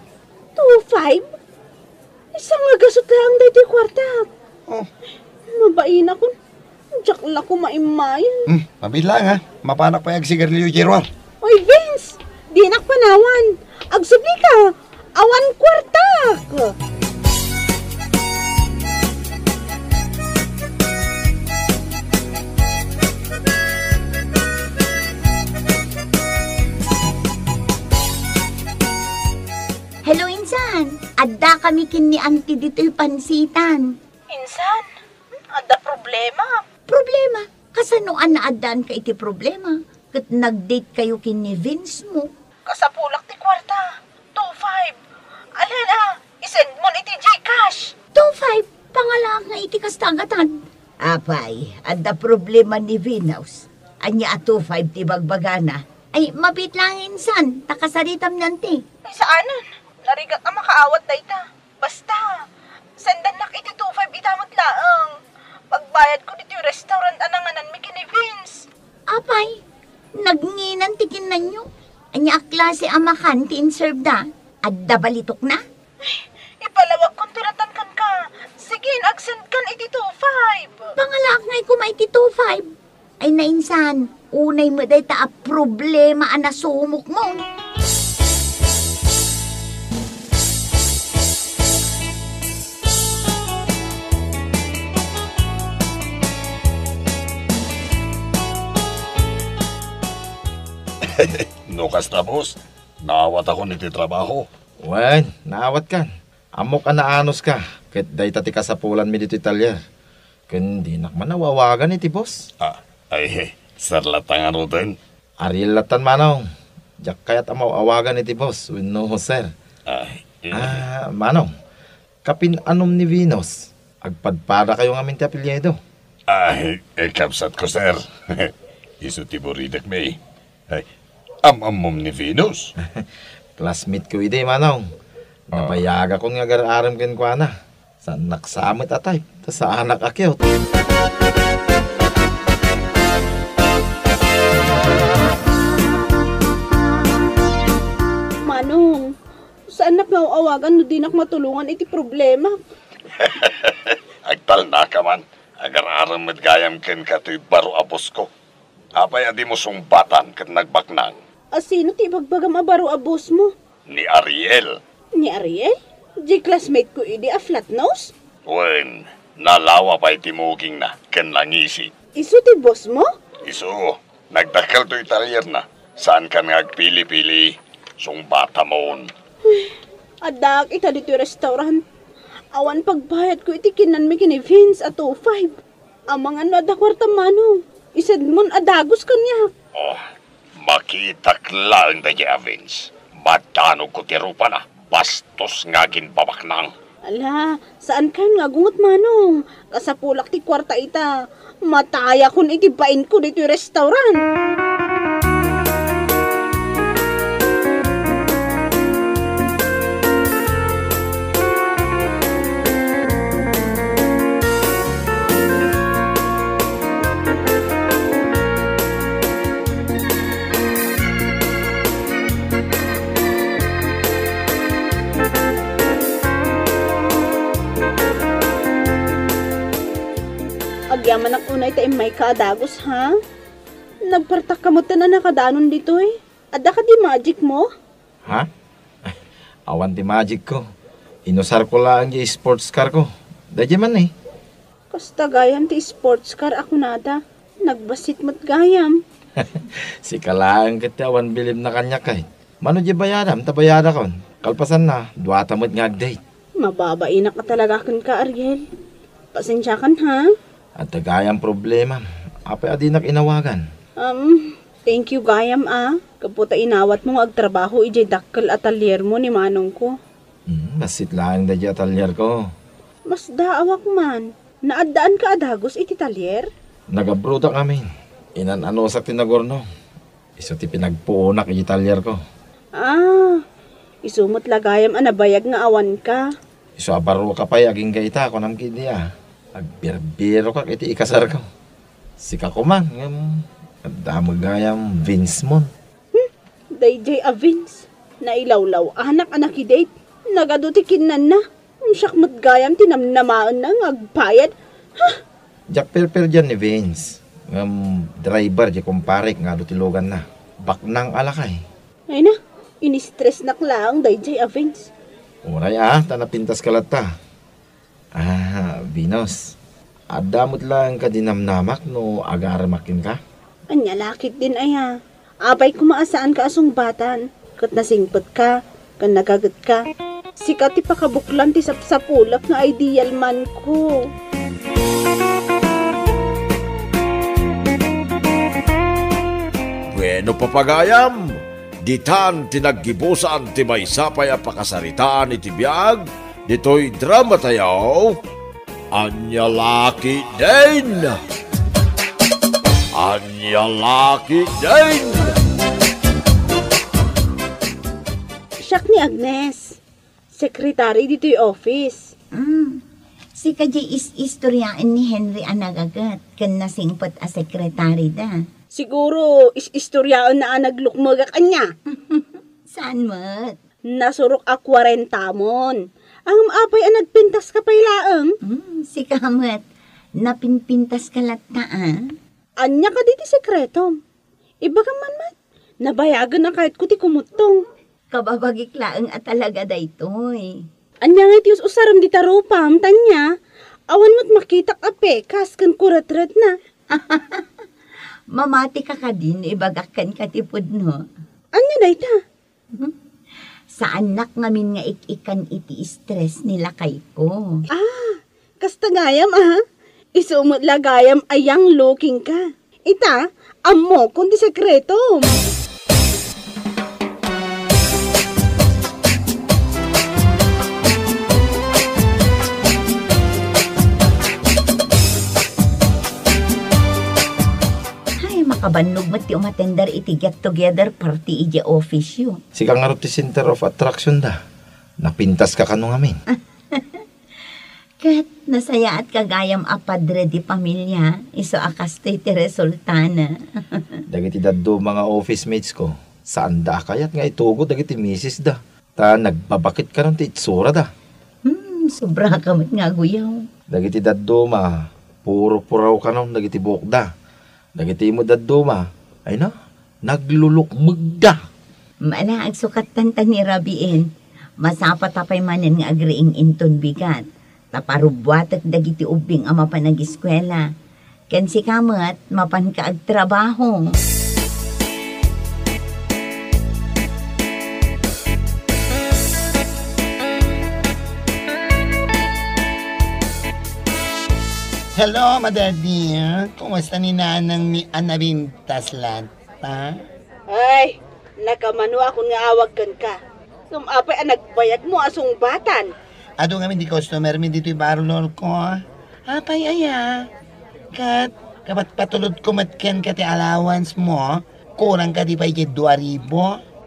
Isang agasot lang dito yung kwarta. Mabain ako. Diyak lang ko maimayan. Mabit lang ha. Mapanak pa yung sigarilyo Jerwar. Oy, Vince! Di nakpanawan. Agsubli ka. Awan kwarta. Hello, Insan. Adda kami kin ni Auntie dito'y pansitan. Insan, ada problema. Problema? Kasanoan na addaan ka iti problema? Kat nag-date kayo kin ni Vince mo. Kasapulak ti kwarta. 2,500. Alin isend mo iti Gcash. 2,500? Pangalak nga iti kastagatan. Apay, adda problema ni Vinaus. Anya 2,500 ti bagbagana. Ay, mabit lang Insan. Takasaritam nanti. Ay, saanan? Narigat na makaawat na ita. Basta, sendan nak iti 2,500 itamot laang. Pagbayad ko dito yung restaurant ananganan mi kini Vince. Apay, nagnginan tikin na nyo. Anya klase amakan ti inserve da. Adda balitok na? Ay, ipalawag kong turatan kan ka. Sige, nag-send kan iti 2,500. Pangalak nga kumay ti 2,500. Ay nainsan, unay mo day ta problema na sumok mo. Nukas na, boss. Naawat ako niti trabaho. Wen, naawat kan. Amok ka na anos ka. Kahit day tati kasapulan mi dito Italia. Kundi nakman nawawagan iti boss. Ay, sarlatang ano din. Ariel latan manong. Jak kayat amaw awagan iti boss. Wino sir. Manong. Kapin anom ni Venus. Agpadpada kayo ng aming ti apelyedo. Kapsat ko, sir. Iso ti buridak may. Ay, amom ni Venus. Classmate ko ide, manong. Nabayaga ko nga gararam ken kwa na. Sa naksamit atay. Sa anak akyot. Manong, saan nak awagan no di nak matulungan iti problema? Agtal na ka man. Agar-aram met gayam ken kato'y baro abos ko. Apay adi mo sumbatan kat nagbaknang. Sino ti bagbagam abaro abos mo? Ni Ariel. Ni Ariel? Di classmate ko idi a flat nose? Wen, nalawa pa itimuging na ken langisi. Isu ti boss mo? Iso, nagdakal to italyer na. Saan ka nagpili-pili? Sumbata mon. Adak ita dito yung restaurant. Awan pagbayad ko iti kinan mi kini Vince at 05. Amang ano ada kwarta manong. Isad mon adagos kanya. Makita lang da Vince. Matanog ko ti rupa na. Bastos nga ginbabaknang. Ala, saan kayo nga gungot manong? Kasapulak ti kwarta ita. Mataya kun iti bain ko dito yung restaurant. Agyaman ang unay tayo may kaadagos, ha? Nagpartak ka mo na nakadanon dito, eh. Ada ka di magic mo? Ha? Awan ti magic ko. Inusar ko lang yung sports car ko. Dadya man eh. Kasta gayam ti sports car ako nada. Nagbasit mo't gayam. Si kalaan kiti awan bilib na kanya kahit. Mano di bayadam, tabayada kon. Kalpasan na, duwata mo't nga date. Mababainak ka talaga kun ka, Ariel. Pasensya kan, ha? At gayam problema. Apay adinak inawagan. Thank you gayam, Kaputa inawat mong agtrabaho ijay dakkel atelier mo ni manong ko. Masit lang da di atelier ko. Mas daawak man. Naadaan ka adagos iti talyer? Nagabruda kami. Inan-ano sa tinagorno. Iso ti pinagpuunak iti talyer ko. Isumot lagayam anabayag nga awan ka. Iso abaro ka pa'y aging gaita ko nam kidi Agbiro ka iti ikasar ko. Sika ko man. Damagayam Vince mon. Dayjay a Vince. Nailawlaw anak i-date. Nagadutikin na. Siyak matgayam tinamnamaan na agpayad. Jak per dyan ni Vince. Driver di kumparik nga dutilogan na. Baknang alakay. Ay na. Ini-stress na lang dayjay a Vince. Uray tanapintas kalata. Venus. Adamot lang ka dinamnamak no agaramakin ka? Anya lakit din aya. Apay kumaasaan ka asong batan. Kat nasingpot ka, kan nagagat ka. Sikat ti pakabuklan ti sapsapulak nga ideal man ko. Bueno papagayam, ditan tinaggibusan ti maysapay a pakasaritaan iti biag, dito'y drama tayaw, Anya Laki din! Anya Laki din! Siyak ni Agnes. Sekretary dito yung office. Si kajay istoryaan ni Henry anagagat kan nasingpot a sekretary da. Siguro istoryaan na naglukmaga kanya. Saan mat? Nasurok a 40 mon. Ang apay nagpintas ka pailaang. Si kamat, napinpintas ka latta Anya ka diti sekreto. Iba ka man. Nabayagan na kahit kuti kumutong. Kababagik-laang at talaga da ito'y. Anya nga tiyos usaram di tarupam, tanya. Awan mo't makitak a pekas kan kuratrat na. Mamati ka din, ibagakan ka tipod no. Ano na ita? Sa anak ngamin nga ikan iti stress nila kay ko. Kasta gayam Isumot lagayam ayang looking ka. Ita, amo kundi sekreto. Makabannog mat ti umatendar iti get together party iti office yun. Sika nga ro ti center of attraction da. Napintas ka kanong amin. Kat nasaya at kagayam apadre di pamilya, iso akas ti resultana. Dagiti daddo mga office mates ko. Saan da kayat nga itugo dagiti misis da. Ta nagbabakit ka nun ti itsura da. Sobra kamot nga guyaw. Dagiti daddo ma, puro puraw ka nun dagiti buhok da. Dagiti mo daddo ma, ay na, naglulukmag da. Maala ag sukatan ta ni Rabiin. Masapa tapay manen nga agriing inton bigat. Taparubwatak dagiti ubing ama pa nag-eskwela. Ken si kamat, mapan ka ag trabaho. Hello, Mother dear. Kumusta ni Nanang ni Anabintas Lanta? Ay, nakamano ako nga awagkan ka. Sumapay ang nagbayad mo asong batan. Ado nga di customer mi dito'y barlol ko. Apay aya. Kat, kapat patulod ko matken ka ti allowance mo, kurang ka di pa iti 2,000.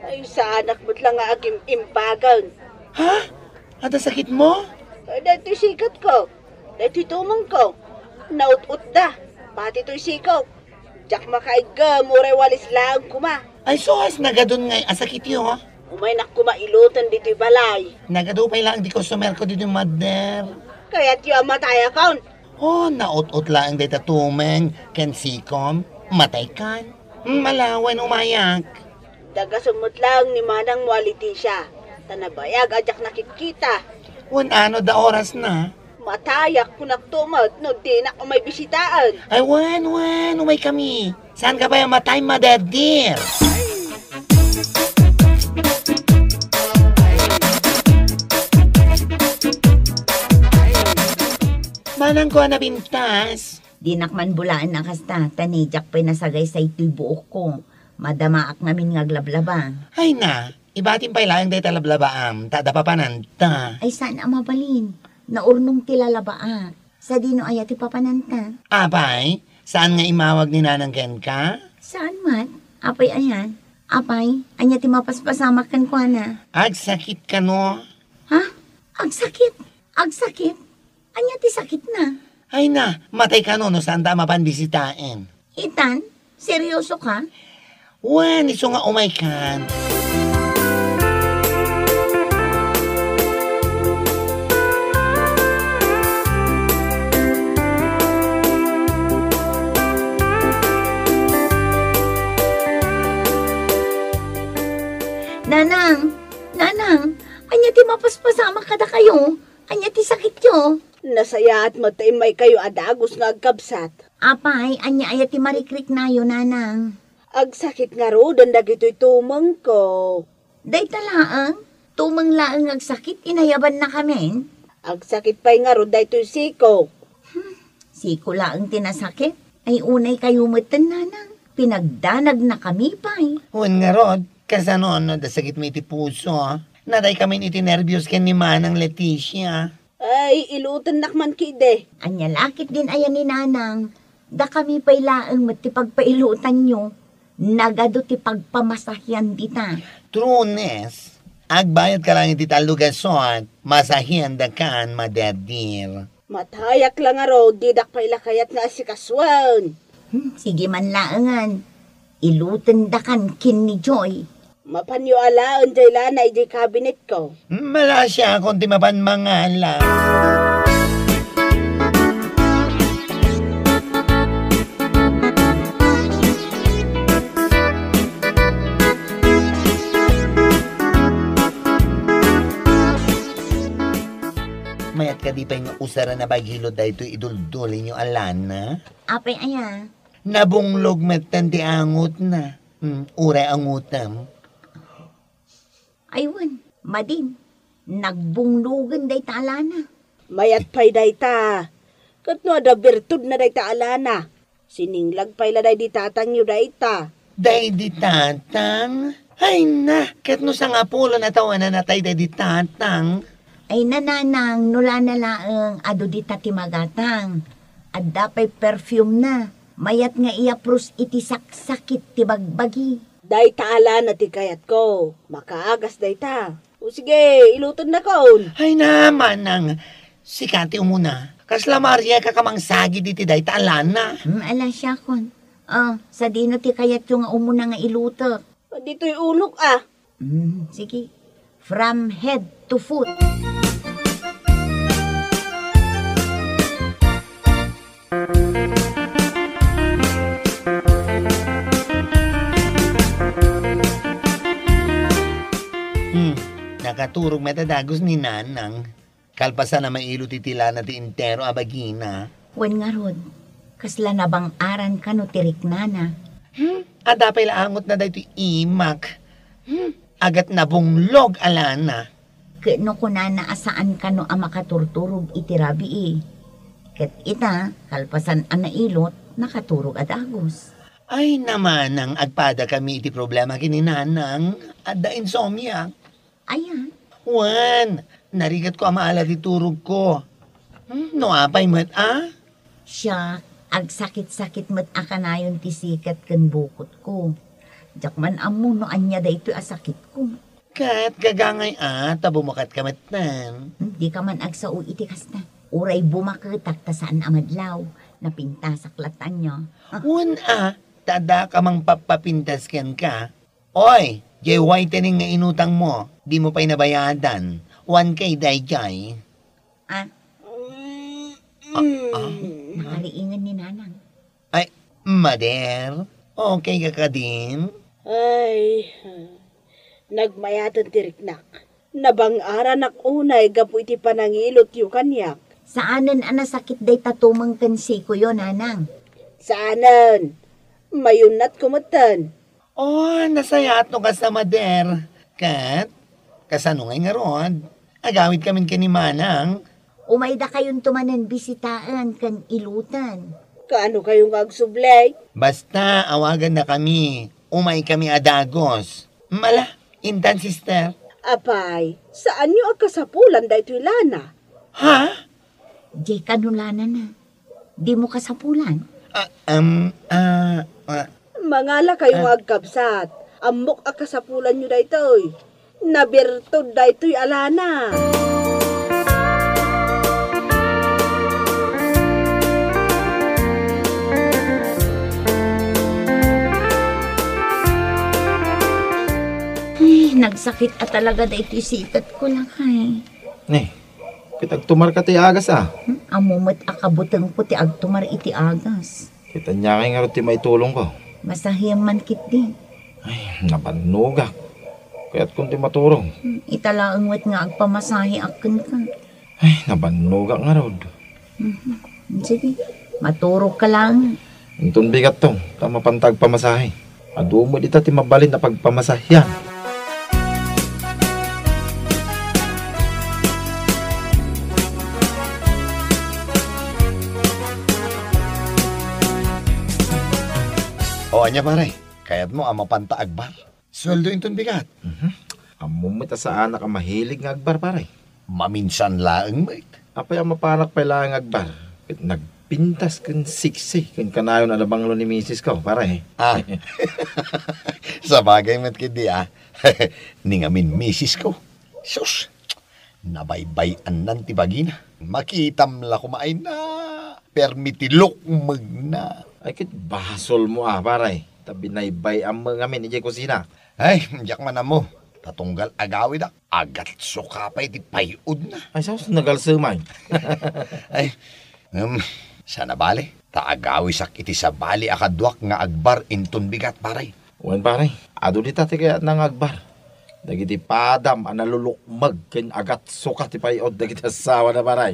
Ay, sa anak mo't lang nga agim impagan. Ha? Ata sakit mo? Ay, dati sikat ko. Dati tumang ko. Naut-ut da. Pati to'y sikaw. Diyak makaiga, muray walis lang kuma. Ay, soas nagadon ngay asakit yo. Umay nak kumailutan dito'y balay. Nagadupay lang di customer ko dito'y mother. Kaya't yung matay account. Oh, naut-ut lang dito tumeng, ken sikom, matay kan. Malawan umayak. Dagasumot lang ni Manang Mualiti siya. Tanabayag, adyak nakikita. Ano da oras na? Matayak kung nagtumad, no di na may bisitaan. Ay, umay kami. Saan ka ba yung matay, Mother dear? Manang ko na bintas. Dinakman bulaan na kasta, tanijak pinasagay sa ito'y buok ko. Madamaak namin nga glablaba. Ay na, ibatin pa ilang day talablabaam, tada pa pananta. Ay saan ang mabalin? Naurnong tilalabaa. Sa dino ayati papananta. Apay, saan nga imawag ni Nanang Ken ka? Saan mat? Apay ayan. Apay, anya ti mapaspasamak kan ko na. Agsakit ka no? Ha? Agsakit? Agsakit? Anya ti sakit na. Ay na, matay ka no saan tama panbisitain. Itan, seryoso ka? Iso nga umay kan. Nanang, anya ti mapaspasama kada kayo. Anya ti sakit yo. Nasaya at matay kayo adagos nga agkabsat. Apay, anya aya ti marikrik na yo, Nanang. Agsakit nga ro, dandag ito'y tumang ko. Day talaang, tumang laang agsakit, inayaban na kami. Agsakit pa'y nga ro, dayto'y siko. Siko laang tinasakit, ay unay kayo matan, Nanang. Pinagdanag na kami pa'y. Nga rod, kasanon no, da sakit mo iti puso. Naday kami iti nervyos ken ni Manang Leticia. Ay, ilutan nakman kide. Anya lakit din ayan ni Nanang. Da kami pa'y laang matipagpailutan nyo. Nagado ti pagpamasahyan dita. Trunes, agbayad ka lang iti talugason, masahyan da kan, Mother dear. Matayak lang nga ro, didak pa'y lakayat nga si Kaswan. Sige man laangan. Ilutan da kan kin ni Joy. Mapanyo alaan jay lanay jay cabinet ko. Mala siya kung di mapanmangalan. Mayat ka di pa yung usara na baghilo da ito iduldulin yung alana? Apay aya. Nabunglog metan ti angot na. Uray angutam. Aywan, madin. Nagbunglugan day talana. Mayat pa'y day ta. Kat no ada bertud na day ta alana. Sininglag pa'y la day di tatang yu day ta. Day di tatang? Ay na, kat no sa nga pulo na tawanan na tayo day di tatang. Ay nananang, nula na laang ado di tatimagatang. Adda pa'y perfume na. Mayat nga iapros iti saksakit ti bagbagi. Day ta alana ti kayat ko. Makaagas day ta. O sige, ilutod na kon. Ay naman nang, sikati umuna. Kasla Maria kakamang sagi di ti day talan na. Ala siya kon. Sa dino ti kayat yung nga umuna nga ilutok. Dito'y ulok ah. Sige. From head to foot. Nakaturog metadagos ni Nanang. Kalpasan na mailo titila na ti intero abagina. Wen nga rod, kasla na bang aran ka no tirik nana. Adapay laangot na dahi ti imak. Agat na bunglog alana. Kano ko na naasaan ka no makaturturog iti rabi eh. Ket ita, kalpasan ang nailot, nakaturog at agos. Ay naman ang agpada kami iti problema kini Nanang. Adda insomnia. Ayan. Juan, narigat ko ang maala di turog ko. No apay mat Siya, ag sakit-sakit mat akanayon ti sikat ken bukot ko. Jakman amo no anya da ito asakit ko. Kat gagangay tabo makat kamatan. Di ka man agsao iti kasta. Uray bumaketak ta saan amadlaw. Napinta sa klatan nyo. Juan tada ka mang papapintas ken ka. Oy, jay whitening nga inutang mo. Di mo pa'y nabayadan. 1K day jay. Nakaliingan ni Nanang. Ay, Mader, okay ka din? Ay, nagmayatan tiriknak. Nabang-aran ak unay gapu iti panangilot yu kanyak. Saanan sakit day tatumang kansi ko yun, Nanang? Saanan? Mayunat kumatan. Oh, nasayat no ka sa Mader. Kat, kasano ngay nga ron? Agawid kami ka ni Manang. Umayda kayong tumanan bisitaan kan ilutan. Kaano kayong agsublay? Basta, awagan na kami. Umay kami adagos. Mala, intan sister. Apay, saan nyo agkasapulan da ito'y lana? Ha? Di kanulana na. Di mo kasapulan. Mangala kayong agkabsat. Amok agkasapulan nyo da ito'y. Nabirtod da ito'y alana. Nagsakit at talaga da ito'y sikat ko lang hay. Kitag tumar ka ti agas Amumot akabutang ko ti agtumar iti agas. Kita niya kay nga rin ti may tulong ko. Masahiyam man kit din. Ay, nabanugak. Kaya't kung ti maturong. Italaang wet nga agpamasahe akin ka. Ay, nabanugak nga rod. Sige, maturog ka lang. Intun bigat to, tama pantag pamasahe. Adumo dita ti mabalin na pagpamasahyan. O anya pare, kayat mo ang mapanta agbar. Sweldo inton bigat. Amumita sa anak ang mahilig nga agbar pare. Maminsan laeng mate. Apay ang mapanak pa lang agbar. Nagpintas kan siksi kan kanayon na banglo ni misis ko pare. Sa bagay mat kidi Ningamin misis ko. Sus, nabaybayan nan ti bagina. Makitam la kumain na. Permitilok magna. Ay kit basol mo pare. Tabi na ibay ang mga amin ijay kusina. Ay, jak man mo. Tatunggal agawid agat sukapay ti payud na. Ay saos nagalsumay. Ay, sana bali. Taagawi sak iti sa bali akadwak nga agbar inton bigat pare. Wan pare, ado di tati kaya nang agbar. Dagiti padam analulukmag ken agat suka ti payod dagiti asawa na pare.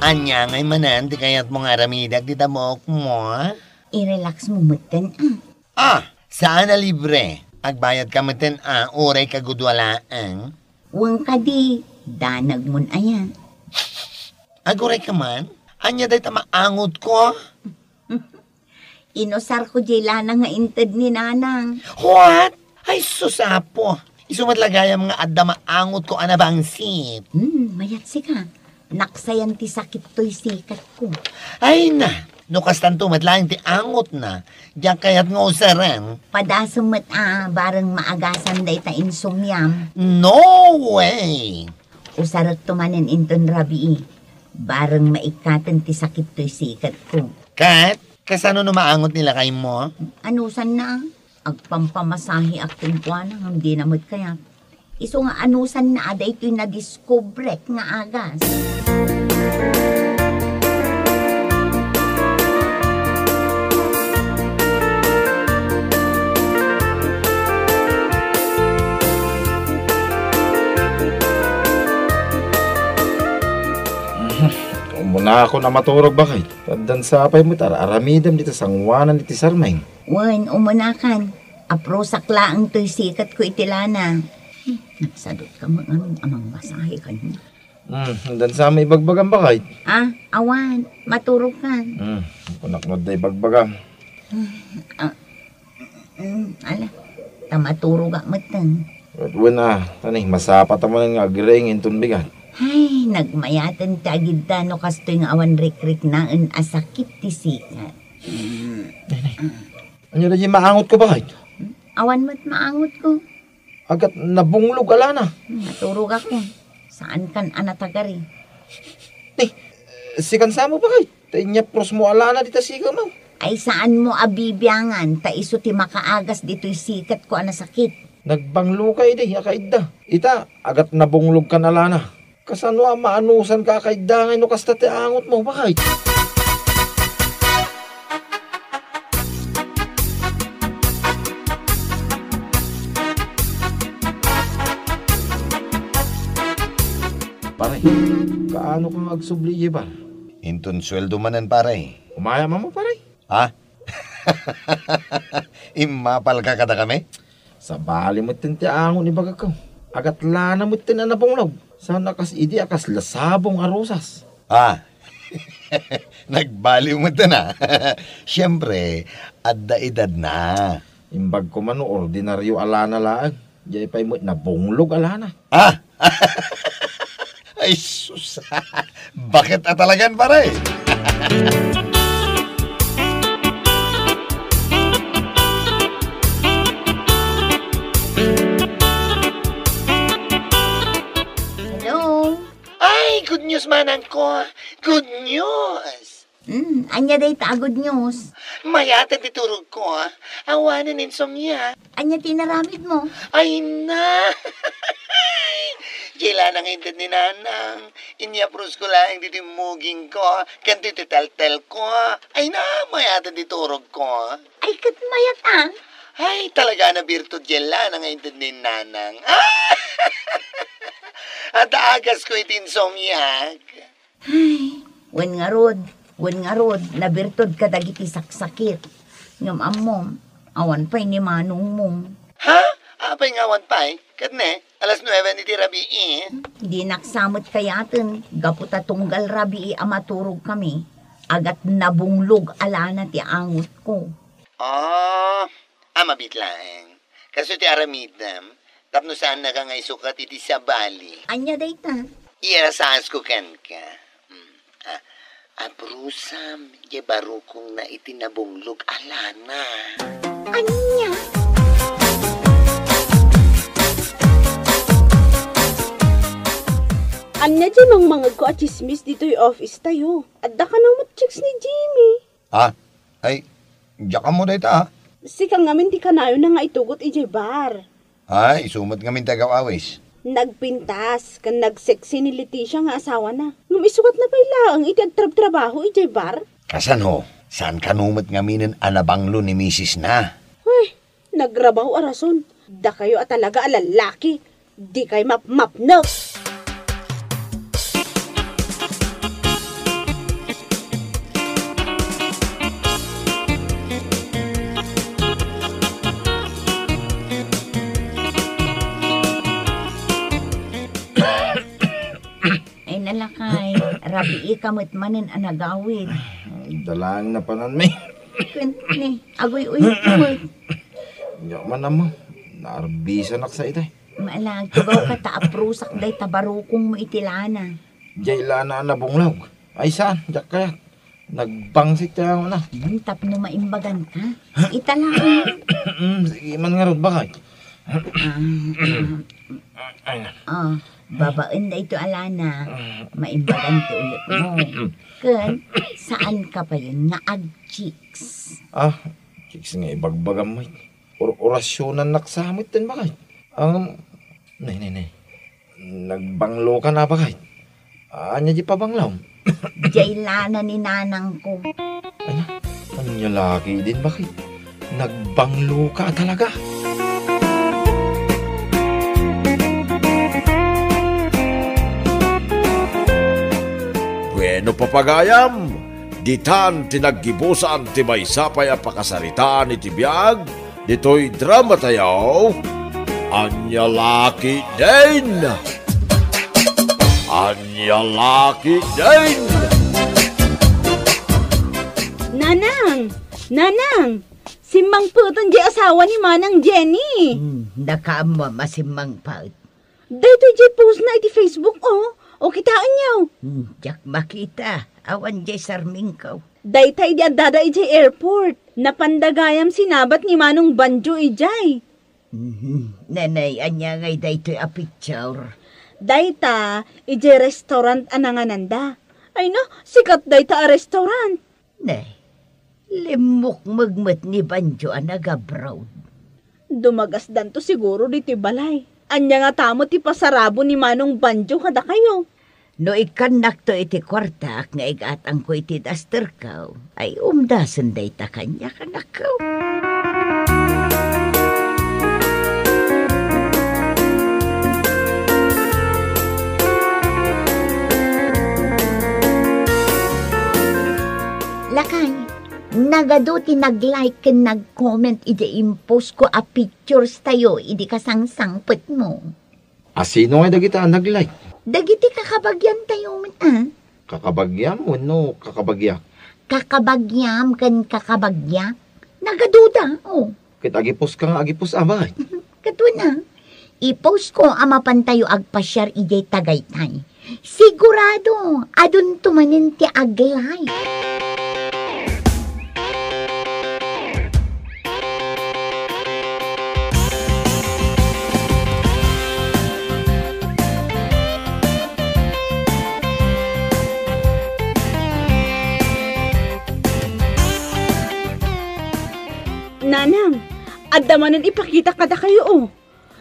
Anya ngay manan, di kaya't mo nga ramidag, di tamok mo. I-relax mo mutin. Saan na libre? Agbayad ka mutin, oray kagudwalaan. Huwag ka di, danag mo ayan. Aguray ka man? Anya day tamaangot ko? Inosar ko jela nga inted ni nanang. What? Ay, susapo. Isumatlagay ang mga adda maangot ko anabangsip. Mayat si ka. Naksayan ti sakit to'y sikat ko. Ay na, nukas tanto matlaing ti angot na. Diyan kaya't nga usaran. Padasumot bareng maagasan day ta insomniam. No way! Usarat tumanin inton rabii. Bareng maikatan ti sakit to'y sikat ko. Kat, kasano no maangot nila kay mo? Anusan na? Agpampamasahi akting kuwanang hindi namot kaya. Iso nga anusan na ada ito'y na-discover nga agas. Muna ako na maturog bakay. Tandang sapay mo tara, aramidam dito sangwanan iti sarmeng. Wen, umunakan. Aprosak laang to'y sikat ko itilana. Nagsadot ka mo amang masahe ka niya. Tandang sa may bagbagan bakay. Awan, maturog ka. Kunaknod day bagbagan. Ala, tamaturog ka matang. Wen taning masapat naman nga agring intun bigat. Ay, nagmayatan ti agidda no kastoy nga awan rik-rik na asakit ti sikat. Ano na maangot ko bakit? Awan mo't maangot ko. Agat nabunglog alana. Maturog ako. Saan kan anatagari? Sikan sa mo bakit? Tainya pros mo alana dita sikan mo. Ay saan mo abibiyangan? Ta iso ti makaagas dito'y sikat ko anasakit. Nagbanglo kay di, akaidda. Ita, agat nabunglog ka na lana. Kasano maanusan ka akaidda ngay no kasta ti angot mo, bakit? Pare, kaano kang agsubli ba? Inton sweldo manan pare. Umaya mo pare? Ha? Imapal ka kada kami? Sa bali mo tintiangon ni baga ko. Agat lana mo tinanabonglog. Sana kas idi akas lasabong arosas. Nagbaliw mo ito na. Siyempre, adda edad na. Imbag ko man ordinaryo alana laang. Jay pa'y mo nabonglog alana. Ay sus. Bakit atalagan pare? Good news manang ko. Good news. Anya day ta good news. Mayata titurog ko. Awanan insomnia. Anya tinaramid mo. Ay na. Jila nang hintad ni nanang. Inyapros ko lang titimuging ko. Kanti titel-tel ko. Ay na, mayata titurog ko. Ay kat mayat Ay talaga na birtud jila nang hintad ni nanang. At agas ko itinsomyak. Ay, wen nga rod, nabirtod ka dagiti saksakit. Ngam amom, awan pa'y ni manong mong. Ha? Apay nga awan pa'y? Katne, alas 9 ni ti rabii. Di naksamot kayaten, gaputa tunggal rabii amaturog kami. Agat nabunglog alana ti angot ko. Mabit lang. Kaso ti aramidam, tapno saan na ka ngay sukat iti sa bali. Anya day ta? Iyarasahas ko kan ka. Abrusam, ye baro kong na itinabunglog alana. Anya? Anya di mang mangag ko at chismis dito yung office tayo. Adda ka na chicks ni Jimmy. Ay, diyan ka mo dito ha? Sikang ngamin di ka na yun na nga itugot ijay bar. Ay, sumot nga min tagaw-awis. Nagpintas, kan nagseksi ni Leticia nga asawa na. Ngum isukat na pala ang trabaho ijay bar. Kasan ho? Saan kanumot nga minin anabanglo ni Mrs. na? Ay, nagrabaho arason. Da kayo at talaga alalaki. Di kayo map-map na. na lakay. Rabi ikamot manin anagawid. Dalang na panan may. Ni, agoy uy kamot. Yaman naman. Naarbisa nak sa itay. Maalang, tugaw ka taaprusak day tabarukong mo itilana. Jay lana na bunglaw. Ay saan? Diyak kaya. Nagbangsik tayo na. Tap no maimbagan ka. Italaan. Sige man nga ron bakay. Babaen na ito alana. Maimbagan ti ulit mo. Kun, saan ka pa yun? Naag-chicks. Chicks nga ibagbagam mo. Orasyonan naksamit din bakay. Nay. Nagbanglo ka na bakay. Anya di pa banglaw? Jailana ni nanang ko. Anya laki din bakit? Nagbanglo ka talaga. Bueno papagayam, ditan tinaggibusan ti maysapay a pakasaritaan iti biag, dito'y drama tayo, Anya Laki din! Anya Laki din! Nanang! Simbang puton di asawa ni Manang Jenny. Nakama masimbang paut. Dito di post na iti Facebook, o kitaan niyo. Jak makita, awan di sarmingkaw. Daytay di adada iti airport. Napandagayam sinabat ni Manong Banjo ijay. Nanay, anya ngay daytoy a picture. Dayta, iti restaurant anangananda. Ay no, sikat dayta a restaurant. Nay, limok magmat ni Banjo anagabroad. Dumagas danto siguro diti balay. Anya nga tamo ti pasarabo ni Manong Banjo kada kayo. No ikanak to iti kwartak nga igatang ko iti daster kaw, ay umdasan dayta kanya kanakaw. Lakay, nagaduti nag-like ken nag-comment iti impose ko a pictures tayo idi kasangsangpet mo. Sino nga dagita nag-like? Dagiti kakabagyan tayo man Kakabagyam mo no kakabagyak? Kakabagyam ken kakabagyak? Nagaduda, Kit agipos ka nga agipos abay. Kato na, i-post ko ang mapantayo agpasyar ijay tagaytay. Sigurado, adun tumanin ti aglay. Nanang, at damanan ipakita kada kayo,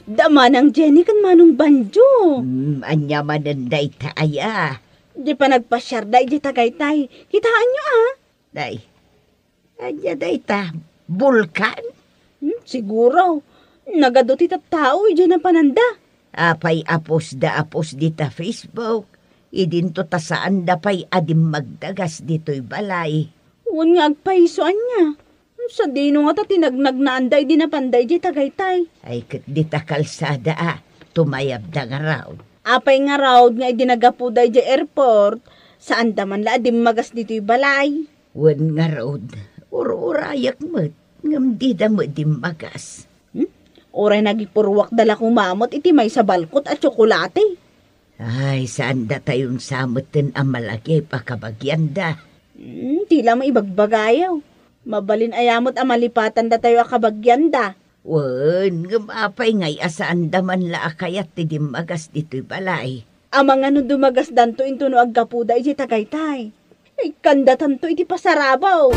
Damanang Jenny kan Manong Banjo. Anya mananday taaya. Di pa nagpasyar da iti tagaytay. Kitaan nyo Day, anya day ta, bulkan? Siguro. Nagadot iti tao, dyan ang pananda. Apay apos dita Facebook. Idinto ta saan da pay adim magdagas dito'y balay. Huwag nga agpaisoan niya. Sa dino nga ta tinagnag na anday di na panday di tagaytay. Ay kat di ta kalsada tumayab da nga raw. Apay nga raw nga idinagapuday di airport. Saan daman la adim magas dito'y balay. Wan nga raw, urayak mo't ngam di da mo di magas. Oray nagipurwak dala kumamot iti may sa balkot at tsokolate. Ay, saan da tayong samutin ang malaki pakabagyan da? Tila maibagbagayaw. Mabalin ayamot ang malipatan da tayo akabagyan da. Wan, ngumapay ngay asaan daman la akayat ti dimagas dito'y balay. Amang ano dumagas danto into no aggapuda iti tagaytay. Ay kandatan to iti pasarabaw.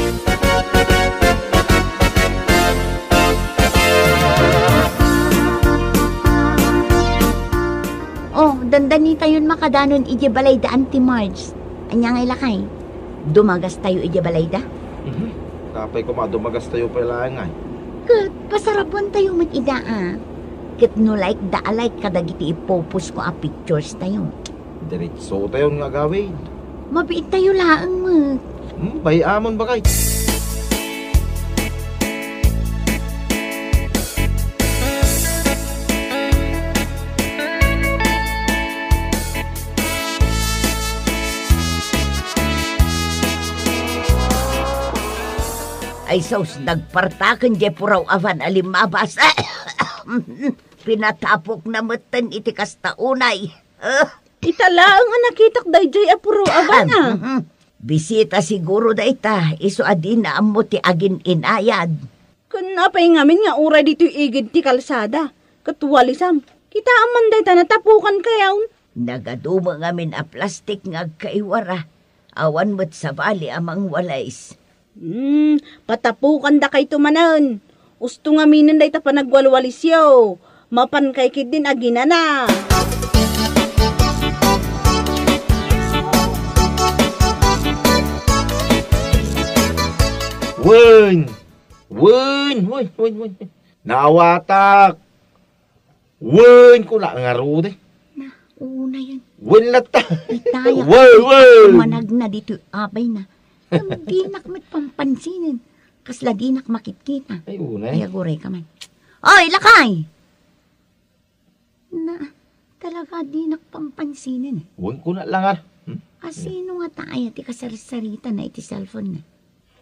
Dandani tayon makadanon iti balay da Auntie Marge. Anya ngay lakay, dumagas tayo iti balay da? Kapay ko dumagas tayo pala nga. Kat, pasarapon tayo mag-ida Kat no like da alike kadagiti ipopos ko a pictures tayo. Diretso tayo nga gawin. Mabiit tayo laang mo. Bayamon ba kay? Ay sos, nagpartakan di puraw avan alimabas. Pinatapok na matan iti kastaunay. Itala ang nakitak dayjay apuro abana. Bisita siguro da ita, iso adin na amo ti agin inayad. Kun apay ngamin nga uray dito igid ti kalsada. Katuwalisam, kita aman day natapukan kayaw. Nagaduma ngamin a plastik nga kaiwara. Awan mo't sa bali amang walays. Patapukan da kay tumanan. Usto nga minan day ta panagwalwalisyaw. Mapan kay kid din aginana. Wen! Nawatak! Wen ko na nga rude. Una yan. Wen lata! Itaya. Wen! Manag na dito abay na. Dinak mit pampansinin. Kasla dinak makitkita. Ay, una Ay, aguray ka man. Oy, lakay! Na, talaga dinak pampansinin. Wen ko na langar. Asino nga tayo ti kasarisarita na iti cellphone na.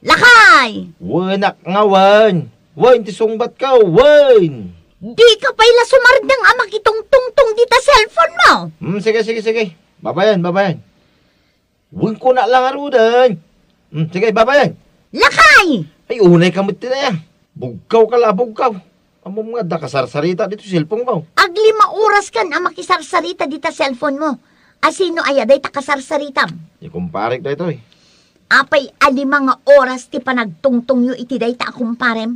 Lakay! Wenak nga, Wen! Wen, ti sungbat ka, Wen! Di ka pa'y sumardang amak itong tungtong dita cellphone mo. Sige. Babayan. Wen ko na langar udan. Sige, babayan. Lakay! Ay, unay kamit ti na yan. Bugkaw ka la, bugkaw. Amo mga da kasarsarita dito cellphone mo. Aglima oras kan amak isarsarita dita cellphone mo. Asino ayaday ta kasarsaritam? Di kumparik da ito eh. Apay alima nga oras ti panagtungtong yu iti day ta akumparem.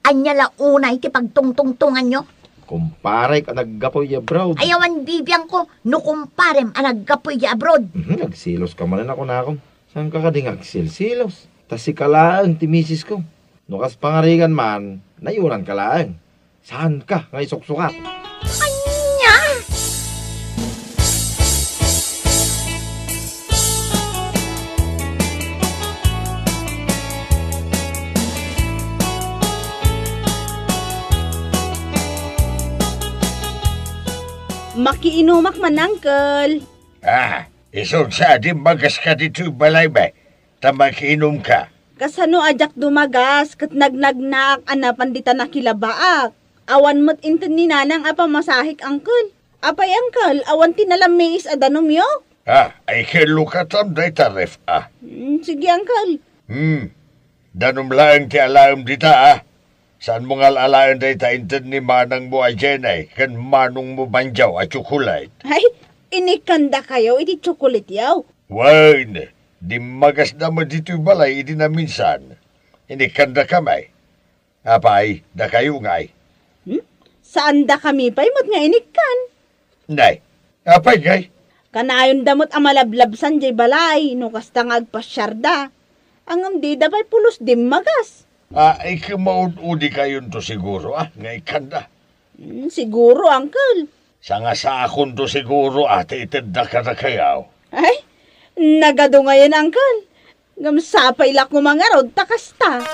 Anya la una iti pagtungtungtungan nyo. Kumpare ka naggapoy ya abroad. Ayawan bibiyang ko, no kumparem anaggapoy ya abroad. Nagsilos ka man ako na ako. Saan ka kading agsilsilos? Tas si kalaang ti misis ko. Nukas pangarigan man, nayunan kalaang. Saan ka nga isuksukat? Anya! Makiinumak man, Uncle. Isod sa di bagas ka dito balay ba? Tamakiinom ka. Kasano ajak dumagas, kat nagnagnaak anapan dita nakilabaak. Awan mo't intin ni nanang apa masahik, Uncle. Apay, Uncle, awan tinalamis adanom yo? Ay kilukatam day tarif Sige, Uncle. Danom lang ti alam dita Saan mo nga alalaan day ta intin ni manang mo ay jenay, kan manong mo banjaw at chocolate. Ay, inikanda kayo, iti chocolate yaw. Wine, di magas naman dito balay, iti na minsan. Inikanda kamay. Apay, da kayo ngay. Saan da kami pa'y mat nga inikan? Nay, apay ngay. Kanayon damot amalablabsan jay balay, no kasta nga agpasyarda. Ang amdi da pa'y pulos dim magas. Ay kumaud-udi kayon to siguro, ngay kanda. Siguro, Uncle. Sanga sa akon to siguro, itinda ka na kayaw. Ay, nagado ngayon, Uncle. Gamsapay lak mo mga rod, takasta.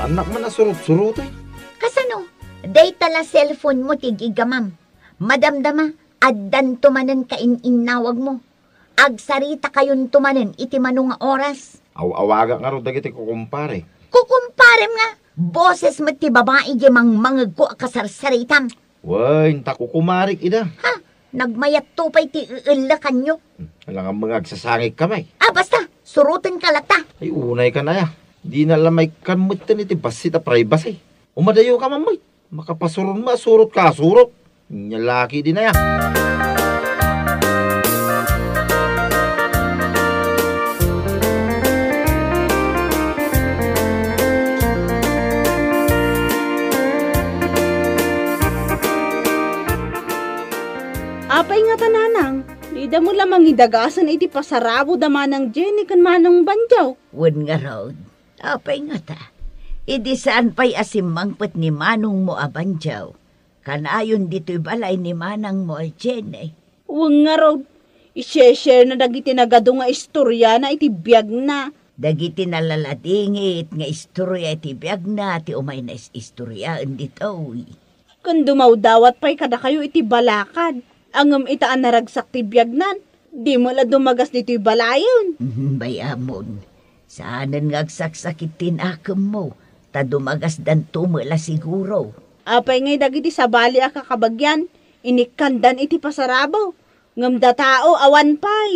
Anak man na surut-surut eh. Kasano? Day tala cellphone mo tigigamam. Madamdama, addan tumanen ka ininawag mo. Agsarita kayon tumanen iti manong nga oras. Awaga nga ro dagiti ko kumpare. Kukumparem nga, boses mo ti babae gemang mangag ko akasarsaritam. Wain, tako kumarik ida. Ha? Nagmayat tupay ti iilakan nyo. Alang ang mga agsasangig kamay. Basta, surutan ka lata. Ay, unay ka na ya. Di na lamay kamutan iti basita privacy. Umadayo ka mamay. Makapasurun ma, surut ka, surut. Nyalaki din na yan. Apay nga tananang, ida mo lamang idagasan iti pasarabo da manang Jenny kan manang banjaw. Wen nga raw, apay nga ta. Idi saan pa'y asimangpet ni manong mo abanjaw. Kanayon dito'y balay ni manang mo Jenny. Huwag nga raw, isye-share na dagiti nagado nga istorya na iti biyag na. Dagiti nalaladingit nga istorya iti biyag na ti umay na istoryaan dito. Kung dumawdawat pa'y kada kayo iti balakad. Angam itaan naragsak ti biyagnan. Di mo la dumagas dito'y balayon. Bayamon, saanan nga agsaksakit akam mo. Ta dumagas dan tumula siguro. Apay ngay dagiti sa bali akakabagyan. Inikandan iti pasarabaw. Ngam da tao awan pay.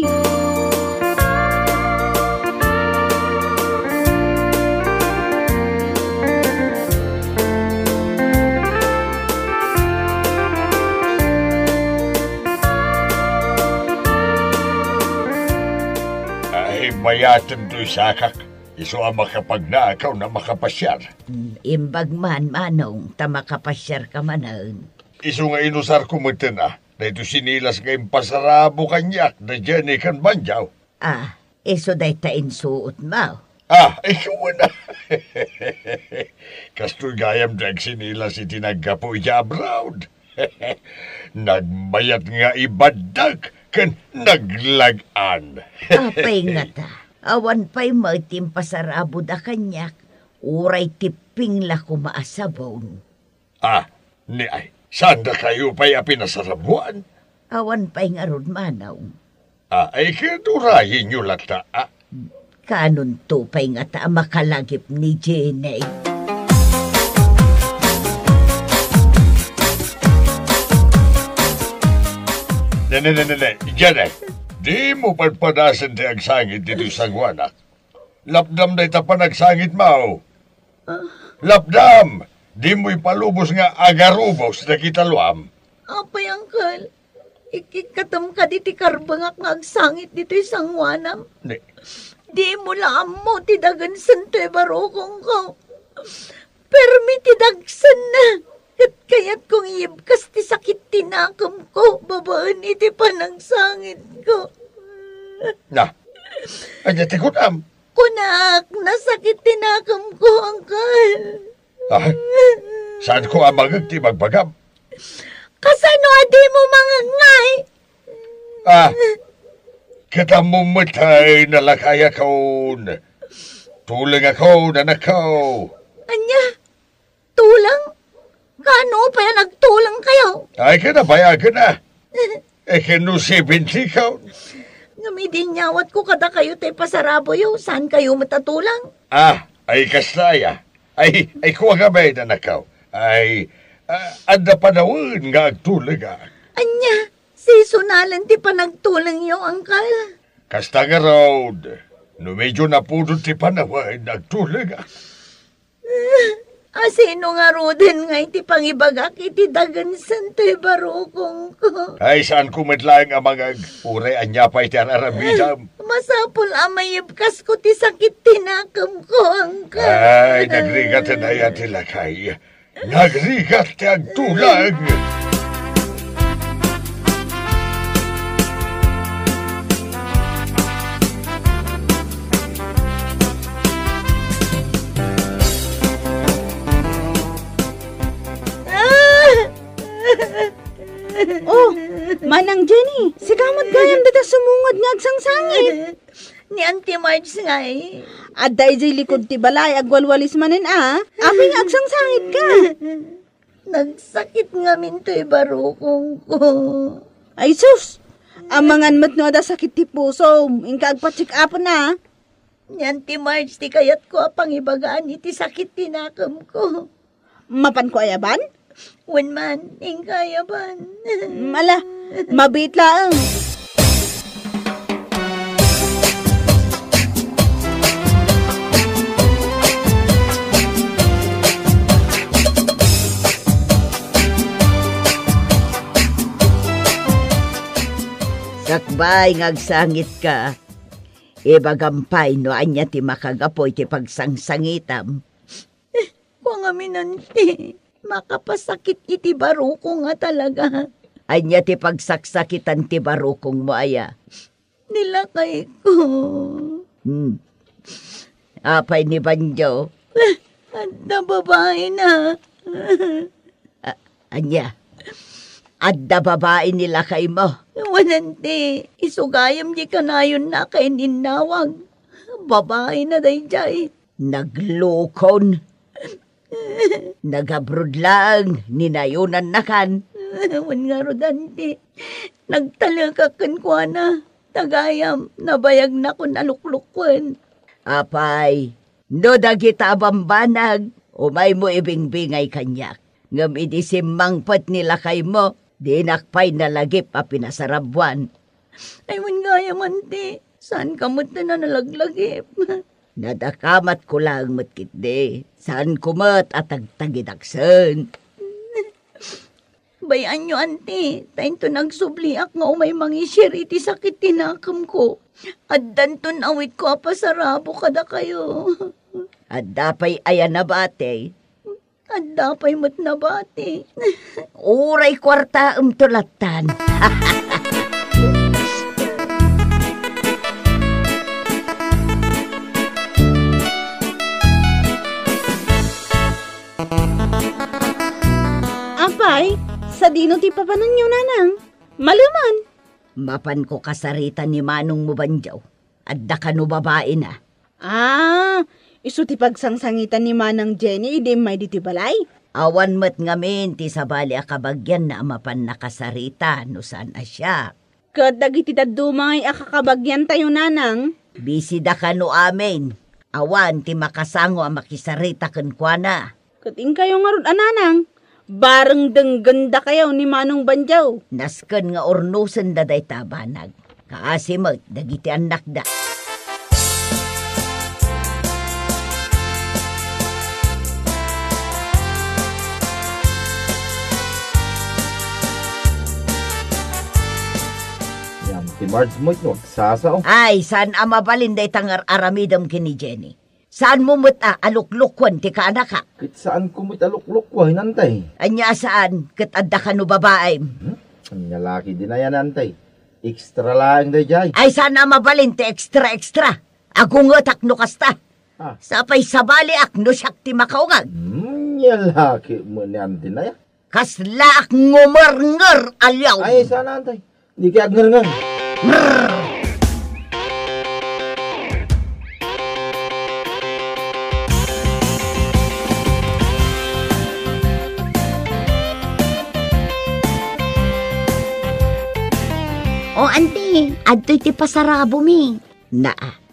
Mayatan do'y sakak. Iso ang makapagnakaw na makapasyar. Imbag man, manong, ta makapasyar ka manan. Iso nga inusar kumiten na ito sinilas ngayong pasarabo kanyak na dyan ikan banjaw. Iso day ta insuot mo. Ikaw na. Kastoy gayam dag sinilas iti naggapo iyabraud. Nagmayat nga ibadag kan naglagan. Apay nga ta. Awan pa'y magtim pasarabo da kanyak. Uray tiping la kumaasabon. Ni ay. Saan na kayo pa'y pinasarabuan? Awan pa'y nga ron manaw. Ay kiturahin nyo lata. Kanon to pa'y nga ta makalagip ni Jenny. Jenny, di mo panpadasan ti agsangit dito sa guwanak. Lapdam na ita pa nagsangit mo. Lapdam! Di mo ipalubos nga agarubos na kitaluam. Apay, Uncle. Ikikatam ka di ti karbangak nga agsangit dito isang wanam. Di mo laam mo ti dagan santoy barokong ko. Permi ti dagsan na. At kaya't kong iibkas ti sakit tinakam ko. Babaan iti panagsangit ko. Anya ti kunam. Kunak, nasakit tinakam ko, Uncle. Saan ko ang magagti magbagam? Kasano adi mo mga ngay? Kita mo matay na lakaya ko. Tulang ako na nakaw. Anya? Tulang? Kano pa yan nagtulang kayo? Ay kinabayagan na. Kinusibin ka. Ngamidin nyawat ko kada kayo tayo pasarabo yo. Saan kayo matatulang? Ay kasaya. Ay kuha gamay na nakaw. Ay, anda pa nawan nga agtulang. Anya, seasonalan ti pa nagtulang yo, Uncle. Kasta nga road. No medyo napudot ti panawan nagtulang. Sino nga roden nga iti pangibagak iti dagan santoy barokong ko. Ay saan kumadlaang ang mga uray anya pa iti ararabidam. Masapul amayibkas ko ti sakit tinakam ko, Uncle. Ay, nagrigat na yan ti lakay. Nagrigat ti agtulang. Manang Jenny, sigamot gayam data sumungod nga agsangsangit. Ni Auntie Marge nga eh. Aday jay likod ti balay, agwalwalis manin Aping agsangsangit ka. Nagsakit nga minto'y barukong ko. Ay sus, amangan mat no ada sakit ti puso, ingka agpa-check up na. Ni Auntie Marge, ti kayat ko apang ibagaan iti sakit tinakam ko. Mapan ko ayaban? Wen man, ingkayaban. Mala, mabit lang. Sakbay ngagsangit ka. Ibagampay no anya ti makagapoy ti pagsangsangitam. Kung aminan ti, makapasakit iti barukong nga talaga. Anya ti pagsaksakitan ti barukong mo aya. Nilakay ko. Apay ni Banjo. At babae na. Anya, adda babae nila kay mo. Wanante, isugayam di kanayon na kay ninawag. Babae na day jay. Naglukon. Nagabrod lang, ninayunan na kan. Wan nga rodante, nagtalakakan ko na. Tagayam, nabayag na ko naluklukwan. Apay, no dagita bambanag, umay mo ibingbingay kanyak. Ngam idisimangpat nila kay mo, dinakpay na lagip a pinasarabwan. Ay, wan nga yamante, saan kamot na nalaglagip? Nadakamat ko lang matkit de. Saan kumat at tagtagidaksan? Bayan nyo, ante. Tayo to nagsubliak nga umay mangisir iti sakit tinakam ko. At danton awit ko apasarabo kada kayo. At dapay ayan na bate. At dapay mat na bate. Uray kwarta tulatan. Apay, sa dino ti papanan nyo, nanang? Maluman. Mapan ko kasarita ni Manong Mubanjaw. Adda ka no babae na. Isu ti pagsangsangitan ni Manang Jenny, idi may di ti balay. Awan mat ngamin ti sabali akabagyan na mapan nakasarita no saan asya. Kadag iti dadumay akakabagyan tayo, nanang. Bisi da ka no amin. Awan ti makasango ang makisarita kenkwana. Kating kayo nga ron, nanang. Bareng dengganda kayo ni Manong Banjaw. Nasken nga ornusen daday tabanag. Kaasimat, dagiti anak da. Yan, ti Marge mo ito, sasaw. Ay, saan amabalin day tangar aramidam kini Jenny? Saan mo muta aluklukwan ti kaanak ka? Kit saan kumit aluklukwa, nantay? Anya saan? Kat adda ka no babae? Anya laki din na yan, nantay. Extra lang day jay. Ay, saan amabalin ti extra. Agungot akno kasta. Sapay sabali akno siyak ti makaungag. Anya laki mo niyan din na yan. Kasla ak ngumer-nger alyaw. Ay, saan, nantay? Di kaya nger-nger. O, ante, adto'y ti pasarabo mi.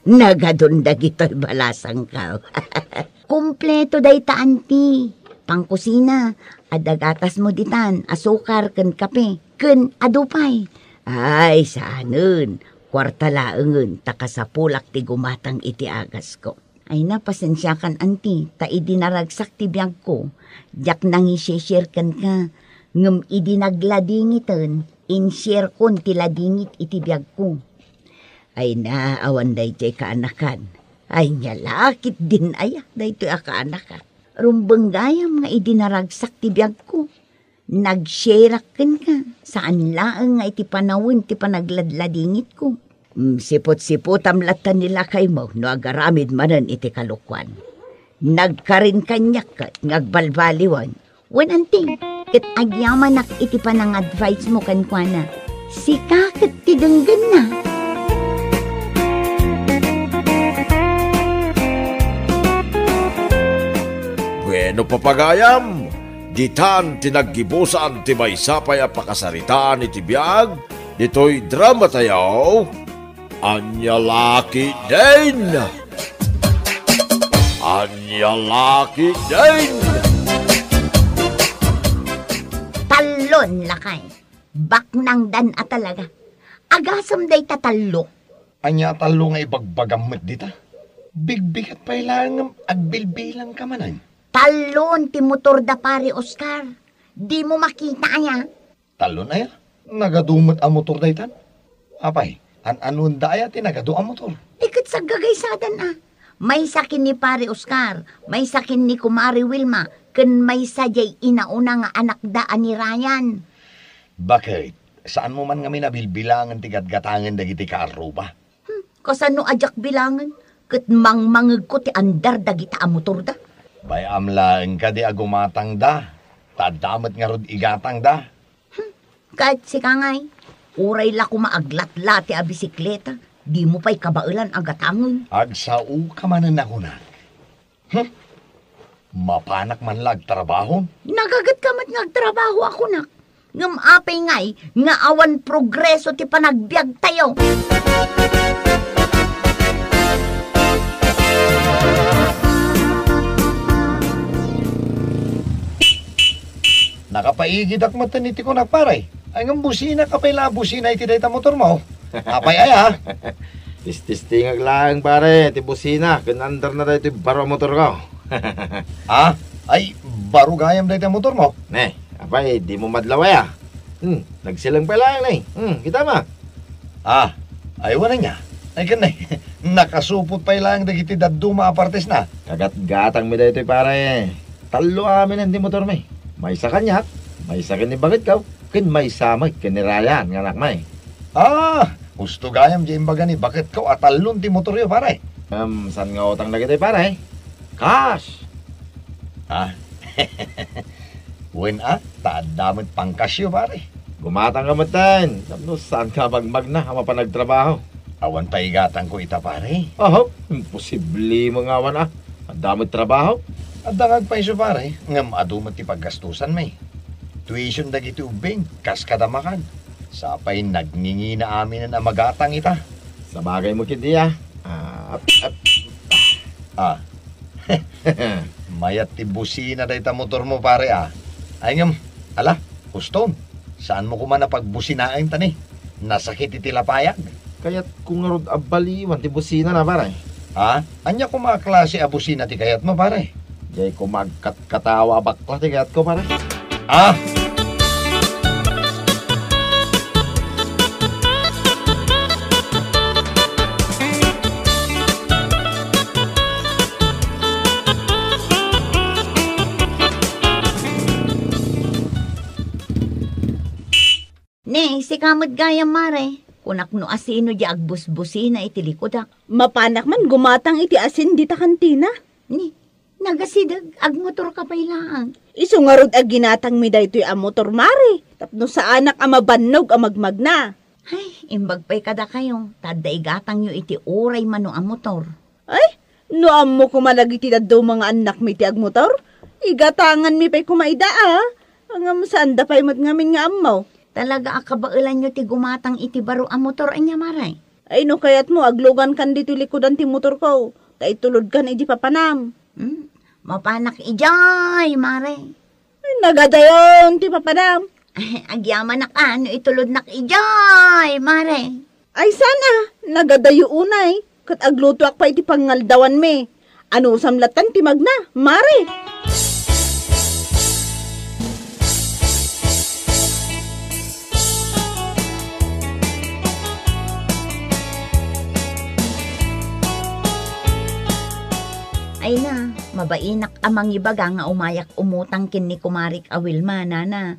Nagadunda gito'y balasang ka. Kompleto day ta, ante. Pangkusina, adagatas mo ditan, asukar, ken kape, ken adupay. Ay, saanun, kwarta laengen, takasapulak ti gumatang iti agas ko. Ay napasensya kan, ante, ta idinaragsak ti biyag ko. Diyak nang isishirkan ka, ngem idinagladingitan, in-share kon tiladingit iti biyag ko. Ay naawan day jay kaanakan. Ay nyalakit din ayak day to'y akaanakan. Rumbanggayam nga idinaragsak ti biyag ko. Nag-share kan ka. Saan laang nga iti panawin ti panagladladingit ko. Sipot-sipotam latan nila kay mo no agaramid manan iti kalukwan. Nagkarin kanyak kat ngagbalbaliwan. Wananting. Kat agyaman nak iti panang advice mo kankwana. Sika kat tidenggan na. Bueno papagayam, ditan tinaggibusan ti maysapay a pakasaritaan iti biag, dito'y drama tayo, Anya Laki din! Anya Laki din! Talon lakay. Baknang dan at talaga. Agasam day tatalo. Anya talo nga ibagbagamot dita. Bigbigat pa ilang agbilbilang ka manan. Talon ti motor da pare Oscar. Di mo makita niya. Talo na ya. Nagadumot ang motor da itan. Apay, anun da ya tinagado ang motor. Ikat sa gagaysadan ah. May sakin ni pare Oscar. May sakin ni Kumari Wilma. Ken may sajay inauna nga anak daan ni Ryan. Bakit? Saan mo man nga minabilbilangan ti gatgatangan dagiti kaaruba? Kasano ajak bilangan? Ket mangmangeg ko ti andar dagita a motor da. Bayam lang ka di agumatang da. Tadamat nga rod igatang da. Kahit si Kangay, uray la ko maaglatla ti a bisikleta. Di mo pa'y kabailan agatangon. Agsao ka manan ako na. Mapanak man lag trabaho. Nagagat ka mat ngagtrabaho ako nak. Ngam apay ngay, nga awan progreso ti panagbiag tayo. Nakapaigidak mo taniti ko nagparay. Ay ng busina kapay la busina iti dayta motor mo. Apay ay ha. Tistingag lang pare, ti busina. Kanandar na dito baro motor ko. Ah, ay baro gayam dayta motor mo. Ne, apay, di mo madlaway ah. Nagsilang pa lang eh. Kita ma. Ah, ay wala niya. Ay kanay, nakasupot pa ilang dagiti daduma apartes na. Kagat-gatang mi dito pare. Talo amin ang di motor may. May sa kanyat, may sa kani bakit ka, kin may samag, kinirayan, nga anak may. Ah, gusto gayam di imbaga ni bakit ka atalon ti motor yo pare. San nga utang na kita pare? Cash! Ah, when taadamit pangkasyo pare. Gumatang ka matan. Tapos saan ka magmag na, ama pa nagtrabaho? Awan paigatan ko ita pare. Oh, imposible mga awan ah. Ang dami trabaho. At dangag pa iso pare, ngam adumat ti paggastusan may. Tuition dagiti ubing, kas kadamakan. Sapay nagningi na amin na magatang ita. Sa bagay mo kiti ah. Mayat ti busina dayta motor mo pare ah. Ay ngam, ala, Huston, saan mo kuman na pagbusinain tani? Nasakit iti lapayag. Kaya't kung nga rod abaliwan ti busina na pare. Ha? Anya ko mga klase a busina ti kayat mo pare? Jay ko magkatawa bakla ti kayat ko pare. Ah! Ne, si kamot gaya mare. Kunak no asino di agbus-busina iti likodak. Mapanak man gumatang iti asin di ta kantina. Ni, nagasidag, agmotor ka pa ilaan. Iso nga rod ag ginatang mi daytoy a motor mare. Tapno sa anak a mabannog a magmagna. Ay, imbag pa'y kada kayo. Tada igatang nyo iti oray mano ang motor. Ay, no amo kumalagi ti daddo mga anak mi ti ag motor. Igatangan mi pa'y kumaida ah. Ang saan da pa'y matngamin nga amaw. Talaga akabailan nyo ti gumatang iti baro ang motor anya maray. Ay no kayat mo aglugan kan dito likodan ti motor ko. Ta itulod kan iti papanam. Mapanak ijay maray. Ay, nagadayon ti papanam. Agyaman na ka, no itulod nak ijay maray. Ay sana, nagadayo unay. Kat agluto ak pa iti pangaldawan me. Ano samlatan ti magna, mare. Ay na, mabainak amang ibaga nga umayak umutang kin ni Kumarik Awilma, nana.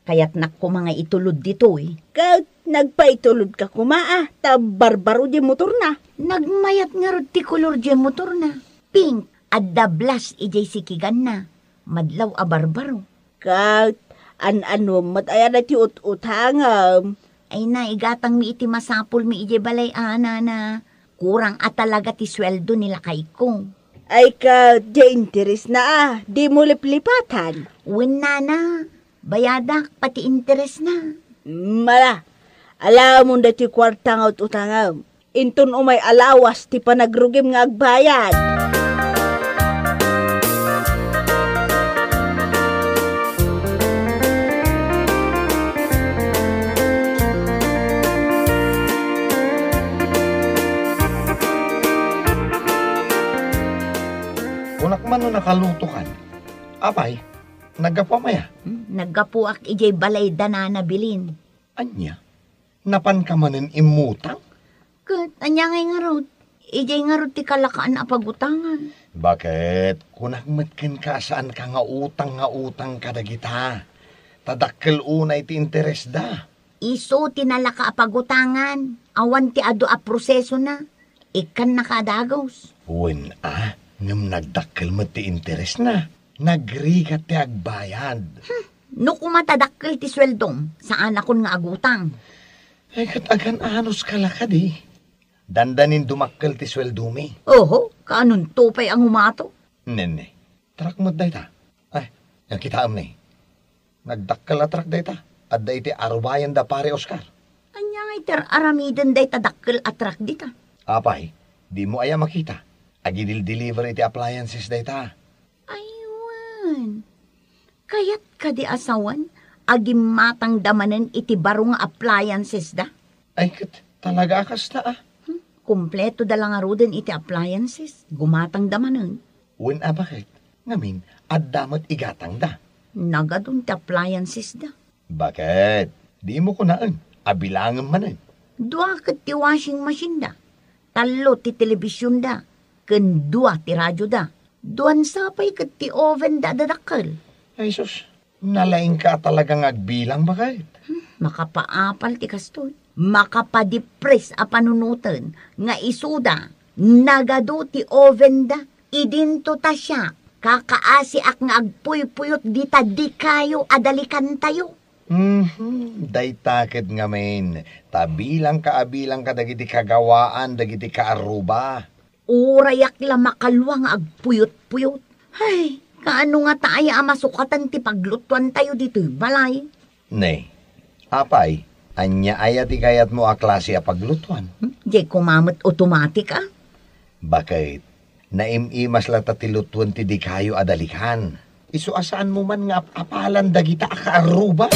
Kaya't nak ko mga itulod dito eh. Kat nagpaitulod ka kumaa, ta barbaro di motor na. Nagmayat nga rod ti kolor di motor na. Pink, at dablas ijay sikigan na. Madlaw a barbaro. Kat, ano mataya na ti ut-utangam. Ay na, igatang mi iti masapul mi ijay balay na. Kurang at talaga ti sweldo nila kay ko. Ay ka, di interes na di mo liplipatan. Win na. Bayadak, pati interes na. Mala, alam mo na ti kwartang at utangam. Inton umay alawas ti panagrugim nga agbayad. Unak man no nakaluto kan. Apay, nagapamaya. Naggapuak ijay balay dana na bilin. Anya, napan ka manin imutang? Kat, anya ngay nga rod. Ijay nga rod ti kalakaan na pagutangan. Bakit? Kunagmatkin ka saan ka nga utang ka dagita. Tadakkel unay ti interes da. Iso tinalaka pagutangan. Awan ti ado a proseso na. Ikan nakadagos. Wen ngam nagdakkel mo ti interes na. Nagrigat ti agbayad. No kumatadakkel ti sweldom, saan akon nga agutang? Ay katagan anos kalakad eh. Dandanin dumakkel ti sweldo mi. Oho, kaanong tupay ang humato? Nene, Trak mo dayta. Ay, yang kita ni. Nagdakkel atrak dayta. At dayti arubayan da pare Oscar. Anya nga iter aramiden day tadakkel atrak dita. Apay, di mo aya makita. Agidil-deliver iti appliances dayta. Aywan. Kayat ka di asawan, agim matang damanen iti baro nga appliances da. Ay, talaga akas ta ah. Kompleto da lang aruden iti appliances. Gumatang damanen. Wen bakit? Ngamin, at damat igatang da. Nagadun ti appliances da. Bakit? Di mo kunaan. Abilangan manan. Dua ket ti washing machine da. Talo ti telebisyon da. Ken dua ti radyo da. Duan sapay ket ti oven da dadakkel. Ay sus, nalaing ka talagang agbilang bakit? Makapaapal ti kastoy. Makapadipres a panunutan nga isuda. Nagado ti oven da. Idinto ta siya. Kakaasi ak nga agpuy-puyot dita di kayo adalikan tayo. Daytakit nga men. Tabilang ka dagiti kagawaan, dagiti kaaruba. Urayak la makalwa nga agpuyot-puyot. Ay, kaano nga taaya masukatan ti paglutuan tayo dito'y balay? Ne, apay, anya aya ti kayat mo a klase a paglutuan. Di kumamot automatic ah. Bakit? Naimimas la tatilutuan ti di kayo adalikan. Isu asaan mo man nga apalan dagita akaaruba?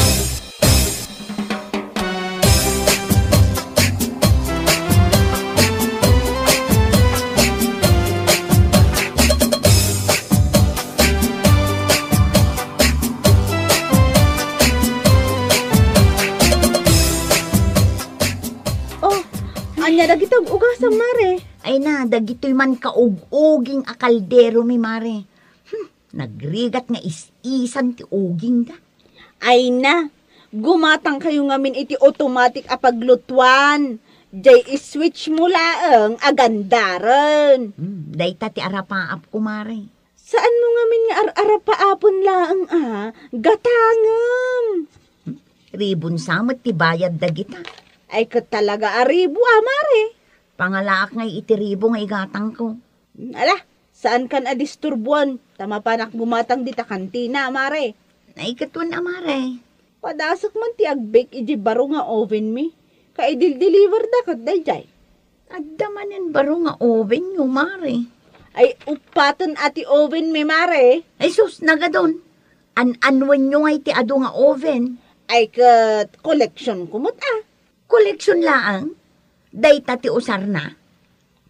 Anya dagitag ugasang mare. Ay na, dagito'y man kaug-uging akaldero mi mare. Nagrigat nga is-isan ti uging da. Ay na, gumatang kayo ngamin iti automatic a paglutuan. Jay iswitch mo laeng agandaran. Dayta ti arapaap ko mare. Saan mo ngamin nga arapaapon laeng gatangem. Ribon samot ti bayad dagita. Ay kat talaga aribo mare. Pangalaak ngay iti ribo nga igatang ko. Ala, saan kan adisturbuan? Tama panak gumatang dita kantina, mare. Naikatun, amare. Padasok man ti agbake iji baro nga oven mi. Kaidil-deliver da kat dayjay. Adda manin baro nga oven nyo, mare. Ay upatan ati oven mi, mare. Ay sus, nagadon. An-anwan nyo nga iti ado nga oven. Ay kat collection kumot Collection laang? Dayta ti usar na?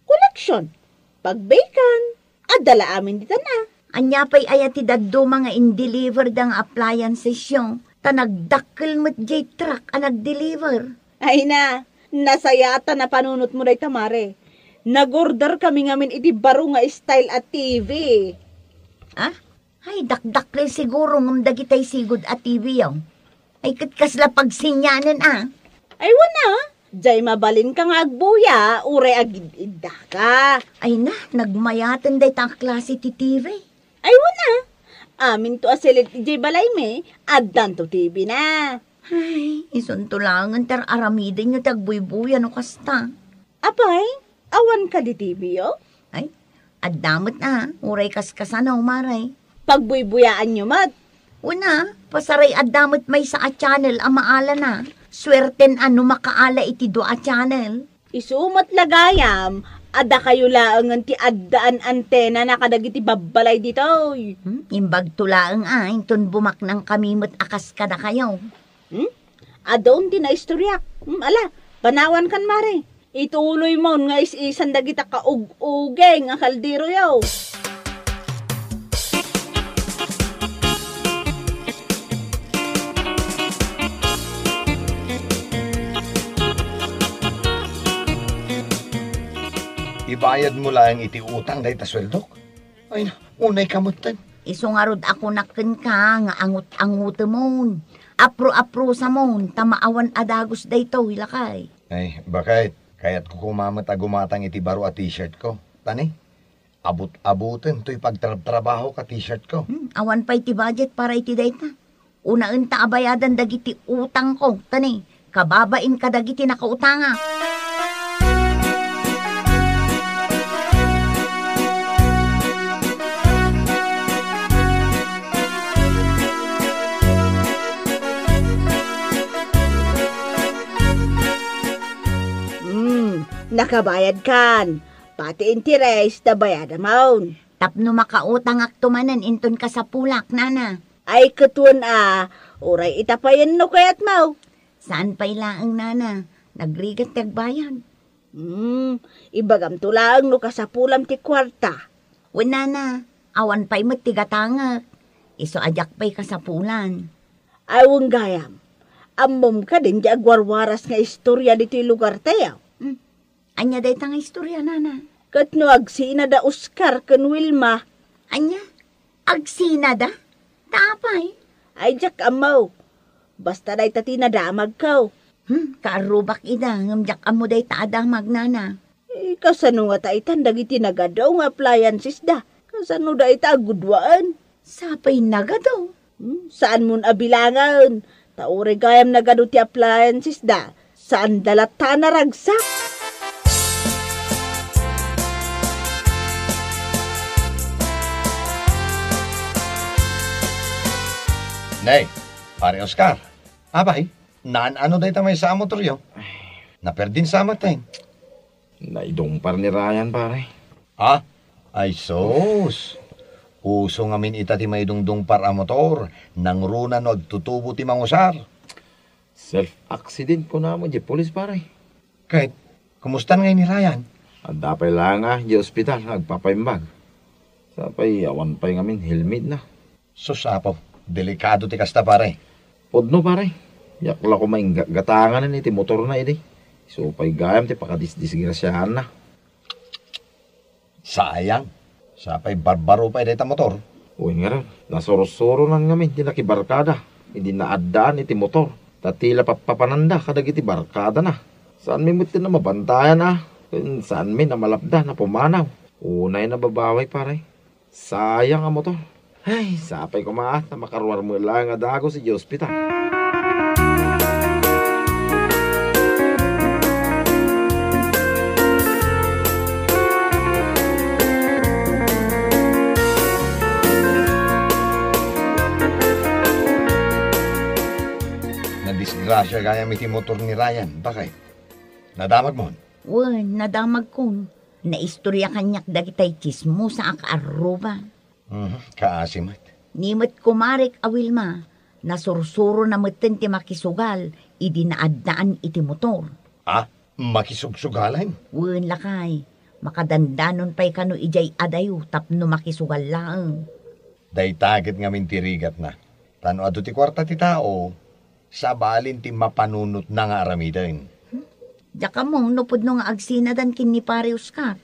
Collection. Pag-bakan. Adala amin dita na. Anya pa'y ayati daddo mga in-deliver dang appliances yung ta nagdakkel mo't jay truck a nag-deliver. Ay na, nasayata na panunot mo day tamare. Nag-order kami ngamin iti baro nga style at TV. Ay, dakdakkel siguro ngam dagitay sigod at TV yung. Ay, katkasla pagsinyanan Ay, wana. Jay mabalin ka nga agbuya, ure agidida ka. Ay na, nagmayatan day tang klase ti TV. Ay, wana. Amin to asilit ijay balay me, addan to TV na. Ay, isuntulangan tar aramidin nyo tagbuybuya no kasta. Apay, awan ka di TV yo? Ay, addamot na, uray kaskasana umaray. Pagbuybuyaan nyo mat. Una, pasaray addamot may sa channel amaala na. Swerten ano makaala iti doa channel. Isumat lagayam, ada kayo laangan ti addaan antena na kadagiti babbalay dito. Imbag tulaang inton bumak ng kamimot akas kada kayo. Adon di na istoryak. Ala, panawan kan mare. Ituloy mo nga is-isan dagita kaug-ugeng nga kaldero yaw. Ibayad mo lang iti utang dahi ta sweldok. Ay na, unay kamutan. Isungarod ako naken ka nga angut-angut mo. Apro-apro sa mo, tamaawan adagos dayto hilakay. Ay, bakit? Kaya't ko kumamat gumatang iti baro a t-shirt ko. Tani, abut-abutin to'y pagtrabaho ka t-shirt ko. Awan pa iti budget para iti dayta. Unaan ta abayadan dagiti utang ko. Tani, kababain ka dagiti nakautanga. Nakabayad kan. Pati interes na bayad amaon. Tapno makautang aktumanan inton ka sa pulak, nana. Ay katuan uray itapayan no kayat mau. Saan pa ilaang, nana? Nagrigat tagbayad. Ibagam tulaang no kasapulam ti kwarta. Wala na, awan pa'y matigatangak. Iso ajak pa'y kasapulan. Awang gayam. Amom ka din di agwarwaras nga istorya dito lugar tayo. Anya day tanga istorya, nana. Katno agsina da Oscar kan Wilma. Anya? Agsina da? Tapay? Ay jak amaw. Basta day tati nadamag kaw. Kaarubak ida, ngamjak amo day taadamag, nana. Kasano nga taitan dagiti nagadaw nga appliances da. Kasano da ita agudwaan. Sapay nagadaw? Saan mun abilangan? Taure gayam nagado ti appliances da. Saan dalata na ragsak? Nay, pare Oscar. Abay, ano day tamay sa motor yo? Naperdin sa matay. Naidumpar ni Ryan, pare. Ay sos. Uso nga min ita ti may dungdungpar a motor. Nang runa no agtutubo ti mangusar. Self-accident po na mo, di polis, pare. Kahit, kumusta ngayon ni Ryan? At dapay lang di ospital, agpapaimbag. Sapay, awan pa'y ngamin, helmet na. Susapaw, delikado ti kasta pare. Podno, pare. Yakla ko may gatangan na ti motor na iti. So, pa'y gayam ti pakadisgrasyahan na. Sayang. Sapay barbaro pa iti motor. Uy nga rin, nasoro-soro nang ngamin, di nakibarkada. Hindi naadaan iti motor. Tatila papananda kadag iti barkada na. Saan may mutin na mabantayan Saan may na malapda na pumanaw. Unay na babaway pare. Sayang ang motor. Ay, sapay ko na makaruar mo lang nga dago si hospital. Nadisgrasya gaya miti motor ni Ryan. Bakit? Nadamag mo? Nadamag kon. Naistorya kanyak dagitay chismo sa akaaruba. Kaasimat. Nimot kumarik awilma. Nasursuro na meten ti makisugal. Idi naadaan iti motor. Makisugsugalan? Lakay. Makadandanon pa'y kano ijay adayo tapno makisugal lang. Day tagit nga mintirigat na. Tano ato ti kwarta ti tao. Sabalin ti mapanunot na nga aramidan. Daka mong nupod no nga agsinadan kin ni pare Oscar.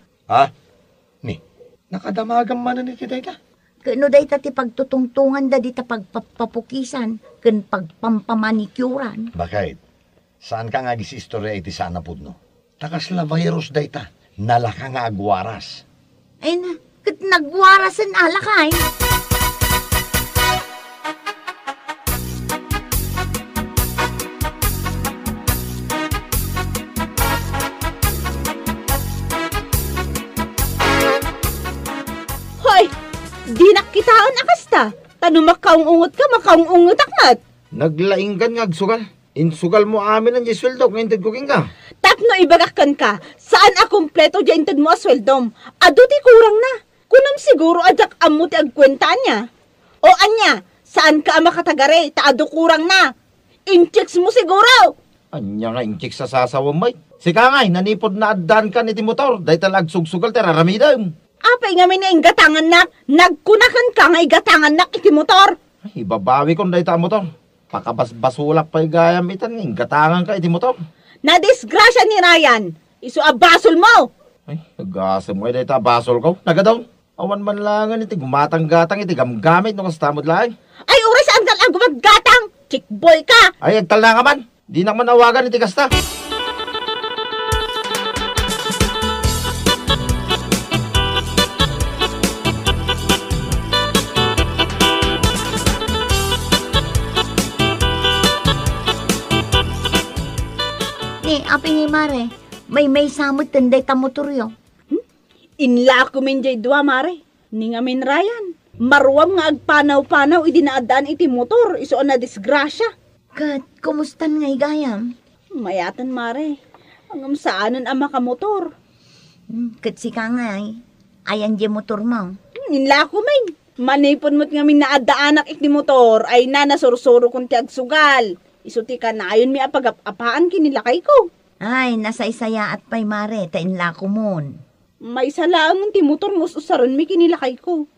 Nakadamagan man na niti day ta. Kano day ta ti pagtutungtungan da di ta pagpapukisan ken pagpampamanicuran. Bakit? Saan ka nga gisistorya iti sana pudno? Takas la virus day ta. Nalaka nga agwaras. Ay na, kat nagwarasan alakay. Di nakitaan akasta. Tano makaungungot ka, makaungungot akmat. Naglainggan nga agsugal. Insugal mo amin ang sweldo kung hintid ko ka. Tapno ibagakan ka. Saan akumpleto di hintid mo asweldom? Ado ti kurang na. Kunam siguro ajak amo ti agkwenta niya. O anya, saan ka makatagare? Taado kurang na. Inchicks mo siguro. Anya nga inchicks sa sasawa may. Sika ngay, nanipod na adan ka ni ti motor. Dahil talag sugsugal teraramidam. Apay nga may na ingatangan nak. Nagkunakan ka nga igatangan nak iti motor. Ay, ibabawi kong dahi ta motor. Pakabasbasulak pa'y gayam itan. Ingatangan ka iti motor. Nadisgrasya ni Ryan. Isu abasol mo. Ay, nagasam mo dahi ta basol ko. Nagadaw. Awan man langan iti gumatang-gatang iti gamgamit no kastamod lang. Ay, oras saan ka lang gumaggatang. Chickboy ka. Ay, agtal na ka man. Di na manawagan iti kasta. Aping mare, may samot tenday ta motoryo. Inla ko min jay dua mare. Ni nga min Ryan. Marwam nga agpanaw-panaw idinaadaan iti motor. Iso na disgrasya. Kat, kumustan nga higayam? Mayatan mare. Hanggang saanan ang makamotor. Katsi ka nga ayan di motor mo. Inla ko may. Manipon mo't nga minaadaanak iti motor ay nasursuro kong ti agsugal. Isuti ka na ayon mi apag-apaan kinilakay ko. Ay, nasa isaya at pay mare, tainla ko mon. May salaang ti motor mo usaron mi kinilakay ko.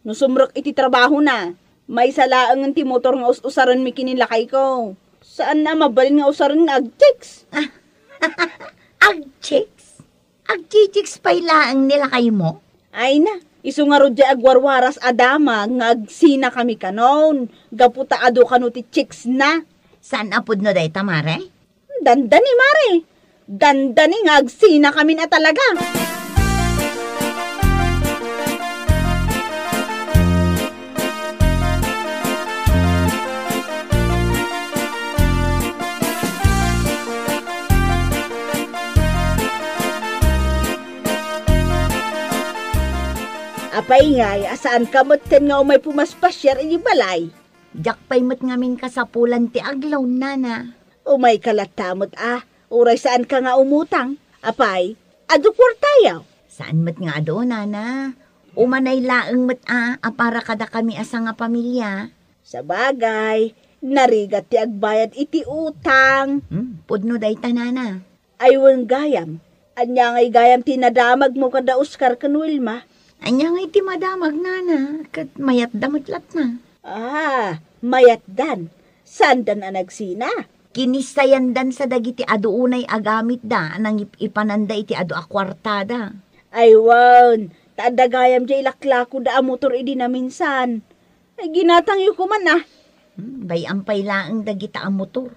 No sumrok iti trabaho na. May salaang ti motor nga usaron mi kinilakay ko. Saan na mabalin nga usaron nga agchicks? Agchicks? Agchicks pay laang nilakay mo? Ay na, iso nga rodya agwarwaras adama nga agsina kami kanon. Gaputa ado kano ti chicks na. Saan apod no day tamare? Dandani mare. Dandani nga agsina kami na talaga. Apay ngay, asaan kamot ken nga umay pumaspasyar ini balay. Jak pay mat ngamin kasapulan ti aglaw nana. Umay kalatamot uray saan ka nga umutang. Apay, adu kwartayaw. Saan mat nga ado nana? Umanay laeng mat para kada kami asa nga pamilya. Sa bagay, narigat ti agbayad iti utang. Pudno day tanana. Aywan gayam. Anya ngay gayam tinadamag mo kada Oscar kan Wilma. Anya nga iti madamag nana, kat mayat damatlat na. Mayat dan. Saan dan ang nagsina? Kinisayan dan sa dagiti aduunay agamit da, nang ipananda iti adu akwartada. Aywan, taadagayam jay laklako da motor idi na minsan. Ay ginatang yu kuman Bayang pailaang dagita ang motor.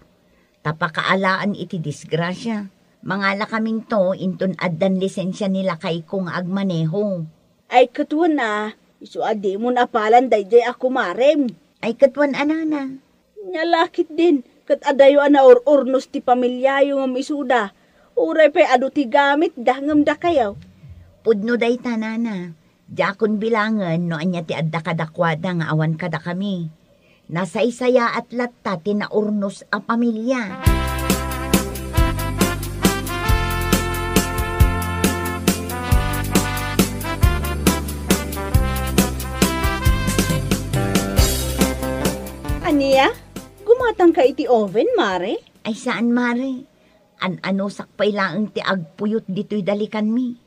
Tapakaalaan iti disgrasya. Mangala kaming to, inton addan lisensya nila kay kung agmaneho. Ay katuan iso adi mo napalan dayjay ako marem. Ay katuan anana. Nyalakit din, kat adayo urnos ti pamilya yung isuda. Uray pa'y adu ti gamit, dahangam da kayaw. Pudno day tanana. Jakon bilangan no anya ti adda kadakwada nga awan kada kami. Nasa isaya at latta ti naurnos a pamilya. Aniya, gumatang ka iti oven, mare? Ay saan, mare? Ano sakpay laang ti agpuyot dito'y dalikan mi.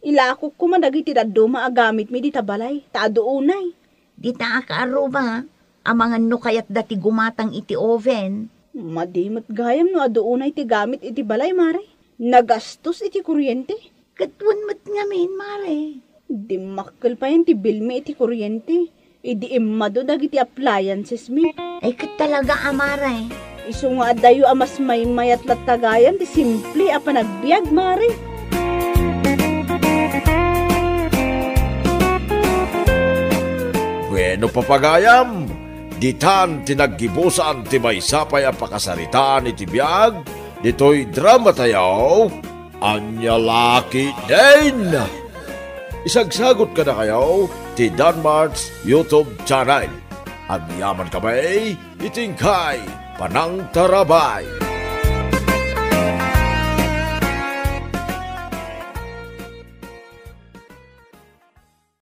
Ilakok ko man dagiti daddo maagamit mi di tabalay, taado unay. Di ta akaaruba, amangan no kayat dati gumatang iti oven. Madimot gayam no ado unay ti gamit iti balay, mare. Nagastos iti kuryente. Katwan mat ngamin, mare. Di makkel pa yan ti bilmi iti kuryente. Idi imado dagiti appliances mi. Ay kat talaga amare. Isu nga adayo amas may mayat latagayan ti simple a panagbiag, mare. Bueno papagayam, ditan tinaggibusan ti may sapay a pakasaritaan iti biyag, dito'y drama tayaw, anya laki din. Isagsagot ka na kayo ti Danmart's YouTube channel. Ang yaman kamay, itingkay, panang tarabay.